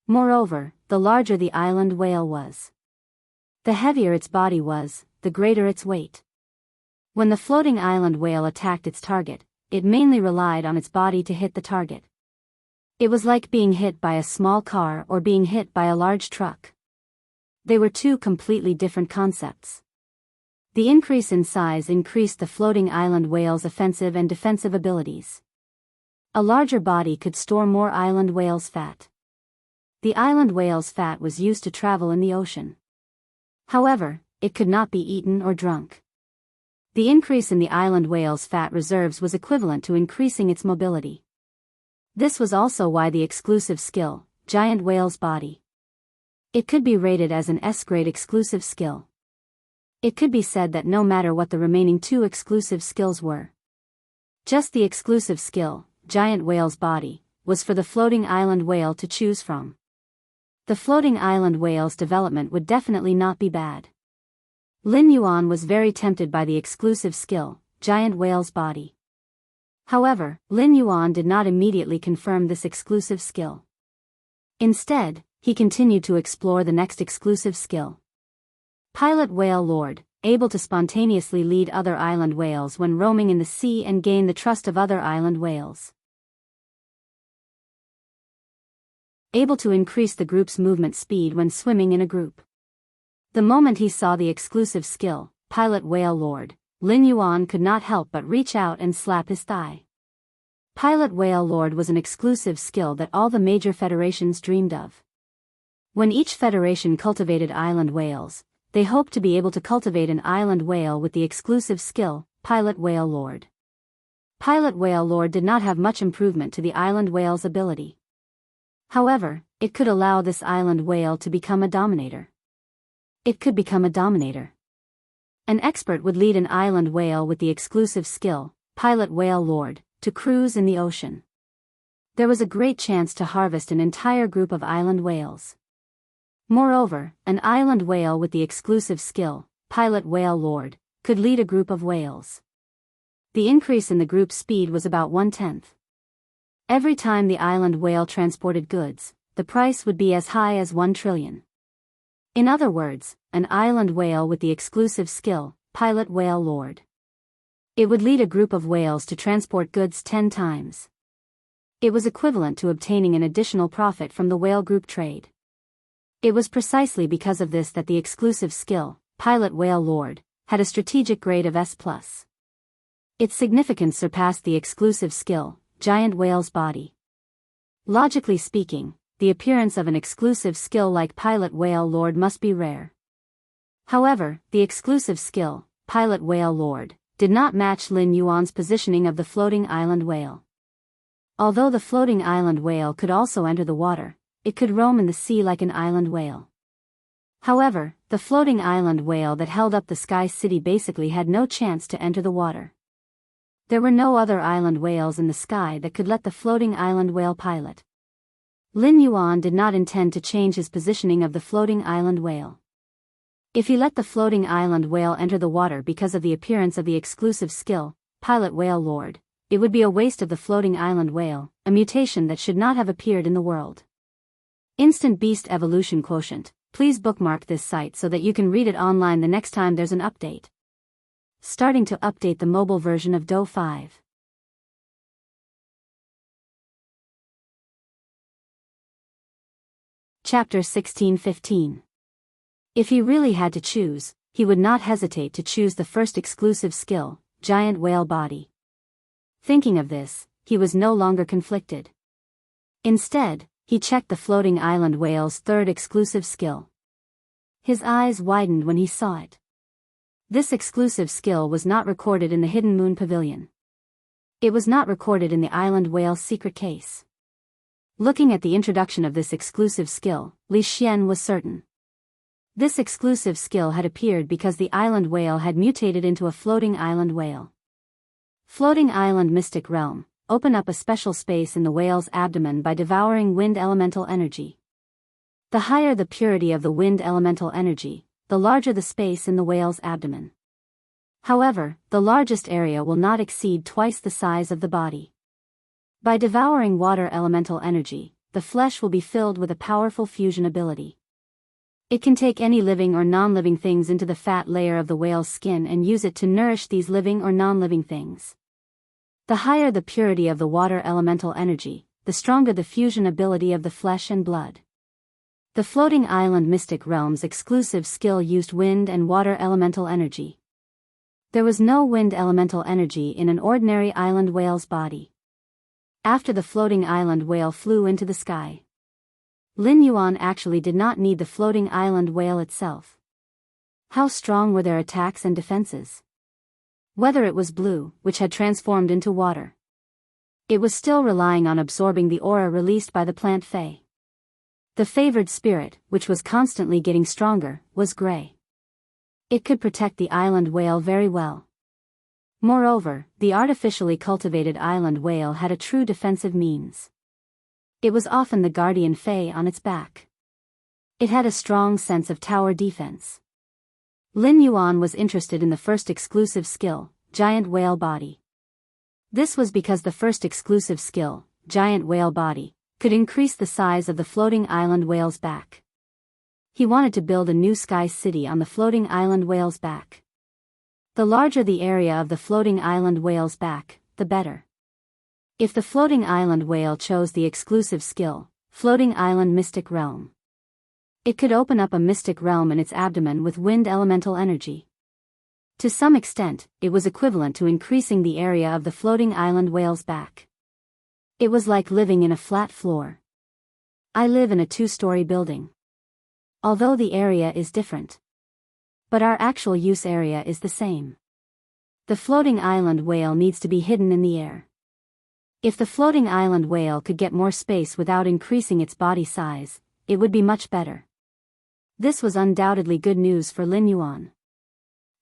Moreover, the larger the island whale was, the heavier its body was, the greater its weight. When the floating island whale attacked its target, it mainly relied on its body to hit the target. It was like being hit by a small car or being hit by a large truck. They were 2 completely different concepts. The increase in size increased the floating island whale's offensive and defensive abilities. A larger body could store more island whale's fat. The island whale's fat was used to travel in the ocean. However, it could not be eaten or drunk. The increase in the island whale's fat reserves was equivalent to increasing its mobility. This was also why the exclusive skill, Giant Whale's Body. It could be rated as an S-grade exclusive skill. It could be said that no matter what the remaining 2 exclusive skills were, just the exclusive skill, Giant Whale's Body, was for the floating island whale to choose from. The floating island whale's development would definitely not be bad. Lin Yuan was very tempted by the exclusive skill, Giant Whale's Body. However, Lin Yuan did not immediately confirm this exclusive skill. Instead, he continued to explore the next exclusive skill. Pilot Whale Lord, able to spontaneously lead other island whales when roaming in the sea and gain the trust of other island whales. Able to increase the group's movement speed when swimming in a group. The moment he saw the exclusive skill, Pilot Whale Lord, Lin Yuan could not help but reach out and slap his thigh. Pilot Whale Lord was an exclusive skill that all the major federations dreamed of. When each federation cultivated island whales, they hoped to be able to cultivate an island whale with the exclusive skill, Pilot Whale Lord. Pilot Whale Lord did not have much improvement to the island whale's ability. However, it could allow this island whale to become a dominator. It could become a dominator. An expert would lead an island whale with the exclusive skill, Pilot Whale Lord, to cruise in the ocean. There was a great chance to harvest an entire group of island whales. Moreover, an island whale with the exclusive skill, Pilot Whale Lord, could lead a group of whales. The increase in the group's speed was about 1/10. Every time the island whale transported goods, the price would be as high as 1 trillion. In other words, an island whale with the exclusive skill, Pilot Whale Lord. It would lead a group of whales to transport goods 10 times. It was equivalent to obtaining an additional profit from the whale group trade. It was precisely because of this that the exclusive skill, Pilot Whale Lord, had a strategic grade of S+. Its significance surpassed the exclusive skill, Giant Whale's Body. Logically speaking, the appearance of an exclusive skill like Pilot Whale Lord must be rare. However, the exclusive skill, Pilot Whale Lord, did not match Lin Yuan's positioning of the floating island whale. Although the floating island whale could also enter the water, it could roam in the sea like an island whale. However, the floating island whale that held up the Sky City basically had no chance to enter the water. There were no other island whales in the sky that could let the floating island whale pilot. Lin Yuan did not intend to change his positioning of the floating island whale. If he let the floating island whale enter the water because of the appearance of the exclusive skill, Pilot Whale Lord, it would be a waste of the floating island whale, a mutation that should not have appeared in the world. Instant Beast Evolution Quotient. Please bookmark this site so that you can read it online the next time there's an update. Starting to update the mobile version of Do 5. Chapter 1615. If he really had to choose, he would not hesitate to choose the first exclusive skill, Giant Whale Body. Thinking of this, he was no longer conflicted. Instead, he checked the floating island whale's third exclusive skill. His eyes widened when he saw it. This exclusive skill was not recorded in the Hidden Moon Pavilion. It was not recorded in the island whale's secret case. Looking at the introduction of this exclusive skill, Li Xian was certain. This exclusive skill had appeared because the island whale had mutated into a floating island whale. Floating Island Mystic Realm. Open up a special space in the whale's abdomen by devouring wind elemental energy. The higher the purity of the wind elemental energy, the larger the space in the whale's abdomen. However, the largest area will not exceed twice the size of the body. By devouring water elemental energy, the flesh will be filled with a powerful fusion ability. It can take any living or non-living things into the fat layer of the whale's skin and use it to nourish these living or non-living things. The higher the purity of the water elemental energy, the stronger the fusion ability of the flesh and blood. The Floating Island Mystic Realm's exclusive skill used wind and water elemental energy. There was no wind elemental energy in an ordinary island whale's body. After the floating island whale flew into the sky, Lin Yuan actually did not need the floating island whale itself. How strong were their attacks and defenses? Whether it was blue, which had transformed into water. It was still relying on absorbing the aura released by the plant Fae. The favored spirit, which was constantly getting stronger, was gray. It could protect the island whale very well. Moreover, the artificially cultivated island whale had a true defensive means. It was often the guardian Fae on its back. It had a strong sense of tower defense. Lin Yuan was interested in the first exclusive skill, Giant Whale Body. This was because the first exclusive skill, giant whale body, could increase the size of the floating island whale's back. He wanted to build a new sky city on the floating island whale's back. The larger the area of the floating island whale's back, the better. If the floating island whale chose the exclusive skill, floating island mystic realm, it could open up a mystic realm in its abdomen with wind elemental energy. To some extent, it was equivalent to increasing the area of the floating island whale's back. It was like living in a flat floor. I live in a 2-story building. Although the area is different, but our actual use area is the same. The floating island whale needs to be hidden in the air. If the floating island whale could get more space without increasing its body size, it would be much better. This was undoubtedly good news for Lin Yuan.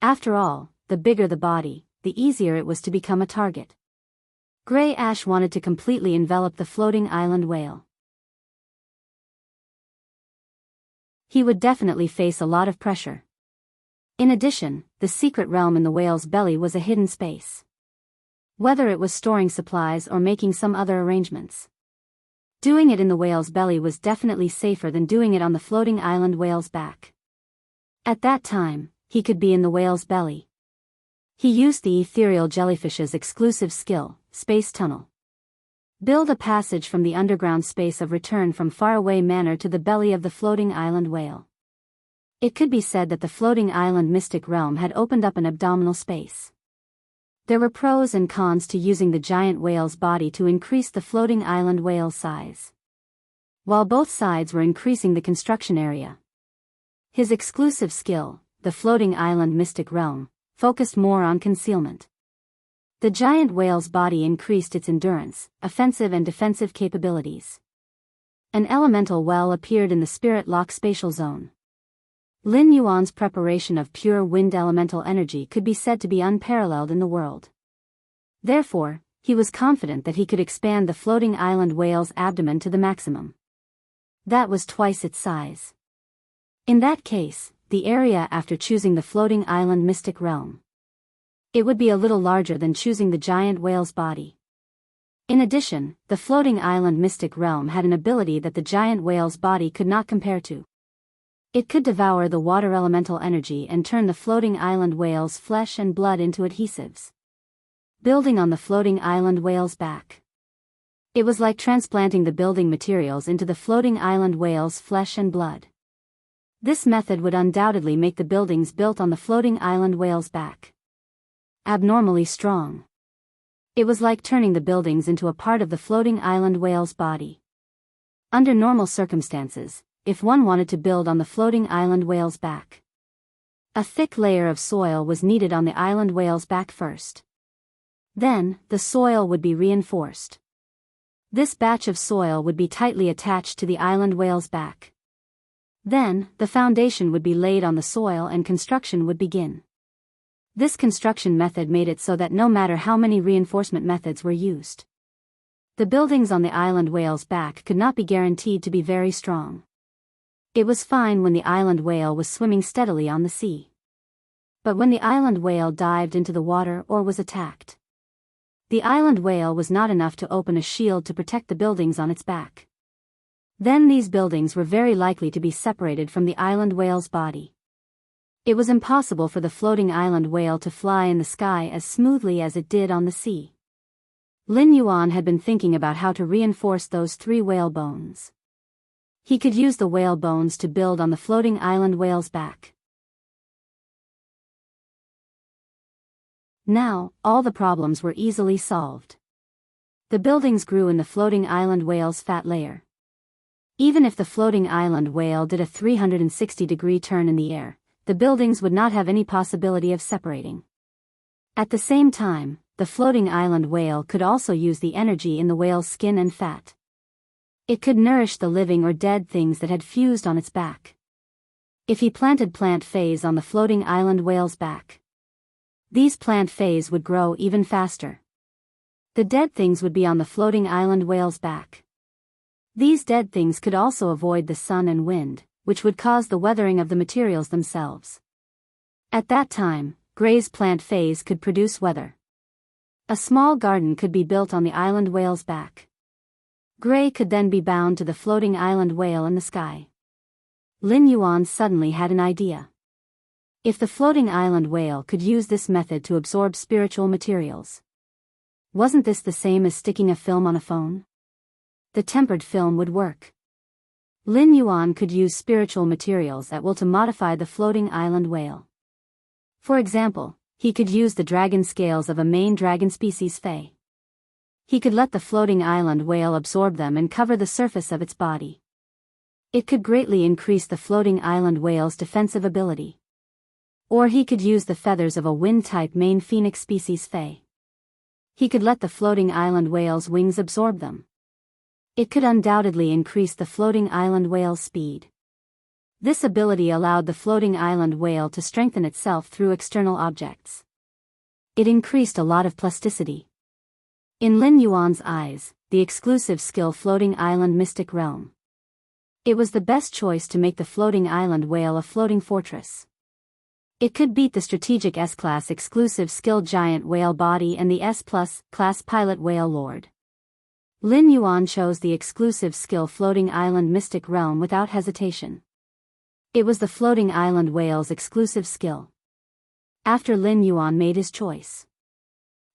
After all, the bigger the body, the easier it was to become a target. Gray Ash wanted to completely envelop the floating island whale. He would definitely face a lot of pressure. In addition, the secret realm in the whale's belly was a hidden space. Whether it was storing supplies or making some other arrangements, doing it in the whale's belly was definitely safer than doing it on the floating island whale's back. At that time, he could be in the whale's belly. He used the ethereal jellyfish's exclusive skill, Space Tunnel. Build a passage from the underground space of return from faraway manor to the belly of the floating island whale. It could be said that the floating island mystic realm had opened up an abdominal space. There were pros and cons to using the giant whale's body to increase the floating island whale's size, while both sides were increasing the construction area. His exclusive skill, the floating island mystic realm, focused more on concealment. The giant whale's body increased its endurance, offensive and defensive capabilities. An elemental well appeared in the spirit lock spatial zone. Lin Yuan's preparation of pure wind elemental energy could be said to be unparalleled in the world. Therefore, he was confident that he could expand the floating island whale's abdomen to the maximum. That was twice its size. In that case, the area after choosing the floating island mystic realm, it would be a little larger than choosing the giant whale's body. In addition, the floating island mystic realm had an ability that the giant whale's body could not compare to. It could devour the water elemental energy and turn the floating island whale's flesh and blood into adhesives, building on the floating island whale's back. It was like transplanting the building materials into the floating island whale's flesh and blood. This method would undoubtedly make the buildings built on the floating island whale's back abnormally strong. It was like turning the buildings into a part of the floating island whale's body. Under normal circumstances, if one wanted to build on the floating island whale's back, a thick layer of soil was needed on the island whale's back first. Then, the soil would be reinforced. This batch of soil would be tightly attached to the island whale's back. Then, the foundation would be laid on the soil and construction would begin. This construction method made it so that no matter how many reinforcement methods were used, the buildings on the island whale's back could not be guaranteed to be very strong. It was fine when the island whale was swimming steadily on the sea. But when the island whale dived into the water or was attacked, the island whale was not enough to open a shield to protect the buildings on its back. Then these buildings were very likely to be separated from the island whale's body. It was impossible for the floating island whale to fly in the sky as smoothly as it did on the sea. Lin Yuan had been thinking about how to reinforce those 3 whale bones. He could use the whale bones to build on the floating island whale's back. Now, all the problems were easily solved. The buildings grew in the floating island whale's fat layer. Even if the floating island whale did a 360-degree turn in the air, the buildings would not have any possibility of separating. At the same time, the floating island whale could also use the energy in the whale's skin and fat. It could nourish the living or dead things that had fused on its back. If he planted plant phase on the floating island whale's back, these plant phase would grow even faster. The dead things would be on the floating island whale's back. These dead things could also avoid the sun and wind, which would cause the weathering of the materials themselves. At that time, Gray's plant phase could produce weather. A small garden could be built on the island whale's back. Gray could then be bound to the floating island whale in the sky. Lin Yuan suddenly had an idea. If the floating island whale could use this method to absorb spiritual materials, wasn't this the same as sticking a film on a phone? The tempered film would work. Lin Yuan could use spiritual materials at will to modify the floating island whale. For example, he could use the dragon scales of a main dragon species Fei. He could let the floating island whale absorb them and cover the surface of its body. It could greatly increase the floating island whale's defensive ability. Or he could use the feathers of a wind-type main phoenix species Fei. He could let the floating island whale's wings absorb them. It could undoubtedly increase the floating island whale's speed. This ability allowed the floating island whale to strengthen itself through external objects. It increased a lot of plasticity. In Lin Yuan's eyes, the exclusive skill floating island mystic realm. It was the best choice to make the floating island whale a floating fortress. It could beat the strategic S-class exclusive skill giant whale body and the S+ class pilot whale lord. Lin Yuan chose the exclusive skill floating island mystic realm without hesitation. It was the floating island whale's exclusive skill. After Lin Yuan made his choice,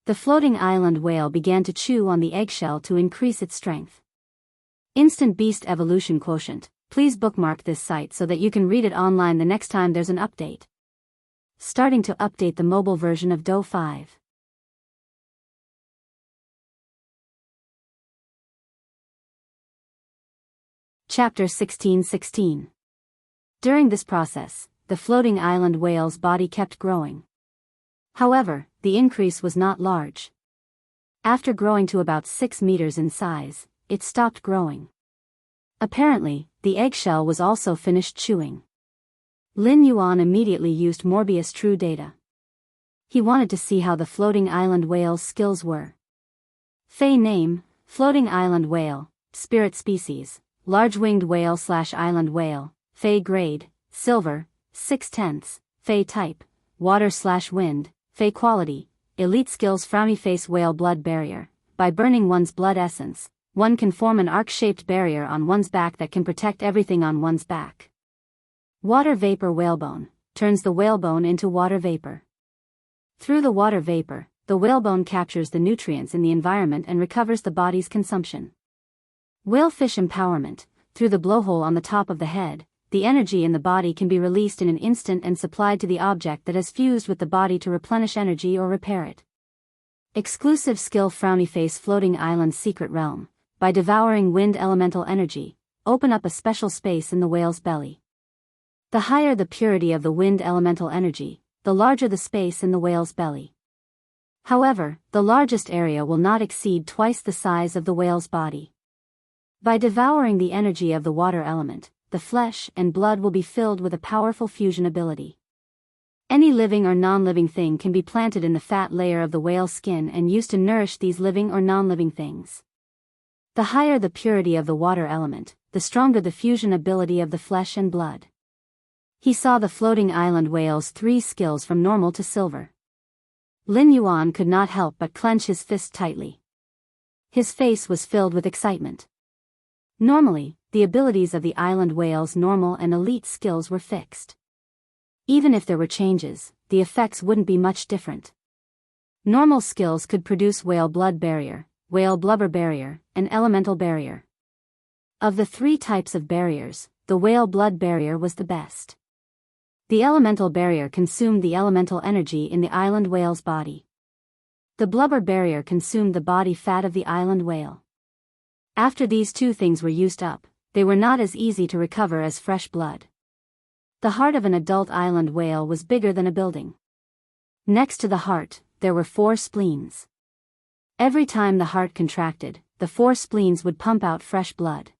the floating island whale began to chew on the eggshell to increase its strength. Instant Beast Evolution Quotient. Please bookmark this site so that you can read it online the next time there's an update. Starting to update the mobile version of Do 5. Chapter 16:16. During this process, the floating island whale's body kept growing. However, the increase was not large. After growing to about 6 meters in size, it stopped growing. Apparently, the eggshell was also finished chewing. Lin Yuan immediately used Morbius True Data. He wanted to see how the floating island whale's skills were. Fei name, floating island whale, spirit species, large-winged whale/island whale, Fei grade, silver, 6/10, Fei type, water/wind, Fei quality, elite skills frowny face whale blood barrier. By burning one's blood essence, one can form an arc-shaped barrier on one's back that can protect everything on one's back. Water vapor whalebone, turns the whalebone into water vapor. Through the water vapor, the whalebone captures the nutrients in the environment and recovers the body's consumption. Whalefish empowerment, through the blowhole on the top of the head, the energy in the body can be released in an instant and supplied to the object that has fused with the body to replenish energy or repair it. Exclusive skill frowny face floating island secret realm, by devouring wind elemental energy, open up a special space in the whale's belly. The higher the purity of the wind elemental energy, the larger the space in the whale's belly. However, the largest area will not exceed twice the size of the whale's body. By devouring the energy of the water element, the flesh and blood will be filled with a powerful fusion ability. Any living or non-living thing can be planted in the fat layer of the whale's skin and used to nourish these living or non-living things. The higher the purity of the water element, the stronger the fusion ability of the flesh and blood. He saw the floating island whale's 3 skills from normal to silver. Lin Yuan could not help but clench his fist tightly. His face was filled with excitement. Normally, the abilities of the island whale's normal and elite skills were fixed. Even if there were changes, the effects wouldn't be much different. Normal skills could produce whale blood barrier, whale blubber barrier, and elemental barrier. Of the 3 types of barriers, the whale blood barrier was the best. The elemental barrier consumed the elemental energy in the island whale's body. The blubber barrier consumed the body fat of the island whale. After these 2 things were used up, they were not as easy to recover as fresh blood. The heart of an adult island whale was bigger than a building. Next to the heart, there were 4 spleens. Every time the heart contracted, the 4 spleens would pump out fresh blood.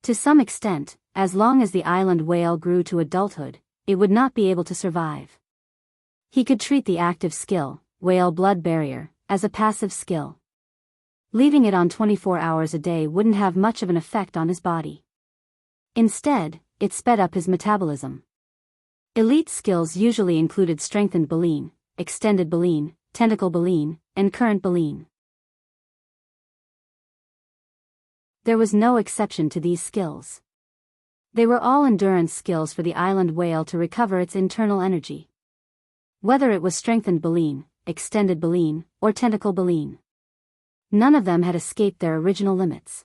To some extent, as long as the island whale grew to adulthood, it would not be able to survive. He could treat the active skill, whale blood barrier, as a passive skill. Leaving it on 24 hours a day wouldn't have much of an effect on his body. Instead, it sped up his metabolism. Elite skills usually included strengthened baleen, extended baleen, tentacle baleen, and current baleen. There was no exception to these skills. They were all endurance skills for the island whale to recover its internal energy. Whether it was strengthened baleen, extended baleen, or tentacle baleen. None of them had escaped their original limits.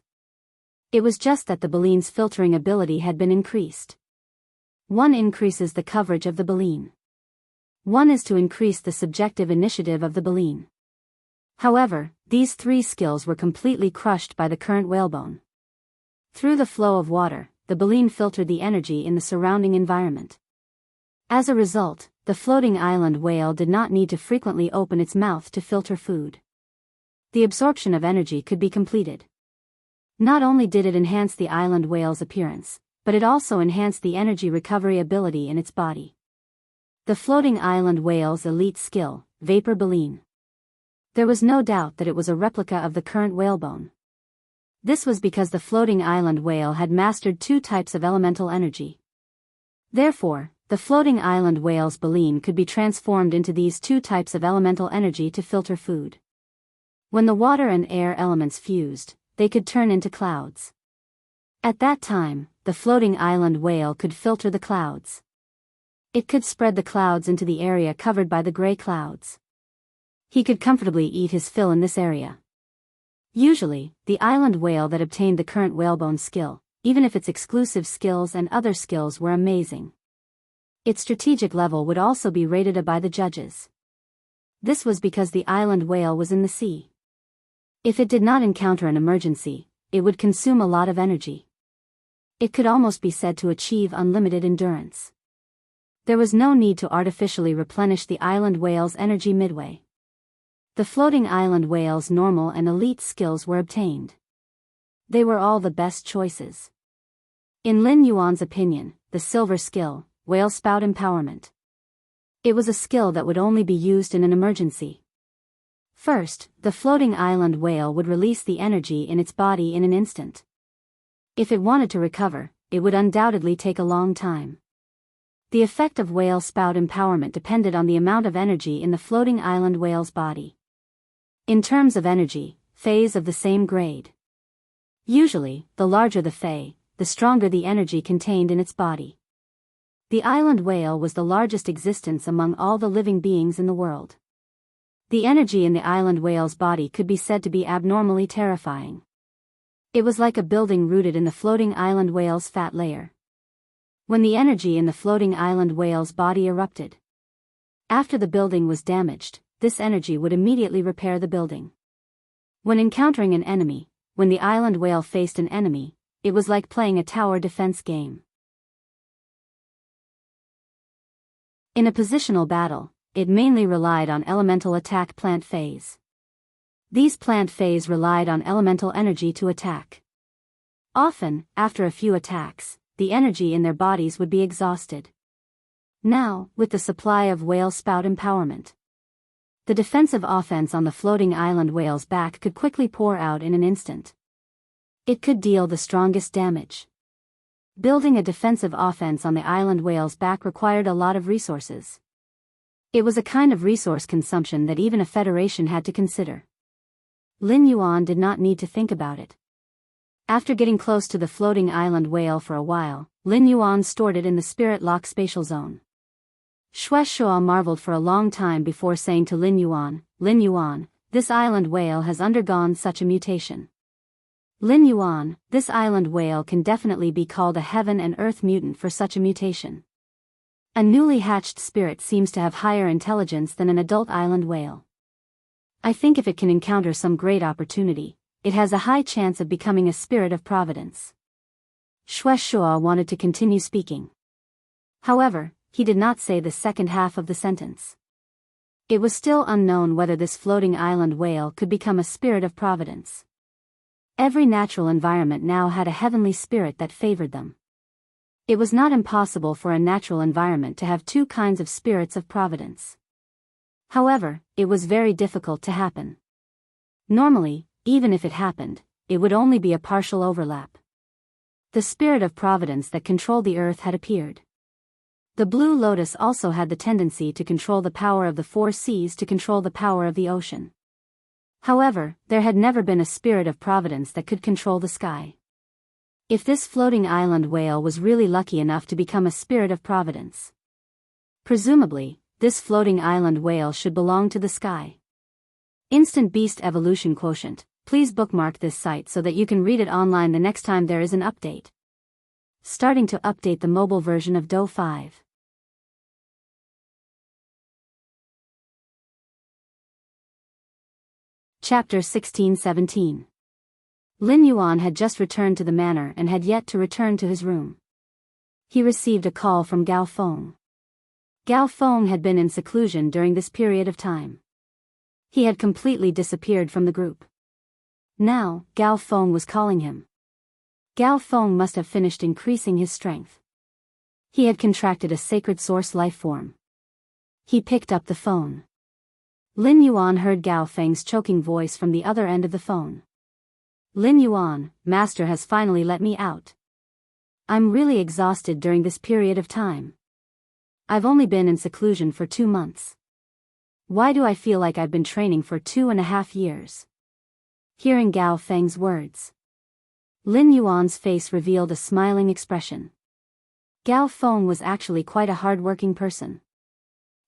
It was just that the baleen's filtering ability had been increased. One increases the coverage of the baleen. One is to increase the subjective initiative of the baleen. However, these three skills were completely crushed by the current whalebone. Through the flow of water, the baleen filtered the energy in the surrounding environment. As a result, the floating island whale did not need to frequently open its mouth to filter food. The absorption of energy could be completed. Not only did it enhance the island whale's appearance, but it also enhanced the energy recovery ability in its body. The floating island whale's elite skill, vapor baleen. There was no doubt that it was a replica of the current whalebone. This was because the floating island whale had mastered two types of elemental energy. Therefore, the floating island whale's baleen could be transformed into these two types of elemental energy to filter food. When the water and air elements fused, they could turn into clouds. At that time, the floating island whale could filter the clouds. It could spread the clouds into the area covered by the gray clouds. He could comfortably eat his fill in this area. Usually, the island whale that obtained the current whalebone skill, even if its exclusive skills and other skills were amazing. Its strategic level would also be rated by the judges. This was because the island whale was in the sea. If it did not encounter an emergency, it would consume a lot of energy. It could almost be said to achieve unlimited endurance. There was no need to artificially replenish the island whale's energy midway. The floating island whale's normal and elite skills were obtained. They were all the best choices. In Lin Yuan's opinion, the silver skill, whale spout empowerment. It was a skill that would only be used in an emergency. First, the floating island whale would release the energy in its body in an instant. If it wanted to recover, it would undoubtedly take a long time. The effect of whale spout empowerment depended on the amount of energy in the floating island whale's body. In terms of energy, phase of the same grade. Usually, the larger the phase, the stronger the energy contained in its body. The island whale was the largest existence among all the living beings in the world. The energy in the island whale's body could be said to be abnormally terrifying. It was like a building rooted in the floating island whale's fat layer. When the energy in the floating island whale's body erupted, after the building was damaged, this energy would immediately repair the building. When encountering an enemy, when the island whale faced an enemy, it was like playing a tower defense game. In a positional battle, it mainly relied on elemental attack plant phase. These plant phase relied on elemental energy to attack. Often, after a few attacks, the energy in their bodies would be exhausted. Now, with the supply of whale spout empowerment, the defensive offense on the floating island whale's back could quickly pour out in an instant. It could deal the strongest damage. Building a defensive offense on the island whale's back required a lot of resources. It was a kind of resource consumption that even a federation had to consider. Lin Yuan did not need to think about it. After getting close to the floating island whale for a while, Lin Yuan stored it in the spirit lock spatial zone. Xue Shuo marveled for a long time before saying to Lin Yuan, this island whale has undergone such a mutation. Lin Yuan, this island whale can definitely be called a heaven and earth mutant for such a mutation. A newly hatched spirit seems to have higher intelligence than an adult island whale. I think if it can encounter some great opportunity, it has a high chance of becoming a spirit of providence. Xue Shuo wanted to continue speaking. However, he did not say the second half of the sentence. It was still unknown whether this floating island whale could become a spirit of providence. Every natural environment now had a heavenly spirit that favored them. It was not impossible for a natural environment to have two kinds of spirits of providence. However, it was very difficult to happen. Normally, even if it happened, it would only be a partial overlap. The spirit of providence that controlled the earth had appeared. The Blue Lotus also had the tendency to control the power of the four seas to control the power of the ocean. However, there had never been a spirit of providence that could control the sky. If this floating island whale was really lucky enough to become a spirit of providence, presumably, this floating island whale should belong to the sky. Instant Beast Evolution Quotient. Please bookmark this site so that you can read it online the next time there is an update. Starting to update the mobile version of Do 5. Chapter 16-17. Lin Yuan had just returned to the manor and had yet to return to his room. He received a call from Gao Feng. Gao Feng had been in seclusion during this period of time. He had completely disappeared from the group. Now, Gao Feng was calling him. Gao Feng must have finished increasing his strength. He had contracted a sacred source life form. He picked up the phone. Lin Yuan heard Gao Feng's choking voice from the other end of the phone. Lin Yuan, Master has finally let me out. I'm really exhausted during this period of time. I've only been in seclusion for 2 months. Why do I feel like I've been training for 2.5 years? Hearing Gao Feng's words, Lin Yuan's face revealed a smiling expression. Gao Feng was actually quite a hard-working person.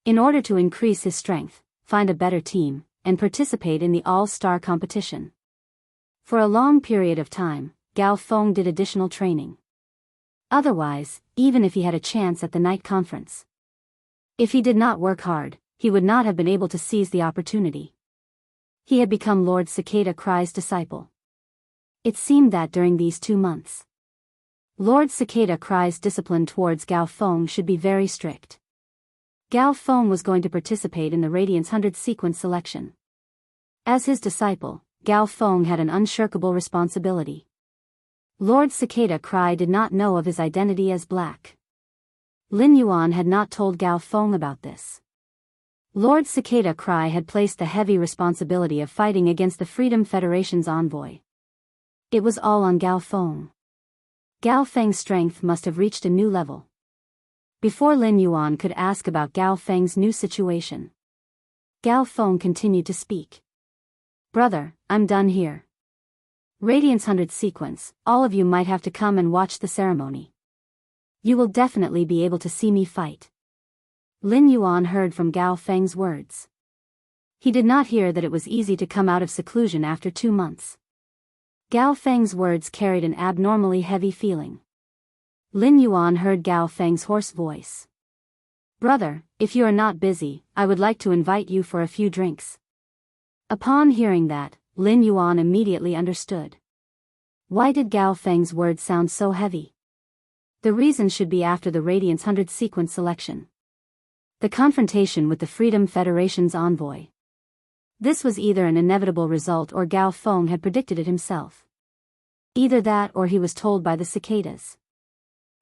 In order to increase his strength, find a better team, and participate in the all-star competition. For a long period of time, Gao Feng did additional training. Otherwise, even if he had a chance at the night conference, if he did not work hard, he would not have been able to seize the opportunity. He had become Lord Cicada Cry's disciple. It seemed that during these 2 months, Lord Cicada Cry's discipline towards Gao Feng should be very strict. Gao Feng was going to participate in the Radiance 100 sequence selection. As his disciple, Gao Feng had an unshirkable responsibility. Lord Cicada Cry did not know of his identity as black. Lin Yuan had not told Gao Feng about this. Lord Cicada Cry had placed the heavy responsibility of fighting against the Freedom Federation's envoy. It was all on Gao Feng. Gao Feng's strength must have reached a new level. Before Lin Yuan could ask about Gao Feng's new situation, Gao Feng continued to speak. Brother, I'm done here. Radiance 100 sequence, all of you might have to come and watch the ceremony. You will definitely be able to see me fight. Lin Yuan heard from Gao Feng's words. He did not hear that it was easy to come out of seclusion after 2 months. Gao Feng's words carried an abnormally heavy feeling. Lin Yuan heard Gao Feng's hoarse voice. Brother, if you are not busy, I would like to invite you for a few drinks. Upon hearing that, Lin Yuan immediately understood. Why did Gao Feng's words sound so heavy? The reason should be after the Radiance 100 sequence selection. The confrontation with the Freedom Federation's envoy. This was either an inevitable result or Gao Feng had predicted it himself. Either that or he was told by the cicadas.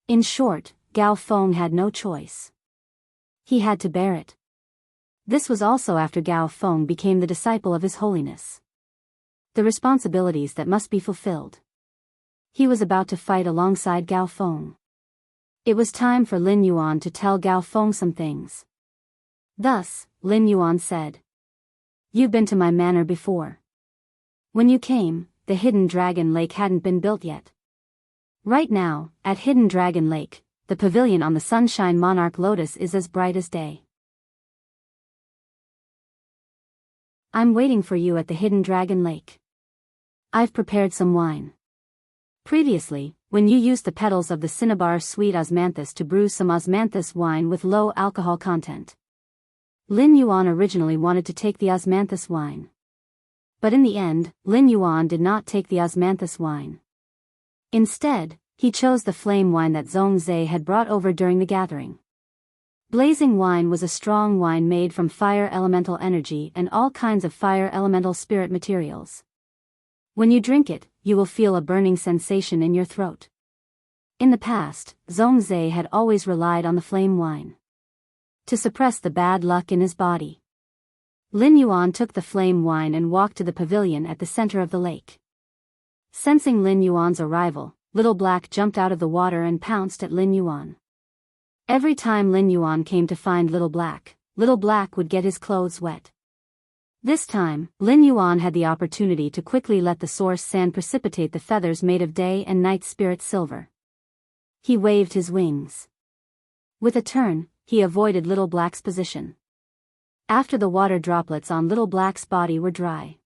In short, Gao Feng had no choice. He had to bear it. This was also after Gao Feng became the disciple of His Holiness. The responsibilities that must be fulfilled. He was about to fight alongside Gao Feng. It was time for Lin Yuan to tell Gao Feng some things. Thus, Lin Yuan said, "You've been to my manor before. When you came, the Hidden Dragon Lake hadn't been built yet. Right now, at Hidden Dragon Lake, the pavilion on the Sunshine Monarch Lotus is as bright as day. I'm waiting for you at the Hidden Dragon Lake. I've prepared some wine. Previously, when you used the petals of the cinnabar sweet osmanthus to brew some osmanthus wine with low alcohol content. Lin Yuan originally wanted to take the osmanthus wine. But in the end, Lin Yuan did not take the osmanthus wine. Instead, he chose the flame wine that Zhongzhe had brought over during the gathering. Blazing wine was a strong wine made from fire elemental energy and all kinds of fire elemental spirit materials. When you drink it, you will feel a burning sensation in your throat. In the past, Zhongzhe had always relied on the flame wine to suppress the bad luck in his body. Lin Yuan took the flame wine and walked to the pavilion at the center of the lake. Sensing Lin Yuan's arrival, Little Black jumped out of the water and pounced at Lin Yuan. Every time Lin Yuan came to find Little Black would get his clothes wet. This time, Lin Yuan had the opportunity to quickly let the source sand precipitate the feathers made of day and night spirit silver. He waved his wings. With a turn, he avoided Little Black's position. After the water droplets on Little Black's body were dry,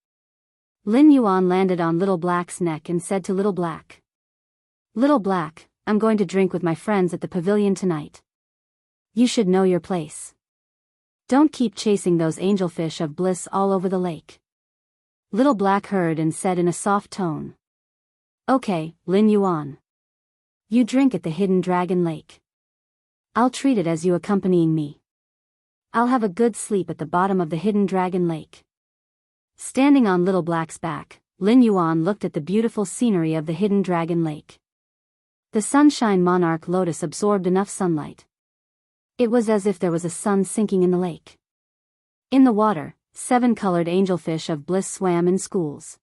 Lin Yuan landed on Little Black's neck and said to Little Black, "Little Black, I'm going to drink with my friends at the pavilion tonight. You should know your place. Don't keep chasing those angelfish of bliss all over the lake." Little Black heard and said in a soft tone, "Okay, Lin Yuan. You drink at the Hidden Dragon Lake. I'll treat it as you accompanying me. I'll have a good sleep at the bottom of the Hidden Dragon Lake." Standing on Little Black's back, Lin Yuan looked at the beautiful scenery of the Hidden Dragon Lake. The Sunshine Monarch Lotus absorbed enough sunlight. It was as if there was a sun sinking in the lake. In the water, 7 colored angelfish of bliss swam in schools.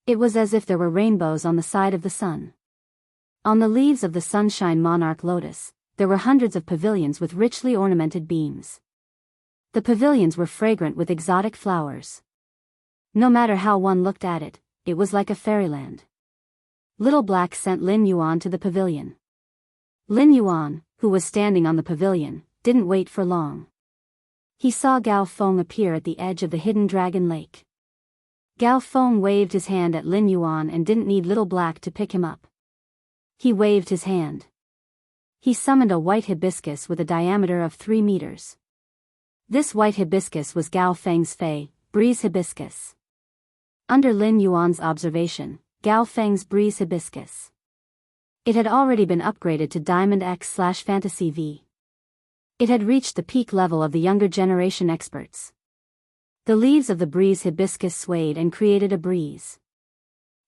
It was as if there were rainbows on the side of the sun. On the leaves of the Sunshine Monarch Lotus, there were hundreds of pavilions with richly ornamented beams. The pavilions were fragrant with exotic flowers. No matter how one looked at it, it was like a fairyland. Little Black sent Lin Yuan to the pavilion. Lin Yuan, who was standing on the pavilion, didn't wait for long. He saw Gao Feng appear at the edge of the Hidden Dragon Lake. Gao Feng waved his hand at Lin Yuan and didn't need Little Black to pick him up. He waved his hand. He summoned a white hibiscus with a diameter of 3 meters. This white hibiscus was Gao Feng's Fei, Breeze Hibiscus. Under Lin Yuan's observation, Gao Feng's Breeze Hibiscus. It had already been upgraded to Diamond X/Fantasy V. It had reached the peak level of the younger generation experts. The leaves of the Breeze Hibiscus swayed and created a breeze.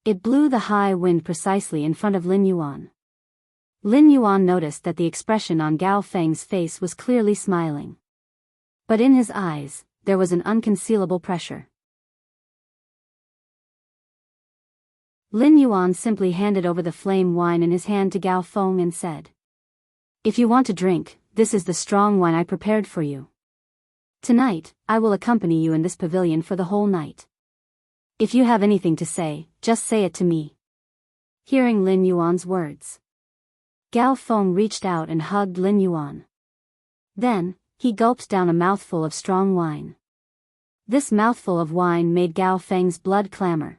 It blew the high wind precisely in front of Lin Yuan. Lin Yuan noticed that the expression on Gao Feng's face was clearly smiling. But in his eyes, there was an unconcealable pressure. Lin Yuan simply handed over the flame wine in his hand to Gao Feng and said, "If you want to drink, this is the strong wine I prepared for you. Tonight, I will accompany you in this pavilion for the whole night. If you have anything to say, just say it to me." Hearing Lin Yuan's words, Gao Feng reached out and hugged Lin Yuan. Then, he gulped down a mouthful of strong wine. This mouthful of wine made Gao Feng's blood clamor.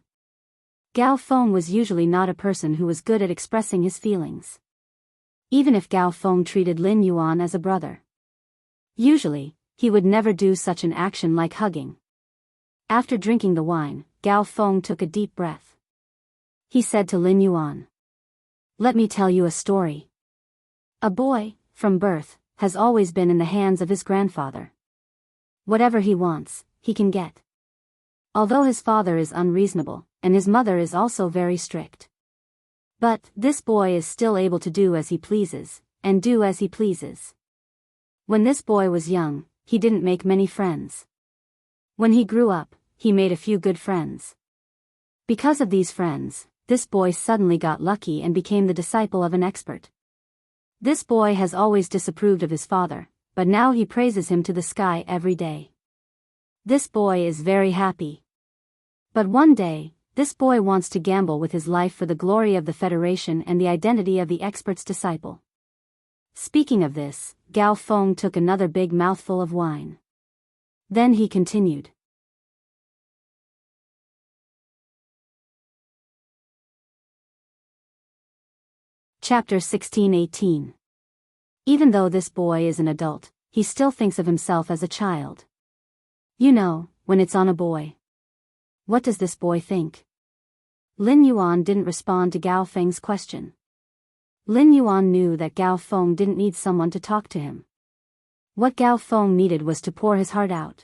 Gao Feng was usually not a person who was good at expressing his feelings. Even if Gao Feng treated Lin Yuan as a brother, usually, he would never do such an action like hugging. After drinking the wine, Gao Feng took a deep breath. He said to Lin Yuan, "Let me tell you a story. A boy, from birth, has always been in the hands of his grandfather. Whatever he wants, he can get. Although his father is unreasonable, and his mother is also very strict. But, this boy is still able to do as he pleases, and do as he pleases. When this boy was young, he didn't make many friends. When he grew up, he made a few good friends. Because of these friends, this boy suddenly got lucky and became the disciple of an expert. This boy has always disapproved of his father, but now he praises him to the sky every day. This boy is very happy. But one day, this boy wants to gamble with his life for the glory of the Federation and the identity of the expert's disciple." Speaking of this, Gao Feng took another big mouthful of wine. Then he continued. Chapter 16-18. Even though this boy is an adult, he still thinks of himself as a child. You know, when it's on a boy. What does this boy think? Lin Yuan didn't respond to Gao Feng's question. Lin Yuan knew that Gao Feng didn't need someone to talk to him. What Gao Feng needed was to pour his heart out.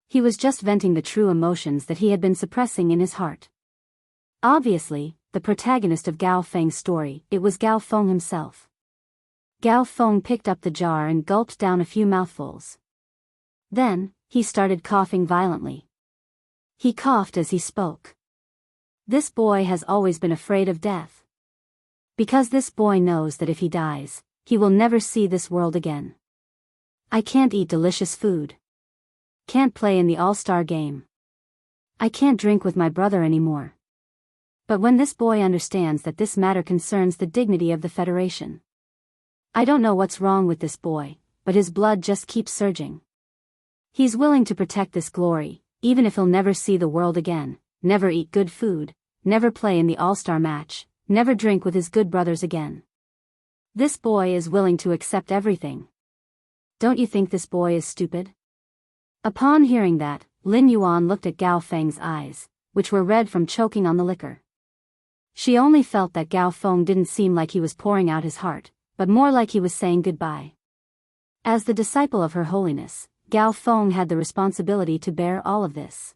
He was just venting the true emotions that he had been suppressing in his heart. Obviously, the protagonist of Gao Feng's story, it was Gao Feng himself. Gao Feng picked up the jar and gulped down a few mouthfuls. Then, he started coughing violently. He coughed as he spoke. This boy has always been afraid of death. Because this boy knows that if he dies, he will never see this world again. I can't eat delicious food. Can't play in the all-star game. I can't drink with my brother anymore. But when this boy understands that this matter concerns the dignity of the Federation. I don't know what's wrong with this boy, but his blood just keeps surging. He's willing to protect this glory, even if he'll never see the world again, never eat good food, never play in the all-star match, never drink with his good brothers again. This boy is willing to accept everything. Don't you think this boy is stupid? Upon hearing that, Lin Yuan looked at Gao Feng's eyes, which were red from choking on the liquor. She only felt that Gao Feng didn't seem like he was pouring out his heart, but more like he was saying goodbye. As the disciple of Her Holiness, Gao Feng had the responsibility to bear all of this.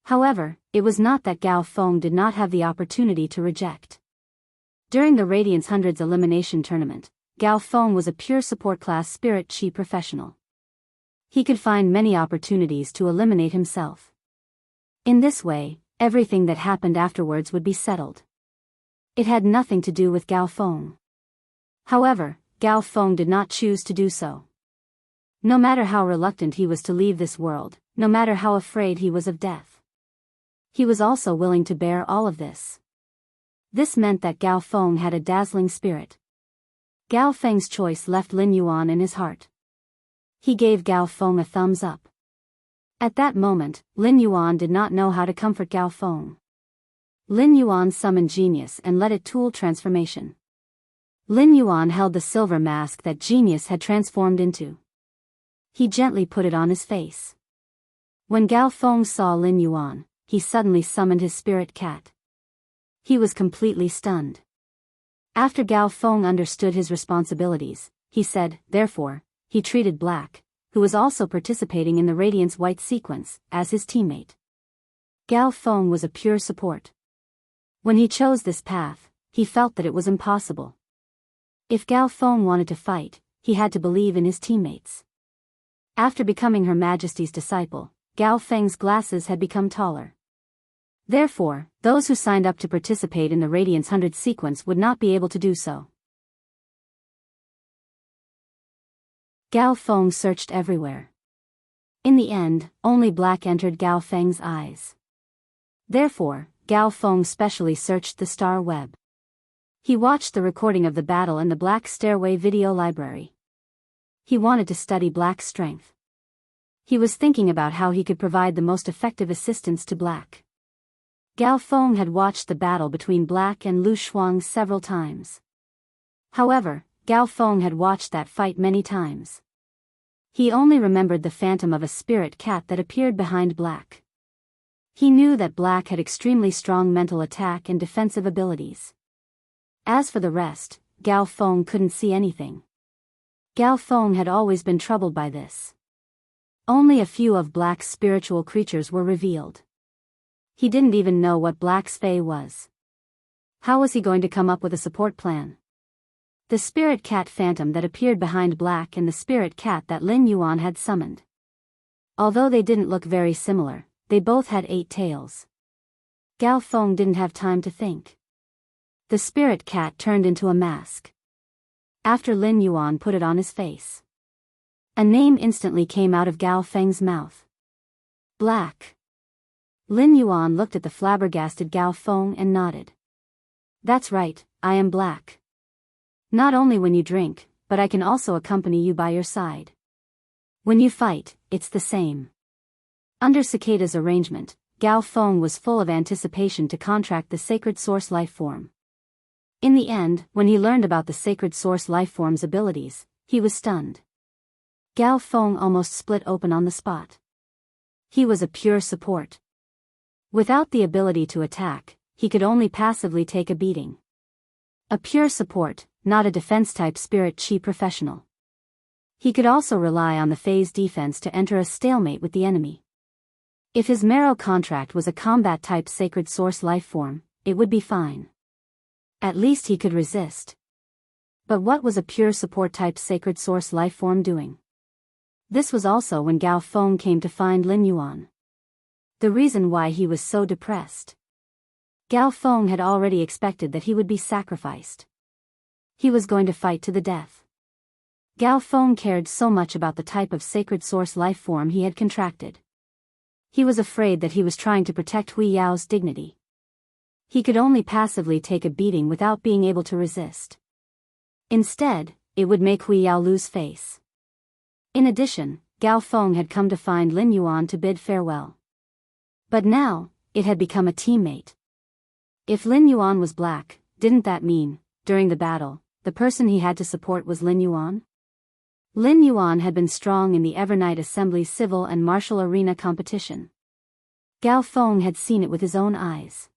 However, it was not that Gao Feng did not have the opportunity to reject. During the Radiance Hundreds elimination tournament, Gao Feng was a pure support class spirit chi professional. He could find many opportunities to eliminate himself. In this way, everything that happened afterwards would be settled. It had nothing to do with Gao Feng. However, Gao Feng did not choose to do so. No matter how reluctant he was to leave this world, no matter how afraid he was of death, he was also willing to bear all of this. This meant that Gao Feng had a dazzling spirit. Gao Feng's choice left Lin Yuan in his heart. He gave Gao Feng a thumbs up. At that moment, Lin Yuan did not know how to comfort Gao Feng. Lin Yuan summoned Genius and let it tool transformation. Lin Yuan held the silver mask that Genius had transformed into. He gently put it on his face. When Gao Feng saw Lin Yuan, he suddenly summoned his spirit cat. He was completely stunned. After Gao Feng understood his responsibilities, he said, therefore, he treated Black, who was also participating in the Radiance White sequence, as his teammate. Gao Feng was a pure support. When he chose this path, he felt that it was impossible. If Gao Feng wanted to fight, he had to believe in his teammates. After becoming Her Majesty's disciple, Gao Feng's glasses had become taller. Therefore, those who signed up to participate in the Radiance 100 sequence would not be able to do so. Gao Feng searched everywhere. In the end, only Black entered Gao Feng's eyes. Therefore, Gao Feng specially searched the star web. He watched the recording of the battle in the Black Stairway video library. He wanted to study Black's strength. He was thinking about how he could provide the most effective assistance to Black. Gao Feng had watched the battle between Black and Lu Shuang several times. However, Gao Feng had watched that fight many times. He only remembered the phantom of a spirit cat that appeared behind Black. He knew that Black had extremely strong mental attack and defensive abilities. As for the rest, Gao Feng couldn't see anything. Gao Feng had always been troubled by this. Only a few of Black's spiritual creatures were revealed. He didn't even know what Black's Fae was. How was he going to come up with a support plan? The spirit cat phantom that appeared behind Black and the spirit cat that Lin Yuan had summoned. Although they didn't look very similar, they both had 8 tails. Gao Feng didn't have time to think. The spirit cat turned into a mask. After Lin Yuan put it on his face, a name instantly came out of Gao Feng's mouth. Black. Lin Yuan looked at the flabbergasted Gao Feng and nodded. That's right, I am Black. Not only when you drink, but I can also accompany you by your side. When you fight, it's the same. Under Cicada's arrangement, Gao Feng was full of anticipation to contract the Sacred Source life form. In the end, when he learned about the Sacred Source life form's abilities, he was stunned. Gao Feng almost split open on the spot. He was a pure support. Without the ability to attack, he could only passively take a beating. A pure support, not a defense-type spirit chi professional. He could also rely on the phase defense to enter a stalemate with the enemy. If his marrow contract was a combat-type Sacred Source life form, it would be fine. At least he could resist. But what was a pure support-type Sacred Source life form doing? This was also when Gao Feng came to find Lin Yuan. The reason why he was so depressed. Gao Feng had already expected that he would be sacrificed. He was going to fight to the death. Gao Feng cared so much about the type of sacred source life form he had contracted. He was afraid that he was trying to protect Hui Yao's dignity. He could only passively take a beating without being able to resist. Instead, it would make Hui Yao lose face. In addition, Gao Feng had come to find Lin Yuan to bid farewell. But now, it had become a teammate. If Lin Yuan was black, didn't that mean, during the battle, the person he had to support was Lin Yuan? Lin Yuan had been strong in the Evernight Assembly's civil and martial arena competition. Gao Feng had seen it with his own eyes.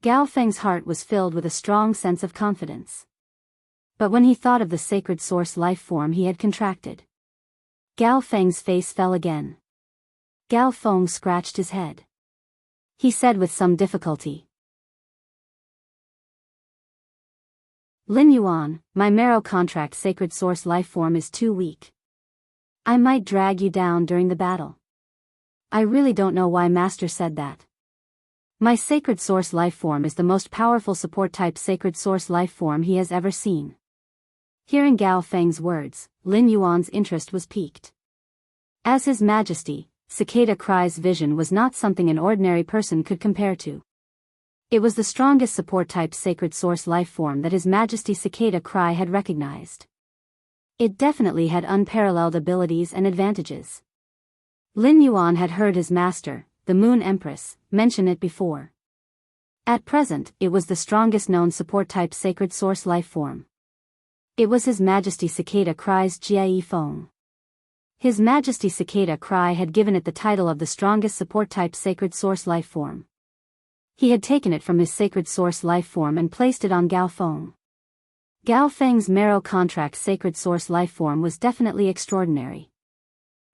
Gao Feng's heart was filled with a strong sense of confidence. But when he thought of the sacred source life form he had contracted, Gao Feng's face fell again. Gao Feng scratched his head. He said with some difficulty, Lin Yuan, my marrow contract sacred source life form is too weak. I might drag you down during the battle. I really don't know why Master said that. My sacred source life form is the most powerful support type sacred source life form he has ever seen. Hearing Gao Feng's words, Lin Yuan's interest was piqued. As His Majesty, Cicada Cry's vision was not something an ordinary person could compare to. It was the strongest support type sacred source life form that His Majesty Cicada Cry had recognized. It definitely had unparalleled abilities and advantages. Lin Yuan had heard his master, the Moon Empress, mention it before. At present, it was the strongest known support type sacred source life form. It was His Majesty Cicada Cry's Jie Feng. His Majesty Cicada Cry had given it the title of the strongest support type sacred source life form. He had taken it from his sacred source life form and placed it on Gao Feng. Gao Feng's marrow contract sacred source life form was definitely extraordinary.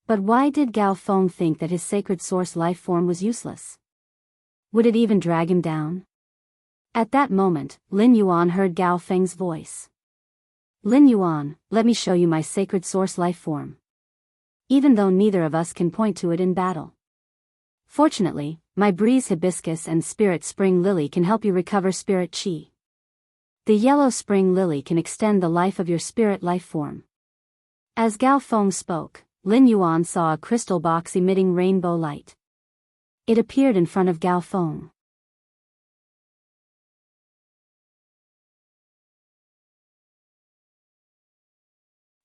But why did Gao Feng think that his sacred source life form was useless? Would it even drag him down? At that moment, Lin Yuan heard Gao Feng's voice. Lin Yuan, let me show you my sacred source life form. Even though neither of us can point to it in battle. Fortunately, my breeze hibiscus and spirit spring lily can help you recover spirit chi. The yellow spring lily can extend the life of your spirit life form. As Gao Feng spoke, Lin Yuan saw a crystal box emitting rainbow light. It appeared in front of Gao Feng.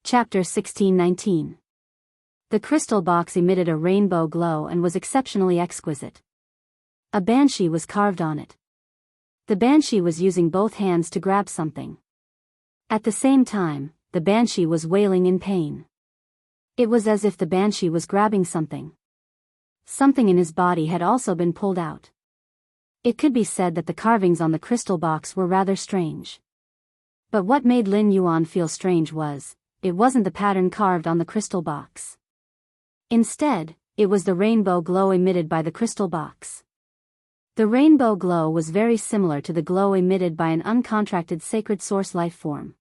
Chapter 1619. The crystal box emitted a rainbow glow and was exceptionally exquisite. A banshee was carved on it. The banshee was using both hands to grab something. At the same time, the banshee was wailing in pain. It was as if the banshee was grabbing something. Something in his body had also been pulled out. It could be said that the carvings on the crystal box were rather strange. But what made Lin Yuan feel strange was, it wasn't the pattern carved on the crystal box. Instead, it was the rainbow glow emitted by the crystal box. The rainbow glow was very similar to the glow emitted by an uncontracted sacred source life form.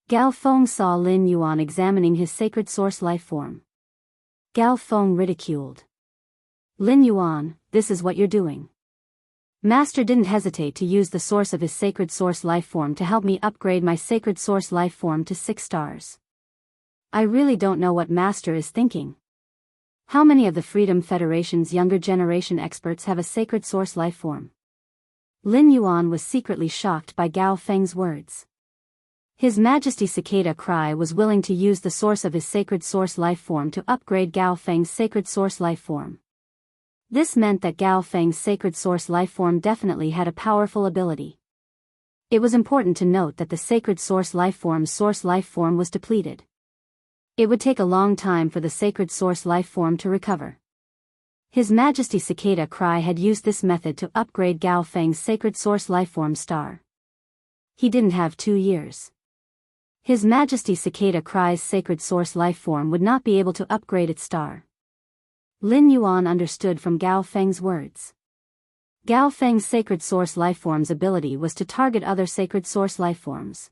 Gao Feng saw Lin Yuan examining his sacred source life form. Gao Feng ridiculed. Lin Yuan, this is what you're doing. Master didn't hesitate to use the source of his sacred source life form to help me upgrade my sacred source life form to 6 stars. I really don't know what Master is thinking. How many of the Freedom Federation's younger generation experts have a sacred source life form? Lin Yuan was secretly shocked by Gao Feng's words. His Majesty Cicada Cry was willing to use the source of his sacred source life form to upgrade Gao Feng's sacred source life form. This meant that Gao Feng's sacred source life form definitely had a powerful ability. It was important to note that the sacred source life form was depleted. It would take a long time for the sacred source life form to recover. His Majesty Cicada Cry had used this method to upgrade Gao Feng's sacred source life form star. He didn't have 2 years. His Majesty Cicada Cry's sacred source life form would not be able to upgrade its star. Lin Yuan understood from Gao Feng's words. Gao Feng's sacred source lifeform's ability was to target other sacred source lifeforms.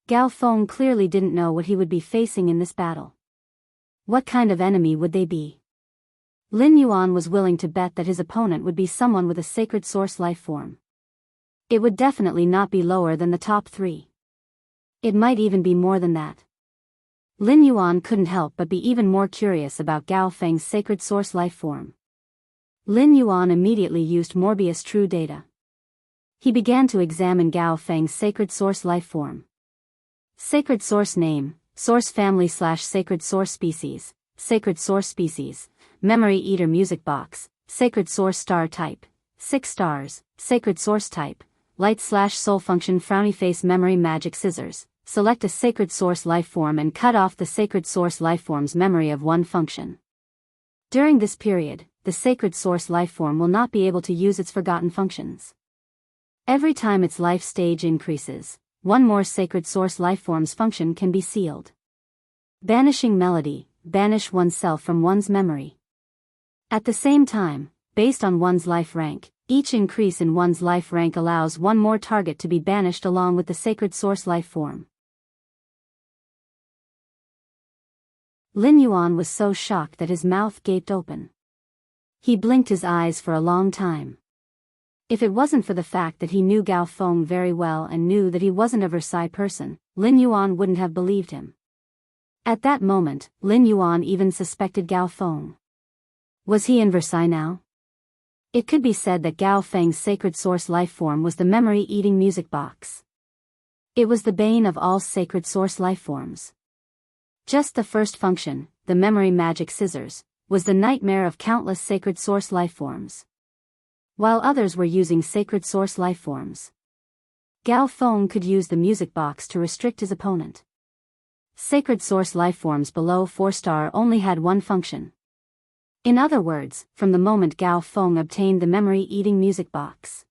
Gao Feng clearly didn't know what he would be facing in this battle. What kind of enemy would they be? Lin Yuan was willing to bet that his opponent would be someone with a sacred source lifeform. It would definitely not be lower than the top 3. It might even be more than that. Lin Yuan couldn't help but be even more curious about Gao Feng's sacred source life form. Lin Yuan immediately used Morbius True Data. He began to examine Gao Feng's sacred source life form. Sacred source name, source family / sacred source species, memory eater music box, sacred source star type, 6 stars, sacred source type, light / soul function frowny face memory magic scissors. Select a sacred source lifeform and cut off the sacred source lifeform's memory of one function. During this period, the sacred source lifeform will not be able to use its forgotten functions. Every time its life stage increases, one more sacred source lifeform's function can be sealed. Banishing melody, banish oneself from one's memory. At the same time, based on one's life rank, each increase in one's life rank allows one more target to be banished along with the sacred source lifeform. Lin Yuan was so shocked that his mouth gaped open. He blinked his eyes for a long time. If it wasn't for the fact that he knew Gao Feng very well and knew that he wasn't a Versailles person, Lin Yuan wouldn't have believed him. At that moment, Lin Yuan even suspected Gao Feng. Was he in Versailles now? It could be said that Gao Feng's sacred source lifeform was the memory-eating music box. It was the bane of all sacred source lifeforms. Just the first function, the memory magic scissors, was the nightmare of countless sacred source lifeforms. While others were using sacred source lifeforms, Gao Feng could use the music box to restrict his opponent. Sacred source lifeforms below 4-star only had one function. In other words, from the moment Gao Feng obtained the memory-eating music box,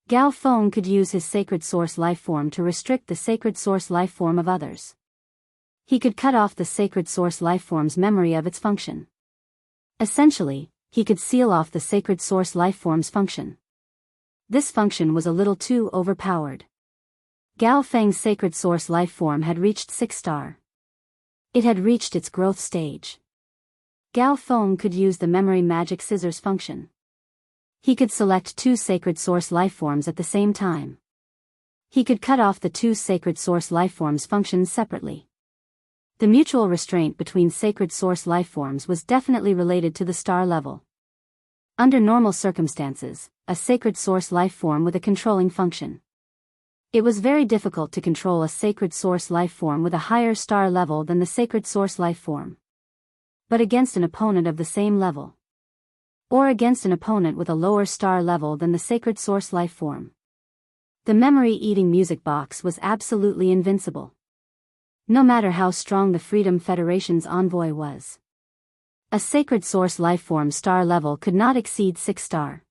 Gao Feng could use his sacred source lifeform to restrict the sacred source lifeform of others. He could cut off the sacred source lifeform's memory of its function. Essentially, he could seal off the sacred source lifeform's function. This function was a little too overpowered. Gao Feng's sacred source lifeform had reached 6-star. It had reached its growth stage. Gao Feng could use the memory magic scissors function. He could select 2 sacred source lifeforms at the same time. He could cut off the 2 sacred source lifeforms' functions separately. The mutual restraint between sacred source lifeforms was definitely related to the star level. Under normal circumstances, a sacred source lifeform with a controlling function. It was very difficult to control a sacred source lifeform with a higher star level than the sacred source lifeform. But against an opponent of the same level, or against an opponent with a lower star level than the sacred source lifeform, the memory-eating music box was absolutely invincible. No matter how strong the Freedom Federation's envoy was, a sacred source lifeform star level could not exceed 6-star.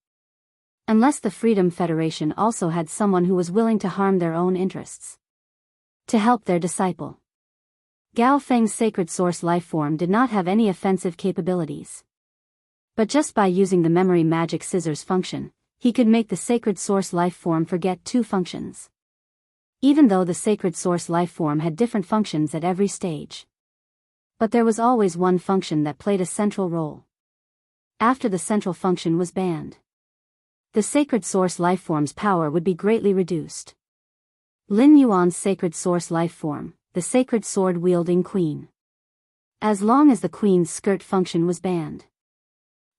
Unless the Freedom Federation also had someone who was willing to harm their own interests to help their disciple. Gao Feng's sacred source lifeform did not have any offensive capabilities. But just by using the memory magic scissors function, he could make the sacred source lifeform forget 2 functions. Even though the sacred source lifeform had different functions at every stage. But there was always one function that played a central role. After the central function was banned, the sacred source lifeform's power would be greatly reduced. Lin Yuan's sacred source lifeform, the sacred sword-wielding queen. As long as the queen's skirt function was banned,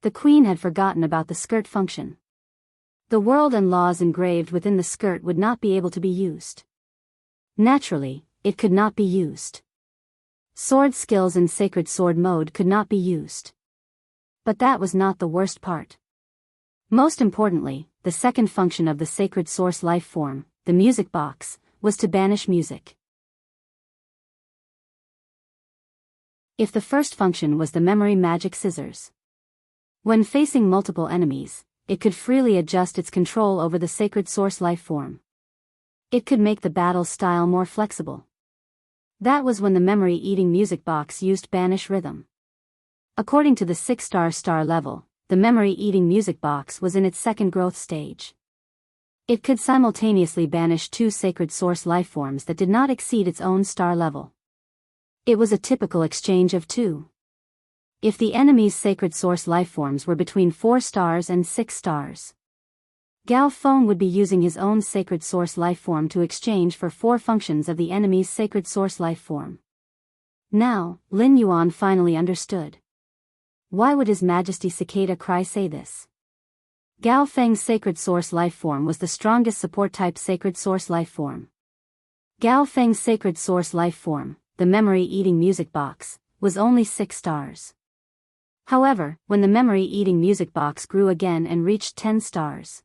the queen had forgotten about the skirt function. The world and laws engraved within the skirt would not be able to be used. Naturally, it could not be used. Sword skills in sacred sword mode could not be used. But that was not the worst part. Most importantly, the second function of the sacred source lifeform, the music box, was to banish music. If the first function was the memory magic scissors, when facing multiple enemies, it could freely adjust its control over the sacred source lifeform. It could make the battle style more flexible. That was when the memory-eating music box used banish rhythm. According to the 6-star star level, the memory-eating music box was in its second growth stage. It could simultaneously banish 2 sacred source lifeforms that did not exceed its own star level. It was a typical exchange of 2. If the enemy's sacred source lifeforms were between 4 stars and 6 stars, Gao Feng would be using his own sacred source lifeform to exchange for 4 functions of the enemy's sacred source lifeform. Now, Lin Yuan finally understood. Why would His Majesty Cicada Cry say this? Gao Feng's sacred source lifeform was the strongest support type sacred source lifeform. Gao Feng's sacred source lifeform, the memory-eating music box, was only 6 stars. However, when the memory-eating music box grew again and reached 10 stars,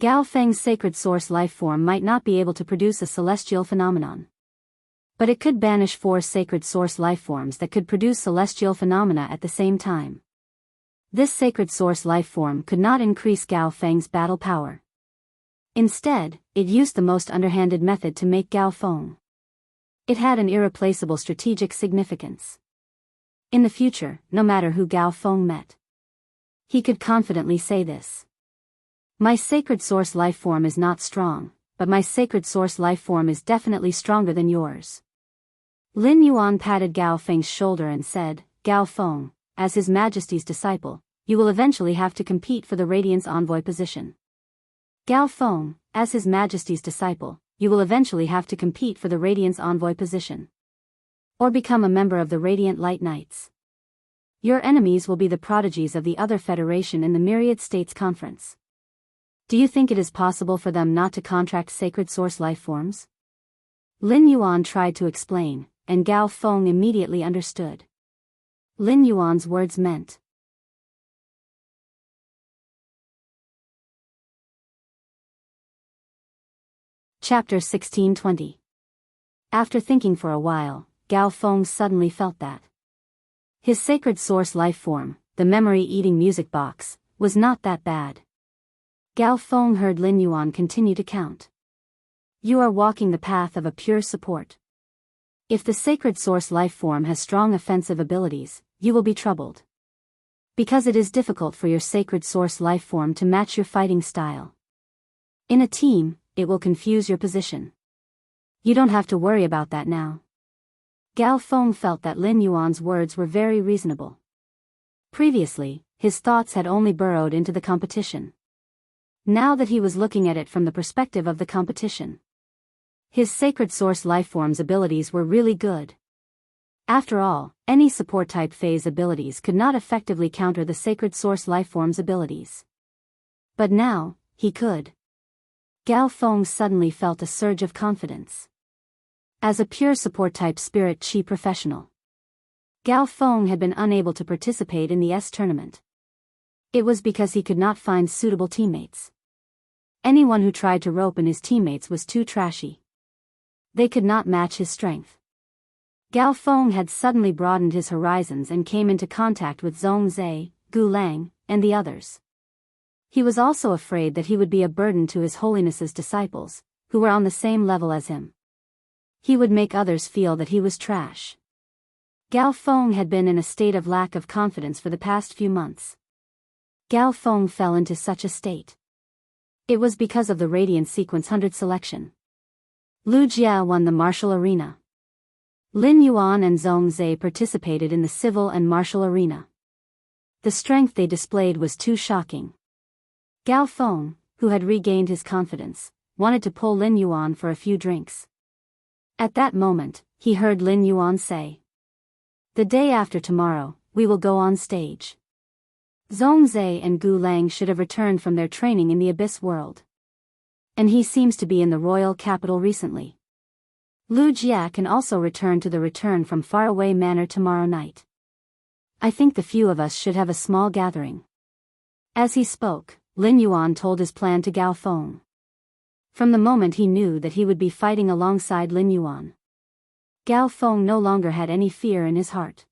Gao Feng's sacred source lifeform might not be able to produce a celestial phenomenon. But it could banish 4 sacred source lifeforms that could produce celestial phenomena at the same time. This sacred source lifeform could not increase Gao Feng's battle power. Instead, it used the most underhanded method to make Gao Feng. It had an irreplaceable strategic significance. In the future, no matter who Gao Feng met, he could confidently say this. My sacred source lifeform is not strong, but my sacred source lifeform is definitely stronger than yours. Lin Yuan patted Gao Feng's shoulder and said, Gao Feng, as His Majesty's disciple, you will eventually have to compete for the Radiance Envoy position. Gao Feng, as His Majesty's disciple, you will eventually have to compete for the Radiance Envoy position. Or become a member of the Radiant Light Knights. Your enemies will be the prodigies of the other Federation in the Myriad States Conference. Do you think it is possible for them not to contract sacred source lifeforms? Lin Yuan tried to explain, and Gao Feng immediately understood. Lin Yuan's words meant. Chapter 1620. After thinking for a while, Gao Feng suddenly felt that his sacred source lifeform, the memory-eating music box, was not that bad. Gao Feng heard Lin Yuan continue to count. You are walking the path of a pure support. If the sacred source lifeform has strong offensive abilities, you will be troubled. Because it is difficult for your sacred source lifeform to match your fighting style. In a team, it will confuse your position. You don't have to worry about that now. Gao Feng felt that Lin Yuan's words were very reasonable. Previously, his thoughts had only burrowed into the competition. Now that he was looking at it from the perspective of the competition, his sacred source lifeform's abilities were really good. After all, any support type phase abilities could not effectively counter the sacred source lifeform's abilities. But now, he could. Gao Feng suddenly felt a surge of confidence. As a pure support type spirit chi professional, Gao Feng had been unable to participate in the S tournament. It was because he could not find suitable teammates. Anyone who tried to rope in his teammates was too trashy. They could not match his strength. Gao Feng had suddenly broadened his horizons and came into contact with Zhongzhe, Gu Lang, and the others. He was also afraid that he would be a burden to His Holiness's disciples, who were on the same level as him. He would make others feel that he was trash. Gao Feng had been in a state of lack of confidence for the past few months. Gao Feng fell into such a state. It was because of the Radiant Sequence 100 selection. Lu Jia won the martial arena. Lin Yuan and Zhongzhe participated in the civil and martial arena. The strength they displayed was too shocking. Gao Feng, who had regained his confidence, wanted to pull Lin Yuan for a few drinks. At that moment, he heard Lin Yuan say, "The day after tomorrow, we will go on stage." Zhongzhe and Gu Lang should have returned from their training in the Abyss world. And he seems to be in the royal capital recently. Lu Jia can also return to the Return from Faraway Manor tomorrow night. I think the few of us should have a small gathering. As he spoke, Lin Yuan told his plan to Gao Feng. From the moment he knew that he would be fighting alongside Lin Yuan, Gao Feng no longer had any fear in his heart.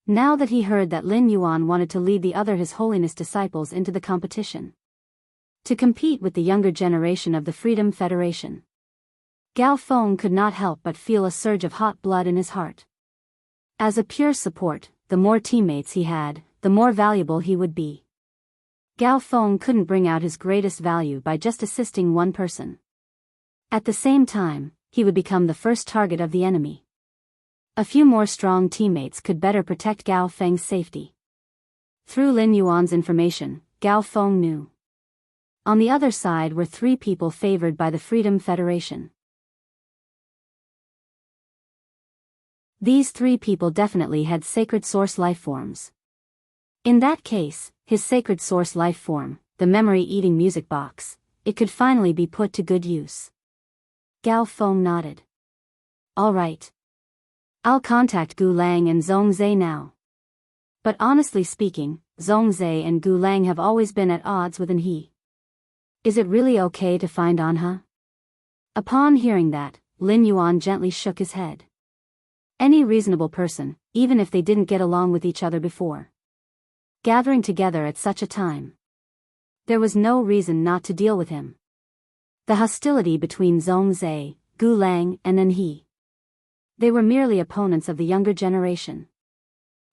Now that he heard that Lin Yuan wanted to lead the other His Holiness disciples into the competition, to compete with the younger generation of the Freedom Federation, Gao Feng could not help but feel a surge of hot blood in his heart. As a pure support, the more teammates he had, the more valuable he would be. Gao Feng couldn't bring out his greatest value by just assisting one person. At the same time, he would become the first target of the enemy. A few more strong teammates could better protect Gao Feng's safety. Through Lin Yuan's information, Gao Feng knew. On the other side were 3 people favored by the Freedom Federation. These 3 people definitely had sacred source life forms. In that case, his sacred source life form, the memory-eating music box, it could finally be put to good use. Gao Feng nodded. All right. I'll contact Gu Lang and Zhongzhe now. But honestly speaking, Zhongzhe and Gu Lang have always been at odds with an he. Is it really okay to find Anha? Upon hearing that, Lin Yuan gently shook his head. Any reasonable person, even if they didn't get along with each other before, gathering together at such a time, there was no reason not to deal with him. The hostility between Zhongzhe, Gu Lang, and Anhe. They were merely opponents of the younger generation.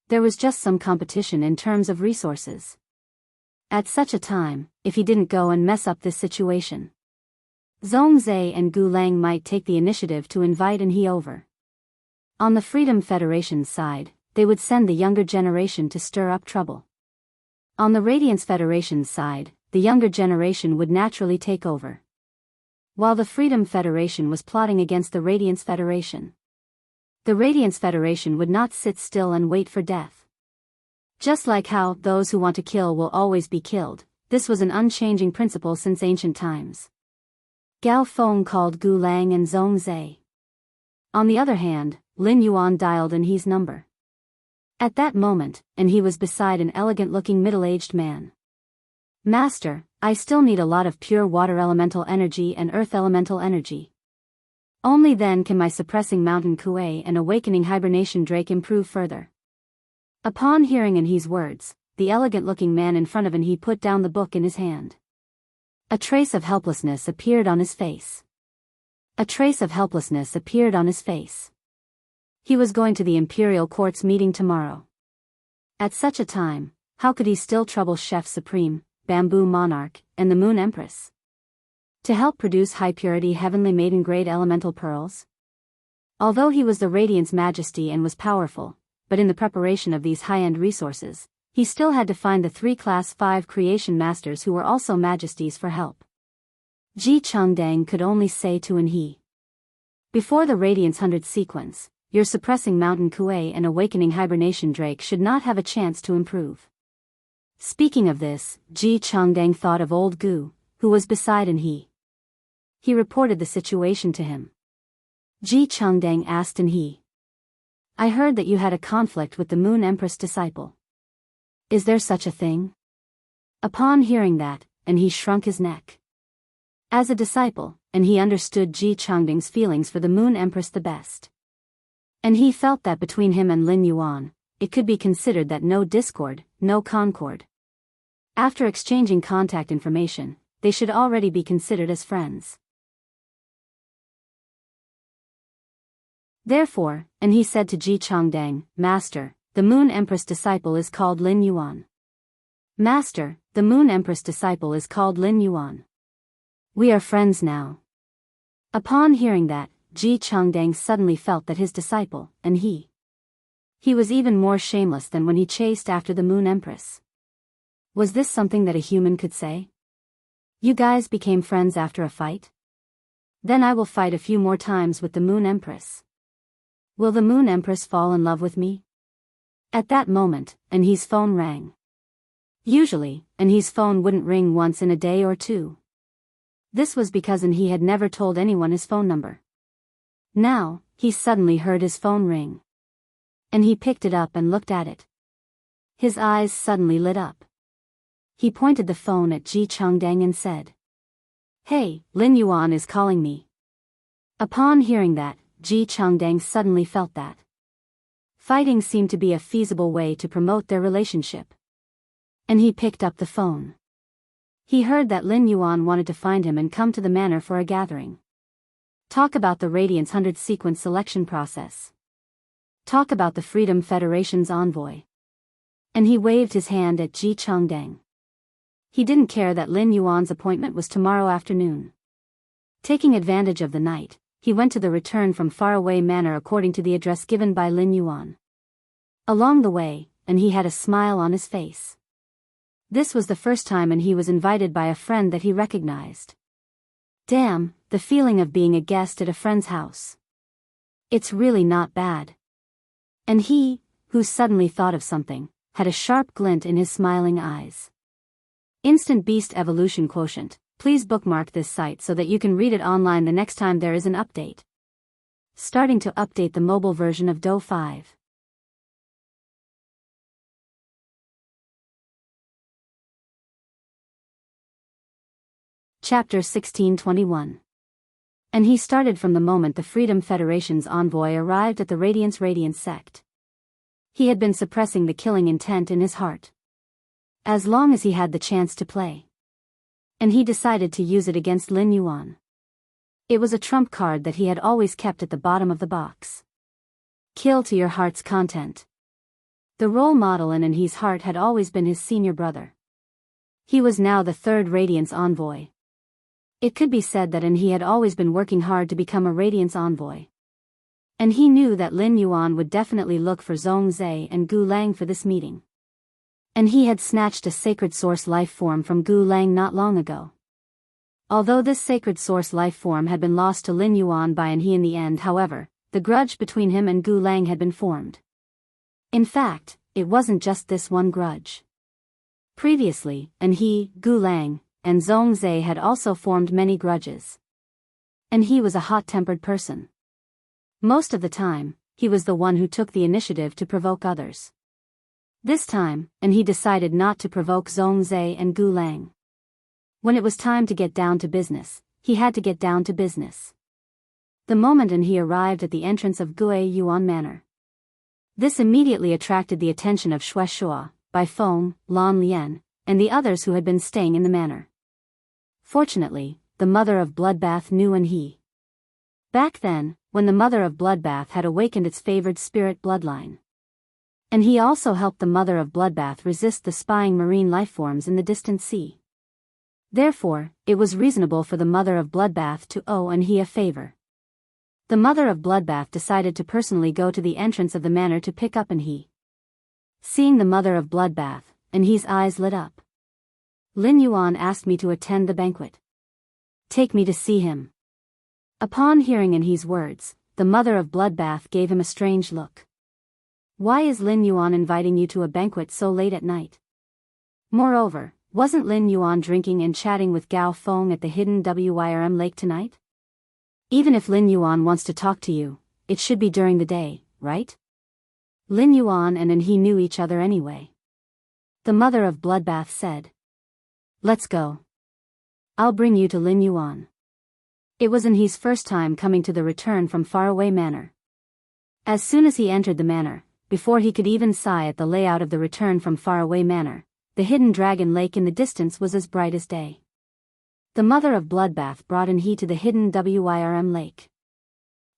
There was just some competition in terms of resources. At such a time, if he didn't go and mess up this situation, Zhongzhe and Gu Lang might take the initiative to invite Anhe over. On the Freedom Federation's side, they would send the younger generation to stir up trouble. On the Radiance Federation's side, the younger generation would naturally take over. While the Freedom Federation was plotting against the Radiance Federation, the Radiance Federation would not sit still and wait for death. Just like how those who want to kill will always be killed, this was an unchanging principle since ancient times. Gao Feng called Gu Lang and Zhongzhe. On the other hand, Lin Yuan dialed Anhe's number. At that moment, Anhe was beside an elegant-looking middle-aged man. Master, I still need a lot of pure water elemental energy and earth elemental energy. Only then can my suppressing mountain kuei and awakening hibernation drake improve further. Upon hearing Anhe's words, the elegant-looking man in front of Anhe put down the book in his hand. A trace of helplessness appeared on his face. A trace of helplessness appeared on his face. He was going to the Imperial Court's meeting tomorrow. At such a time, how could he still trouble Chef Supreme, Bamboo Monarch, and the Moon Empress? To help produce high-purity heavenly maiden-grade elemental pearls? Although he was the Radiance Majesty and was powerful, but in the preparation of these high-end resources, he still had to find the 3 Class 5 creation masters who were also majesties for help. Ji Chengdang could only say to Anhe. Before the Radiance 100 sequence, your suppressing mountain kuei and awakening hibernation drake should not have a chance to improve. Speaking of this, Ji Chengdang thought of old Gu, who was beside Anhe. He reported the situation to him. Ji Chengdang asked Anhe. I heard that you had a conflict with the Moon Empress disciple. Is there such a thing? Upon hearing that, Anhe shrunk his neck. As a disciple, Anhe understood Ji Chengdang's feelings for the Moon Empress the best. And he felt that between him and Lin Yuan, it could be considered that no discord, no concord. After exchanging contact information, they should already be considered as friends. Therefore, and he said to Ji Chengdang, Master, the Moon Empress disciple is called Lin Yuan. Master, the Moon Empress disciple is called Lin Yuan. We are friends now. Upon hearing that, Ji Chengdang suddenly felt that his disciple, and he was even more shameless than when he chased after the Moon Empress. Was this something that a human could say? You guys became friends after a fight? Then I will fight a few more times with the Moon Empress. Will the Moon Empress fall in love with me? At that moment, Anhe's phone rang. Usually, Anhe's phone wouldn't ring once in a day or two. This was because Anhe had never told anyone his phone number. Now, he suddenly heard his phone ring. And he picked it up and looked at it. His eyes suddenly lit up. He pointed the phone at Ji Chengdang and said, Hey, Lin Yuan is calling me. Upon hearing that, Ji Chengdang suddenly felt that fighting seemed to be a feasible way to promote their relationship. And he picked up the phone. He heard that Lin Yuan wanted to find him and come to the manor for a gathering. Talk about the Radiance 100 sequence selection process. Talk about the Freedom Federation's envoy. And he waved his hand at Ji Chengdang. He didn't care that Lin Yuan's appointment was tomorrow afternoon. Taking advantage of the night, he went to the return from faraway manor according to the address given by Lin Yuan. Along the way, and he had a smile on his face. This was the first time and he was invited by a friend that he recognized. Damn, the feeling of being a guest at a friend's house. It's really not bad. And he, who suddenly thought of something, had a sharp glint in his smiling eyes. Instant Beast Evolution Quotient. Please bookmark this site so that you can read it online the next time there is an update. Starting to update the mobile version of Do 5. Chapter 1621. And he started from the moment the Freedom Federation's envoy arrived at the Radiance sect. He had been suppressing the killing intent in his heart. As long as he had the chance to play. And he decided to use it against Lin Yuan. It was a trump card that he had always kept at the bottom of the box. Kill to your heart's content. The role model in his heart had always been his senior brother. He was now the third Radiance envoy. It could be said that he had always been working hard to become a Radiance envoy. And he knew that Lin Yuan would definitely look for Zhongzhe and Gu Lang for this meeting. And he had snatched a sacred source life form from Gu Lang not long ago. Although this sacred source life form had been lost to Lin Yuan by he in the end, however, the grudge between him and Gu Lang had been formed. In fact, it wasn't just this one grudge. Previously, he, Gu Lang, and Zhongzhe had also formed many grudges. And he was a hot-tempered person. Most of the time, he was the one who took the initiative to provoke others. This time, he decided not to provoke Zhongzhe and Gu Lang. When it was time to get down to business, he had to get down to business. The moment he arrived at the entrance of Gue Yuan Manor. This immediately attracted the attention of Xue Shuo, Bai Feng, Lan Lian, and the others who had been staying in the manor. Fortunately, the mother of Bloodbath knew he. Back then, when the mother of Bloodbath had awakened its favored spirit bloodline. And he also helped the mother of Bloodbath resist the spying marine lifeforms in the distant sea. Therefore, it was reasonable for the mother of Bloodbath to owe he a favor. The mother of Bloodbath decided to personally go to the entrance of the manor to pick up he. Seeing the mother of Bloodbath, he's eyes lit up. Lin Yuan asked me to attend the banquet. Take me to see him. Upon hearing he's words, the mother of Bloodbath gave him a strange look. Why is Lin Yuan inviting you to a banquet so late at night? Moreover, wasn't Lin Yuan drinking and chatting with Gao Feng at the hidden Wyrm lake tonight? Even if Lin Yuan wants to talk to you, it should be during the day, right? Lin Yuan and he knew each other anyway. The mother of Bloodbath said. Let's go. I'll bring you to Lin Yuan. It was his first time coming to the return from faraway manor. As soon as he entered the manor, before he could even sigh at the layout of the return from faraway manor, the hidden dragon lake in the distance was as bright as day. The mother of Bloodbath brought he to the hidden Wyrm lake.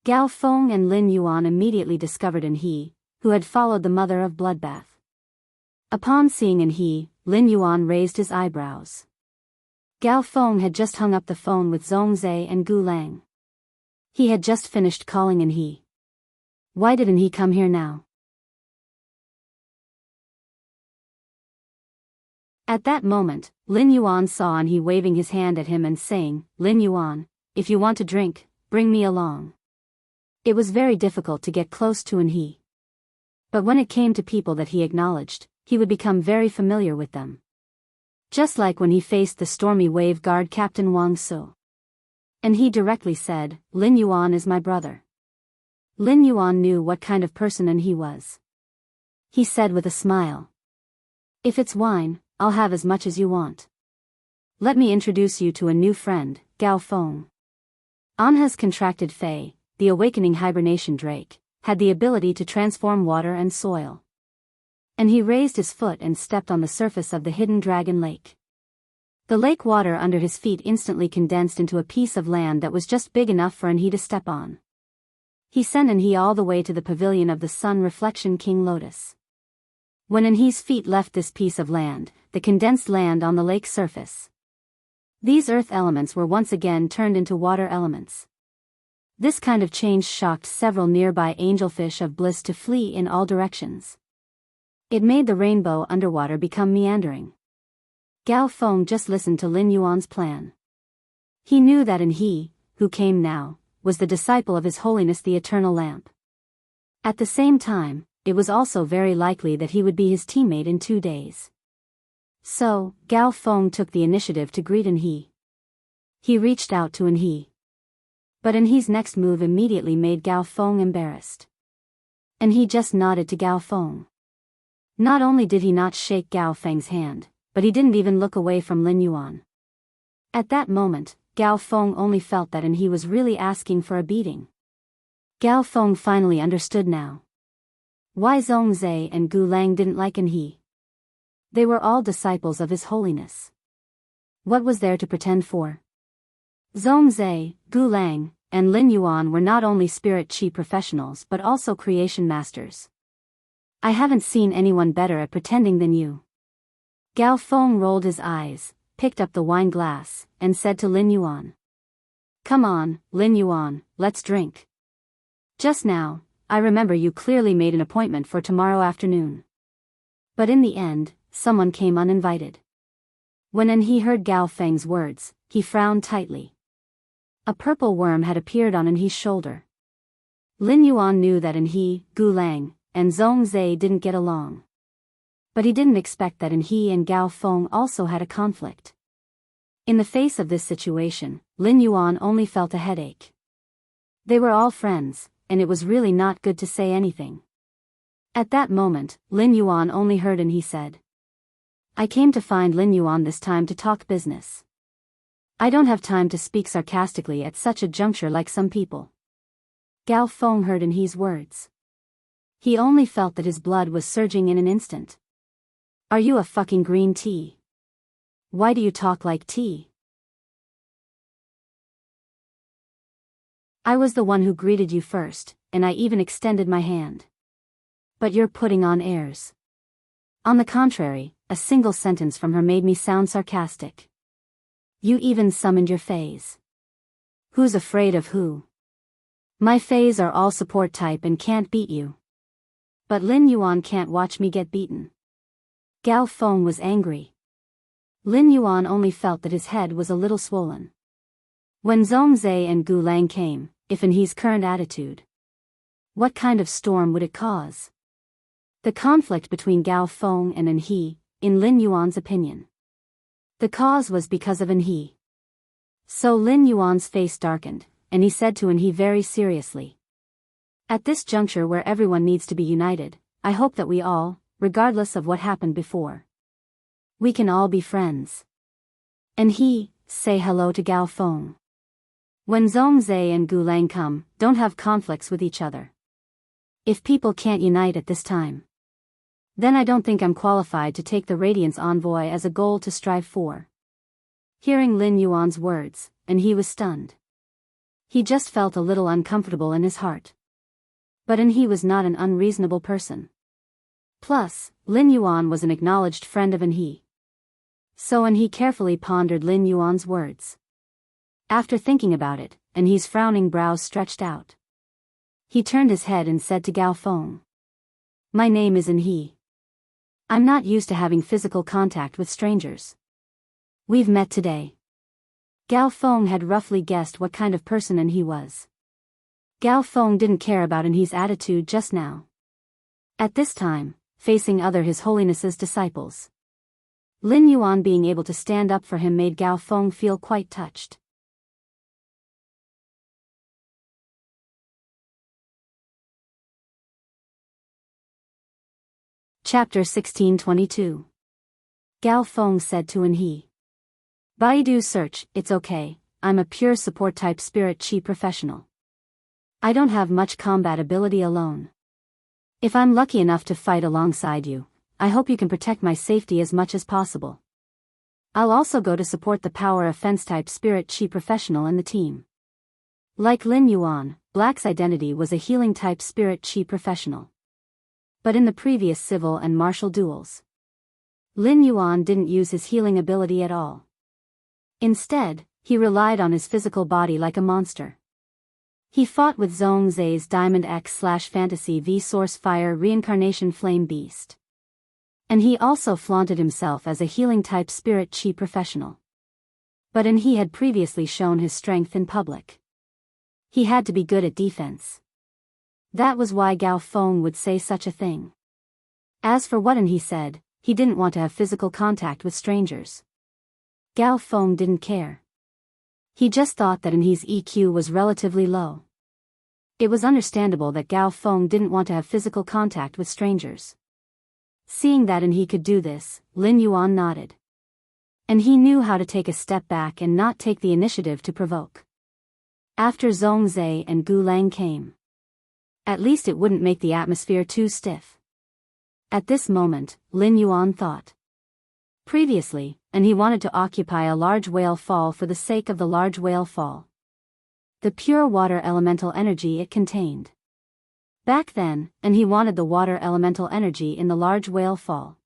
Gao Feng and Lin Yuan immediately discovered he, who had followed the mother of Bloodbath. Upon seeing he, Lin Yuan raised his eyebrows. Gao Feng had just hung up the phone with Zhongzhe and Gu Lang. He had just finished calling he. Why didn't he come here now? At that moment, Lin Yuan saw he waving his hand at him and saying, Lin Yuan, if you want to drink, bring me along. It was very difficult to get close to he. But when it came to people that he acknowledged, he would become very familiar with them. Just like when he faced the stormy wave guard Captain Wang Su. And he directly said, Lin Yuan is my brother. Lin Yuan knew what kind of person he was. He said with a smile. If it's wine, I'll have as much as you want. Let me introduce you to a new friend, Gao Feng. Anha's contracted Fae, the awakening hibernation drake, had the ability to transform water and soil. And he raised his foot and stepped on the surface of the hidden dragon lake. The lake water under his feet instantly condensed into a piece of land that was just big enough for he to step on. He sent he all the way to the pavilion of the sun reflection King Lotus. When he's feet left this piece of land, the condensed land on the lake's surface. These earth elements were once again turned into water elements. This kind of change shocked several nearby angelfish of bliss to flee in all directions. It made the rainbow underwater become meandering. Gao Feng just listened to Lin Yuan's plan. He knew that he, who came now, was the disciple of His Holiness the Eternal Lamp. At the same time, it was also very likely that he would be his teammate in 2 days. So, Gao Feng took the initiative to greet he. He reached out to he. But he's next move immediately made Gao Feng embarrassed. He just nodded to Gao Feng. Not only did he not shake Gao Feng's hand, but he didn't even look away from Lin Yuan. At that moment, Gao Feng only felt that he was really asking for a beating. Gao Feng finally understood now why Zhongzhe and Gu Lang didn't like he. They were all disciples of His Holiness. What was there to pretend for? Zhongzhe, Gu Lang, and Lin Yuan were not only spirit chi professionals but also creation masters. I haven't seen anyone better at pretending than you. Gao Feng rolled his eyes, picked up the wine glass, and said to Lin Yuan. Come on, Lin Yuan, let's drink. Just now, I remember you clearly made an appointment for tomorrow afternoon. But in the end, someone came uninvited. When he heard Gao Feng's words, he frowned tightly. A purple worm had appeared on he's shoulder. Lin Yuan knew that he, Gu Lang, and Zhongzhe didn't get along. But he didn't expect that he and Gao Feng also had a conflict. In the face of this situation, Lin Yuan only felt a headache. They were all friends, and it was really not good to say anything. At that moment, Lin Yuan only heard he said. I came to find Lin Yuan this time to talk business. I don't have time to speak sarcastically at such a juncture like some people. Gao Feng heard he's words. He only felt that his blood was surging in an instant. Are you a fucking green tea? Why do you talk like tea? I was the one who greeted you first, and I even extended my hand. But you're putting on airs. On the contrary, a single sentence from her made me sound sarcastic. You even summoned your fays. Who's afraid of who? My fays are all support type and can't beat you. But Lin Yuan can't watch me get beaten. Gao Feng was angry. Lin Yuan only felt that his head was a little swollen. When Zhongzhe and Gu Lang came, if in his current attitude, what kind of storm would it cause? The conflict between Gao Feng and he, in Lin Yuan's opinion. The cause was because of he. So Lin Yuan's face darkened, and he said to he very seriously. At this juncture where everyone needs to be united, I hope that we all, regardless of what happened before, we can all be friends. And he, say hello to Gao Feng. When Zhongzhe and Gu Lang come, don't have conflicts with each other. If people can't unite at this time, then I don't think I'm qualified to take the Radiance Envoy as a goal to strive for. Hearing Lin Yuan's words, and he was stunned. He just felt a little uncomfortable in his heart. But he was not an unreasonable person. Plus, Lin Yuan was an acknowledged friend of he. So he carefully pondered Lin Yuan's words. After thinking about it, his frowning brows stretched out. He turned his head and said to Gao Feng. My name is he. I'm not used to having physical contact with strangers. We've met today. Gao Feng had roughly guessed what kind of person he was. Gao Feng didn't care about his attitude just now. At this time, facing other His Holiness's disciples, Lin Yuan being able to stand up for him made Gao Feng feel quite touched. Chapter 1622. Gao Feng said to he. Baidu search, it's okay, I'm a pure support type spirit chi professional. I don't have much combat ability alone. If I'm lucky enough to fight alongside you, I hope you can protect my safety as much as possible. I'll also go to support the power offense type spirit chi professional in the team. Like Lin Yuan, Black's identity was a healing type spirit chi professional. But in the previous civil and martial duels, Lin Yuan didn't use his healing ability at all. Instead, he relied on his physical body like a monster. He fought with Zhongzhe's Diamond X/Fantasy V Source Fire Reincarnation Flame Beast. And he also flaunted himself as a healing-type spirit chi professional. But he had previously shown his strength in public. He had to be good at defense. That was why Gao Feng would say such a thing. As for what he said, he didn't want to have physical contact with strangers. Gao Feng didn't care. He just thought that his EQ was relatively low. It was understandable that Gao Feng didn't want to have physical contact with strangers. Seeing that he could do this, Lin Yuan nodded. And he knew how to take a step back and not take the initiative to provoke. After Zhongzhe and Gu Lang came. At least it wouldn't make the atmosphere too stiff. At this moment, Lin Yuan thought. Previously, he wanted to occupy a large whale fall for the sake of the large whale fall. The pure water elemental energy it contained. Back then, he wanted the water elemental energy in the large whale fall.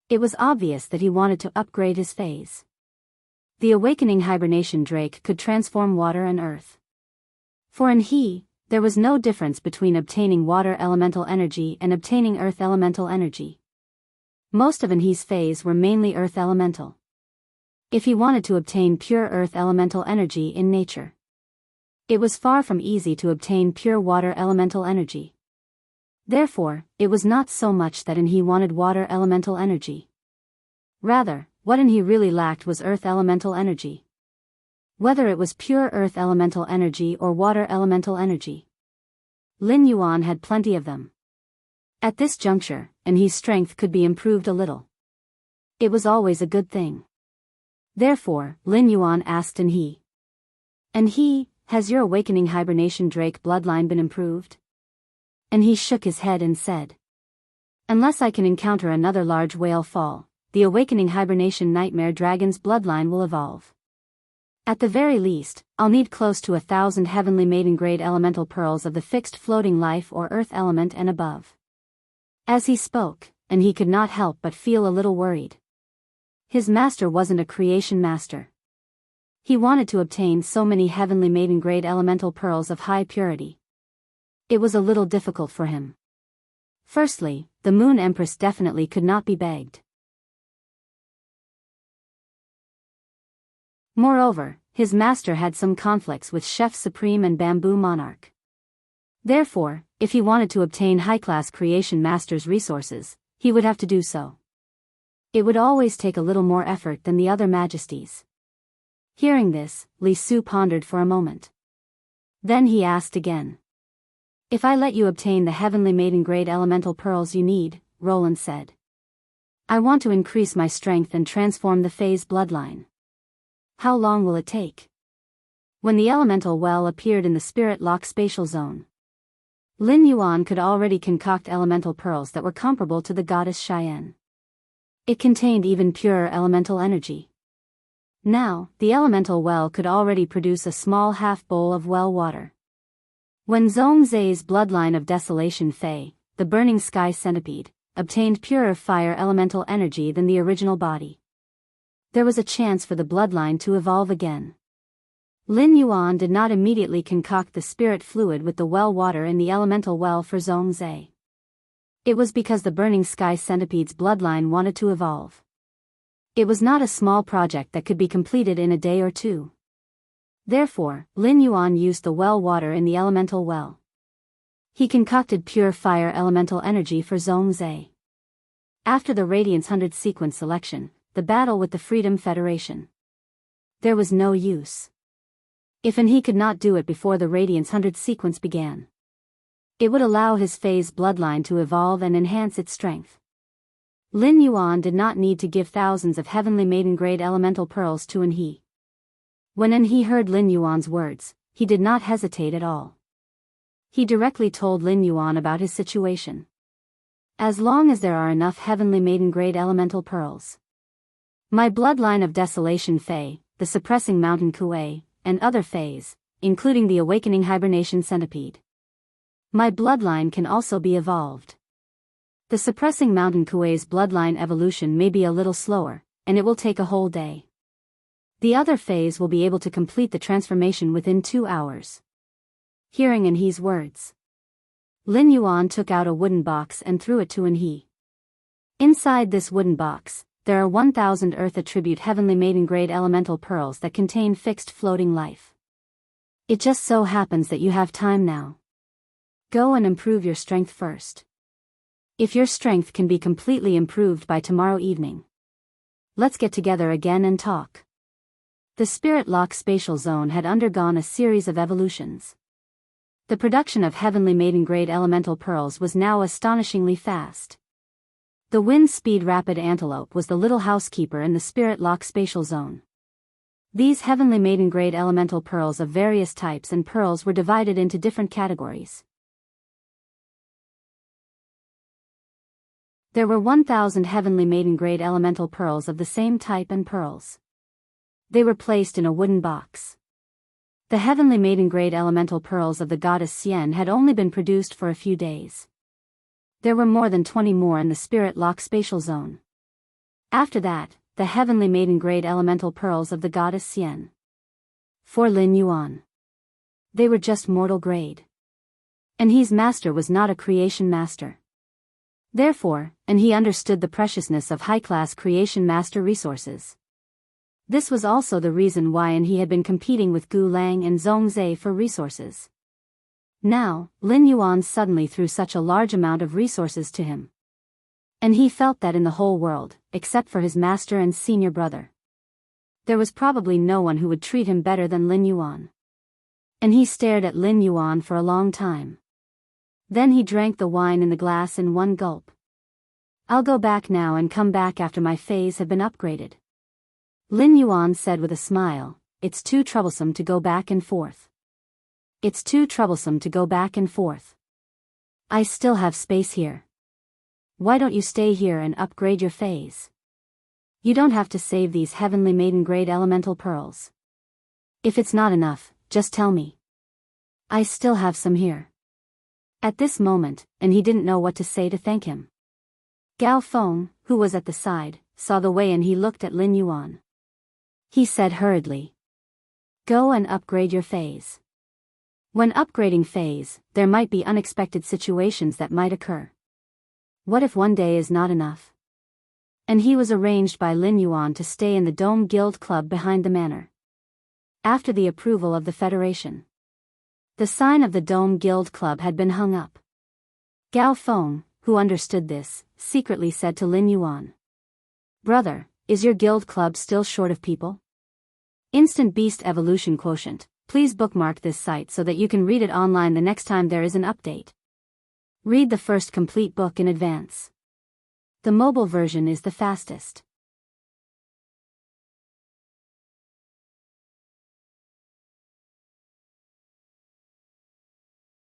It was obvious that he wanted to upgrade his phase. The awakening hibernation drake could transform water and earth. For there was no difference between obtaining water elemental energy and obtaining earth elemental energy. Most of his phase were mainly earth elemental. If he wanted to obtain pure earth elemental energy in nature, it was far from easy to obtain pure water elemental energy. Therefore, it was not so much that he wanted water elemental energy. Rather, what he really lacked was earth elemental energy. Whether it was pure earth elemental energy or water elemental energy. Lin Yuan had plenty of them. At this juncture, his strength could be improved a little. It was always a good thing. Therefore, Lin Yuan asked has your awakening hibernation drake bloodline been improved? And he shook his head and said. Unless I can encounter another large whale fall, the awakening hibernation nightmare dragon's bloodline will evolve. At the very least, I'll need close to 1,000 heavenly maiden grade elemental pearls of the fixed floating life or earth element and above. As he spoke, he could not help but feel a little worried. His master wasn't a creation master. He wanted to obtain so many heavenly maiden grade elemental pearls of high purity. It was a little difficult for him. Firstly, the Moon Empress definitely could not be begged. Moreover, his master had some conflicts with Chef Supreme and Bamboo Monarch. Therefore, if he wanted to obtain high-class creation master's resources, he would have to do so. It would always take a little more effort than the other majesties. Hearing this, Li Su pondered for a moment. Then he asked again. If I let you obtain the heavenly maiden grade elemental pearls you need, Roland said. I want to increase my strength and transform the phase bloodline. How long will it take? When the elemental well appeared in the spirit lock spatial zone, Lin Yuan could already concoct elemental pearls that were comparable to the goddess Cheyenne. It contained even purer elemental energy. Now, the elemental well could already produce a small half-bowl of well water. When Zhongzhe's bloodline of Desolation Fei, the burning sky centipede, obtained purer fire elemental energy than the original body, there was a chance for the bloodline to evolve again. Lin Yuan did not immediately concoct the spirit fluid with the well water in the elemental well for Zhongzhe. It was because the burning sky centipede's bloodline wanted to evolve. It was not a small project that could be completed in a day or two. Therefore, Lin Yuan used the well water in the elemental well. He concocted pure fire elemental energy for Zhongzhe. After the Radiance 100 sequence selection, the battle with the Freedom Federation, there was no use. If he could not do it before the Radiance 100 sequence began, it would allow his phase bloodline to evolve and enhance its strength. Lin Yuan did not need to give thousands of heavenly maiden grade elemental pearls to he. When he heard Lin Yuan's words, he did not hesitate at all. He directly told Lin Yuan about his situation. As long as there are enough heavenly maiden grade elemental pearls, my bloodline of Desolation Fei, the suppressing mountain Kuei, and other Feis, including the awakening hibernation centipede, my bloodline can also be evolved. The suppressing mountain Kuei's bloodline evolution may be a little slower, and it will take a whole day. The other Feis will be able to complete the transformation within 2 hours. Hearing he's words, Lin Yuan took out a wooden box and threw it to he. Inside this wooden box, there are 1,000 Earth attribute heavenly maiden-grade elemental pearls that contain fixed floating life. It just so happens that you have time now. Go and improve your strength first. If your strength can be completely improved by tomorrow evening, let's get together again and talk. The Spirit Lock spatial zone had undergone a series of evolutions. The production of heavenly maiden-grade elemental pearls was now astonishingly fast. The wind-speed rapid antelope was the little housekeeper in the Spirit Lock spatial zone. These heavenly maiden-grade elemental pearls of various types and pearls were divided into different categories. There were 1,000 heavenly maiden-grade elemental pearls of the same type and pearls. They were placed in a wooden box. The heavenly maiden-grade elemental pearls of the goddess Xian had only been produced for a few days. There were more than 20 more in the Spirit Lock spatial zone. After that, the heavenly maiden-grade elemental pearls of the goddess Xian. For Lin Yuan, they were just mortal grade. And his master was not a creation master. Therefore, and he understood the preciousness of high-class creation master resources. This was also the reason why and he had been competing with Gu Lang and Zhongzhe for resources. Now, Lin Yuan suddenly threw such a large amount of resources to him. And he felt that in the whole world, except for his master and senior brother, there was probably no one who would treat him better than Lin Yuan. And he stared at Lin Yuan for a long time. Then he drank the wine in the glass in one gulp. I'll go back now and come back after my phase have been upgraded. Lin Yuan said with a smile, it's too troublesome to go back and forth. It's too troublesome to go back and forth. I still have space here. Why don't you stay here and upgrade your phase? You don't have to save these heavenly maiden-grade elemental pearls. If it's not enough, just tell me. I still have some here. At this moment, and he didn't know what to say to thank him. Gao Feng, who was at the side, saw the way and he looked at Lin Yuan. He said hurriedly, go and upgrade your phase. When upgrading phase, there might be unexpected situations that might occur. What if one day is not enough? And he was arranged by Lin Yuan to stay in the Dome Guild Club behind the manor. After the approval of the Federation, the sign of the Dome Guild Club had been hung up. Gao Feng, who understood this, secretly said to Lin Yuan, brother, is your guild club still short of people? Instant Beast Evolution Quotient. Please bookmark this site so that you can read it online the next time there is an update. Read the first complete book in advance. The mobile version is the fastest.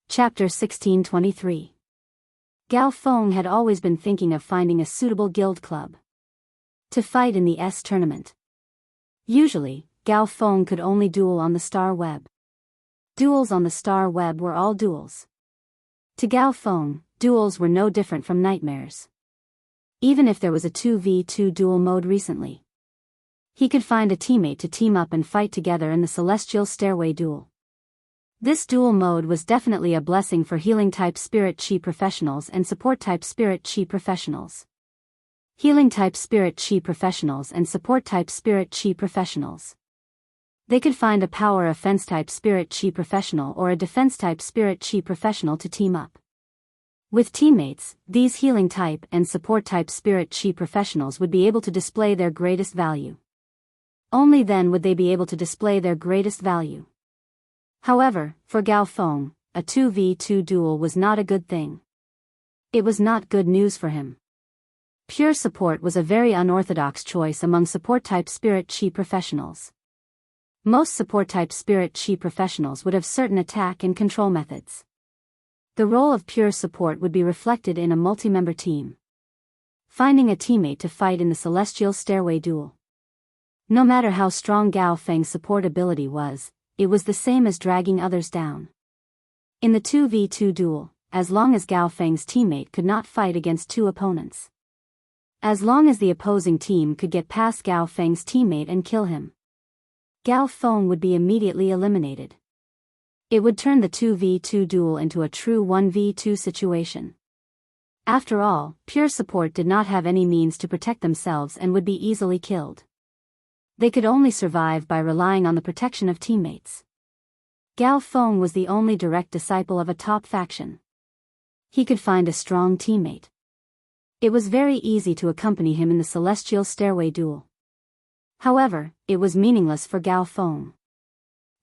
Chapter 1623. Gao Feng had always been thinking of finding a suitable guild club to fight in the S tournament. Usually, Gao Feng could only duel on the Star Web. Duels on the Star Web were all duels. To Gao Feng, duels were no different from nightmares. Even if there was a 2v2 duel mode recently, he could find a teammate to team up and fight together in the Celestial Stairway duel. This duel mode was definitely a blessing for healing-type Spirit Chi professionals and support-type Spirit Chi professionals. Healing-type Spirit Chi professionals and support-type Spirit Chi professionals. They could find a power offense-type Spirit Chi professional or a defense-type Spirit Chi professional to team up. With teammates, these healing-type and support-type Spirit Chi professionals would be able to display their greatest value. Only then would they be able to display their greatest value. However, for Gao Feng, a 2v2 duel was not a good thing. It was not good news for him. Pure support was a very unorthodox choice among support-type Spirit Chi professionals. Most support-type Spirit Chi professionals would have certain attack and control methods. The role of pure support would be reflected in a multi-member team. Finding a teammate to fight in the Celestial Stairway duel. No matter how strong Gao Feng's support ability was, it was the same as dragging others down. In the 2v2 duel, as long as Gao Feng's teammate could not fight against two opponents. As long as the opposing team could get past Gao Feng's teammate and kill him, Gao Feng would be immediately eliminated. It would turn the 2v2 duel into a true 1v2 situation. After all, pure support did not have any means to protect themselves and would be easily killed. They could only survive by relying on the protection of teammates. Gao Feng was the only direct disciple of a top faction. He could find a strong teammate. It was very easy to accompany him in the Celestial Stairway duel. However, it was meaningless for Gao Feng.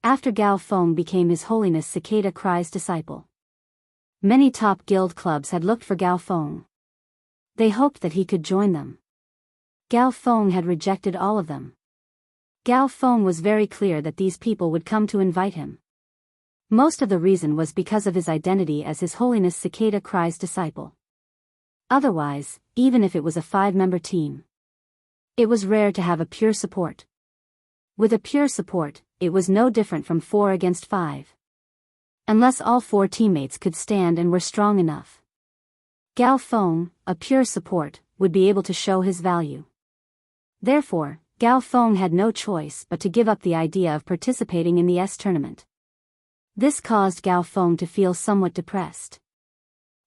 After Gao Feng became His Holiness Cicada Cry's disciple, many top guild clubs had looked for Gao Feng. They hoped that he could join them. Gao Feng had rejected all of them. Gao Feng was very clear that these people would come to invite him. Most of the reason was because of his identity as His Holiness Cicada Cry's disciple. Otherwise, even if it was a 5-member team, it was rare to have a pure support. With a pure support, it was no different from 4 against 5. Unless all 4 teammates could stand and were strong enough. Gao Feng, a pure support, would be able to show his value. Therefore, Gao Feng had no choice but to give up the idea of participating in the S tournament. This caused Gao Feng to feel somewhat depressed.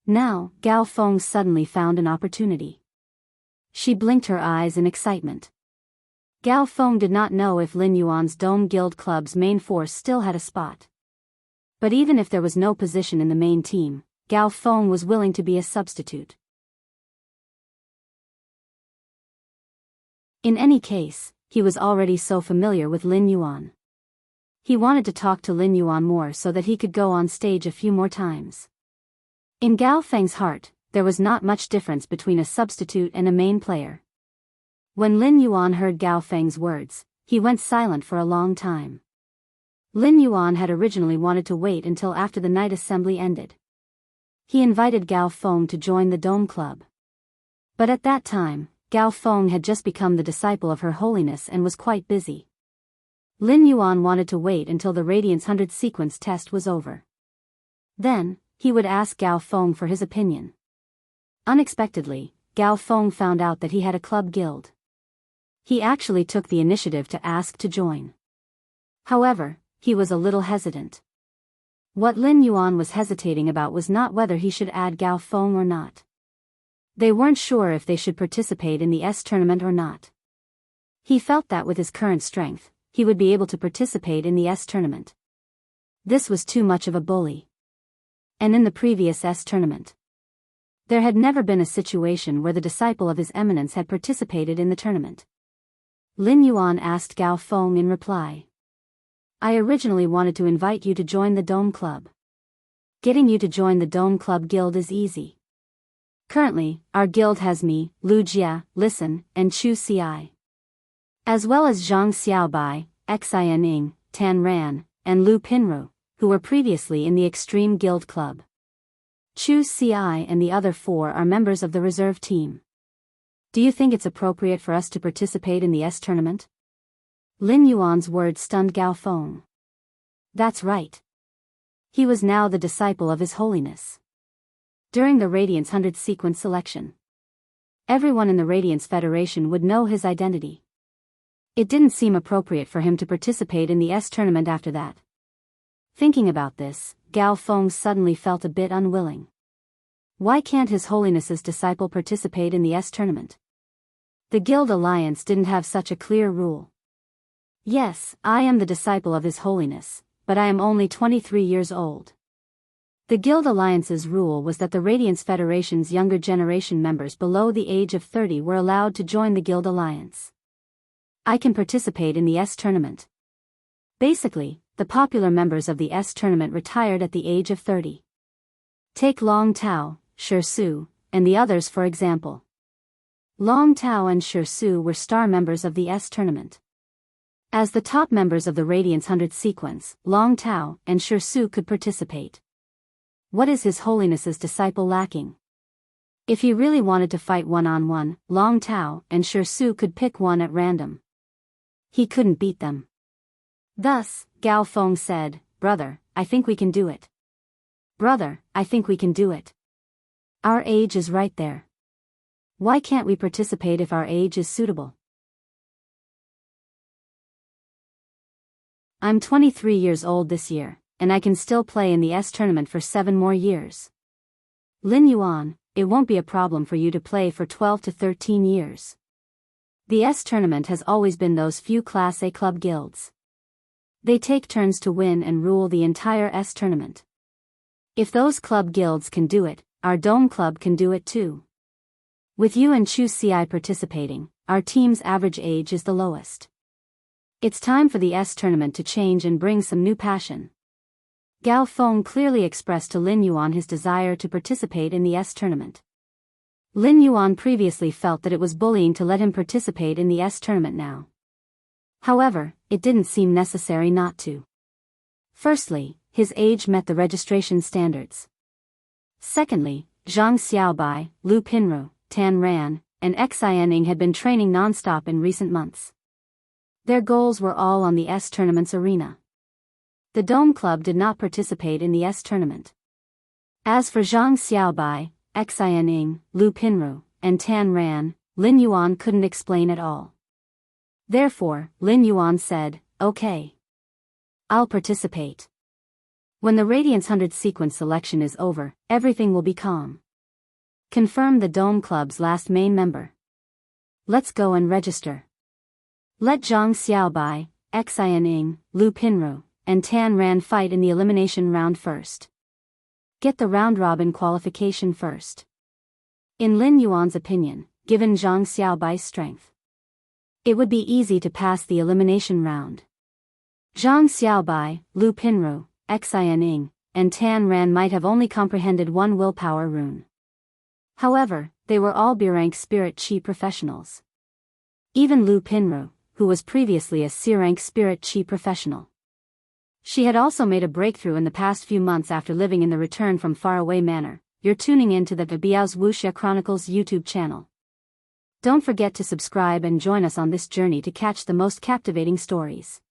Now, Gao Feng suddenly found an opportunity. She blinked her eyes in excitement. Gao Feng did not know if Lin Yuan's Dome Guild Club's main force still had a spot. But even if there was no position in the main team, Gao Feng was willing to be a substitute. In any case, he was already so familiar with Lin Yuan. He wanted to talk to Lin Yuan more so that he could go on stage a few more times. In Gao Feng's heart, there was not much difference between a substitute and a main player. When Lin Yuan heard Gao Feng's words, he went silent for a long time. Lin Yuan had originally wanted to wait until after the night assembly ended. He invited Gao Feng to join the Dome Club. But at that time, Gao Feng had just become the disciple of Her Holiness and was quite busy. Lin Yuan wanted to wait until the Radiance 100 sequence test was over. Then, he would ask Gao Feng for his opinion. Unexpectedly, Gao Feng found out that he had a club guild. He actually took the initiative to ask to join. However, he was a little hesitant. What Lin Yuan was hesitating about was not whether he should add Gao Feng or not. They weren't sure if they should participate in the S tournament or not. He felt that with his current strength, he would be able to participate in the S tournament. This was too much of a bully. And in the previous S tournament, there had never been a situation where the disciple of His Eminence had participated in the tournament. Lin Yuan asked Gao Feng in reply. I originally wanted to invite you to join the Dome Club. Getting you to join the Dome Club Guild is easy. Currently, our guild has me, Lu Jia, Listen, and Chu Ci. As well as Zhang Xiaobai, Xin Ning, Tan Ran, and Lu Pinru, who were previously in the Extreme Guild Club. Chu Ci and the other 4 are members of the reserve team. Do you think it's appropriate for us to participate in the S tournament? Lin Yuan's words stunned Gao Feng. That's right. He was now the disciple of His Holiness. During the Radiance 100 sequence selection, everyone in the Radiance Federation would know his identity. It didn't seem appropriate for him to participate in the S tournament after that. Thinking about this, Gao Feng suddenly felt a bit unwilling. Why can't His Holiness's disciple participate in the S tournament? The Guild Alliance didn't have such a clear rule. Yes, I am the disciple of His Holiness, but I am only 23 years old. The Guild Alliance's rule was that the Radiance Federation's younger generation members below the age of 30 were allowed to join the Guild Alliance. I can participate in the S tournament. Basically, the popular members of the S tournament retired at the age of 30. Take Long Tao, Shi Su, and the others for example. Long Tao and Shi Su were star members of the S tournament. As the top members of the Radiance 100 sequence, Long Tao and Shi Su could participate. What is His Holiness's disciple lacking? If he really wanted to fight one-on-one, Long Tao and Shi Su could pick one at random. He couldn't beat them. Thus, Gao Feng said, Brother, I think we can do it. Brother, I think we can do it. Our age is right there. Why can't we participate if our age is suitable? I'm 23 years old this year, and I can still play in the S tournament for 7 more years. Lin Yuan, it won't be a problem for you to play for 12 to 13 years. The S tournament has always been those few Class A club guilds. They take turns to win and rule the entire S tournament. If those club guilds can do it, our Dome Club can do it too. With you and Chu Ci participating, our team's average age is the lowest. It's time for the S tournament to change and bring some new passion. Gao Feng clearly expressed to Lin Yuan his desire to participate in the S tournament. Lin Yuan previously felt that it was bullying to let him participate in the S tournament now. However, it didn't seem necessary not to. Firstly, his age met the registration standards. Secondly, Zhang Xiaobai, Lu Pinru, Tan Ran, and Xianing had been training non-stop in recent months. Their goals were all on the S tournament's arena. The Dome Club did not participate in the S tournament. As for Zhang Xiaobai, Xianing, Lu Pinru, and Tan Ran, Lin Yuan couldn't explain at all. Therefore, Lin Yuan said, "Okay. I'll participate. When the Radiance 100 sequence selection is over, everything will be calm." Confirm the Dome Club's last main member. Let's go and register. Let Zhang Xiaobai, Xianing, Lu Pinru, and Tan Ran fight in the elimination round first. Get the round-robin qualification first. In Lin Yuan's opinion, given Zhang Xiaobai's strength, it would be easy to pass the elimination round. Zhang Xiaobai, Lu Pinru, Xianing, and Tan Ran might have only comprehended one willpower rune. However, they were all B-rank Spirit Chi professionals. Even Lu Pinru, who was previously a C-rank Spirit Chi professional. She had also made a breakthrough in the past few months after living in the Return from Faraway Manor. You're tuning in to the Biyao's Wuxia Chronicles YouTube channel. Don't forget to subscribe and join us on this journey to catch the most captivating stories.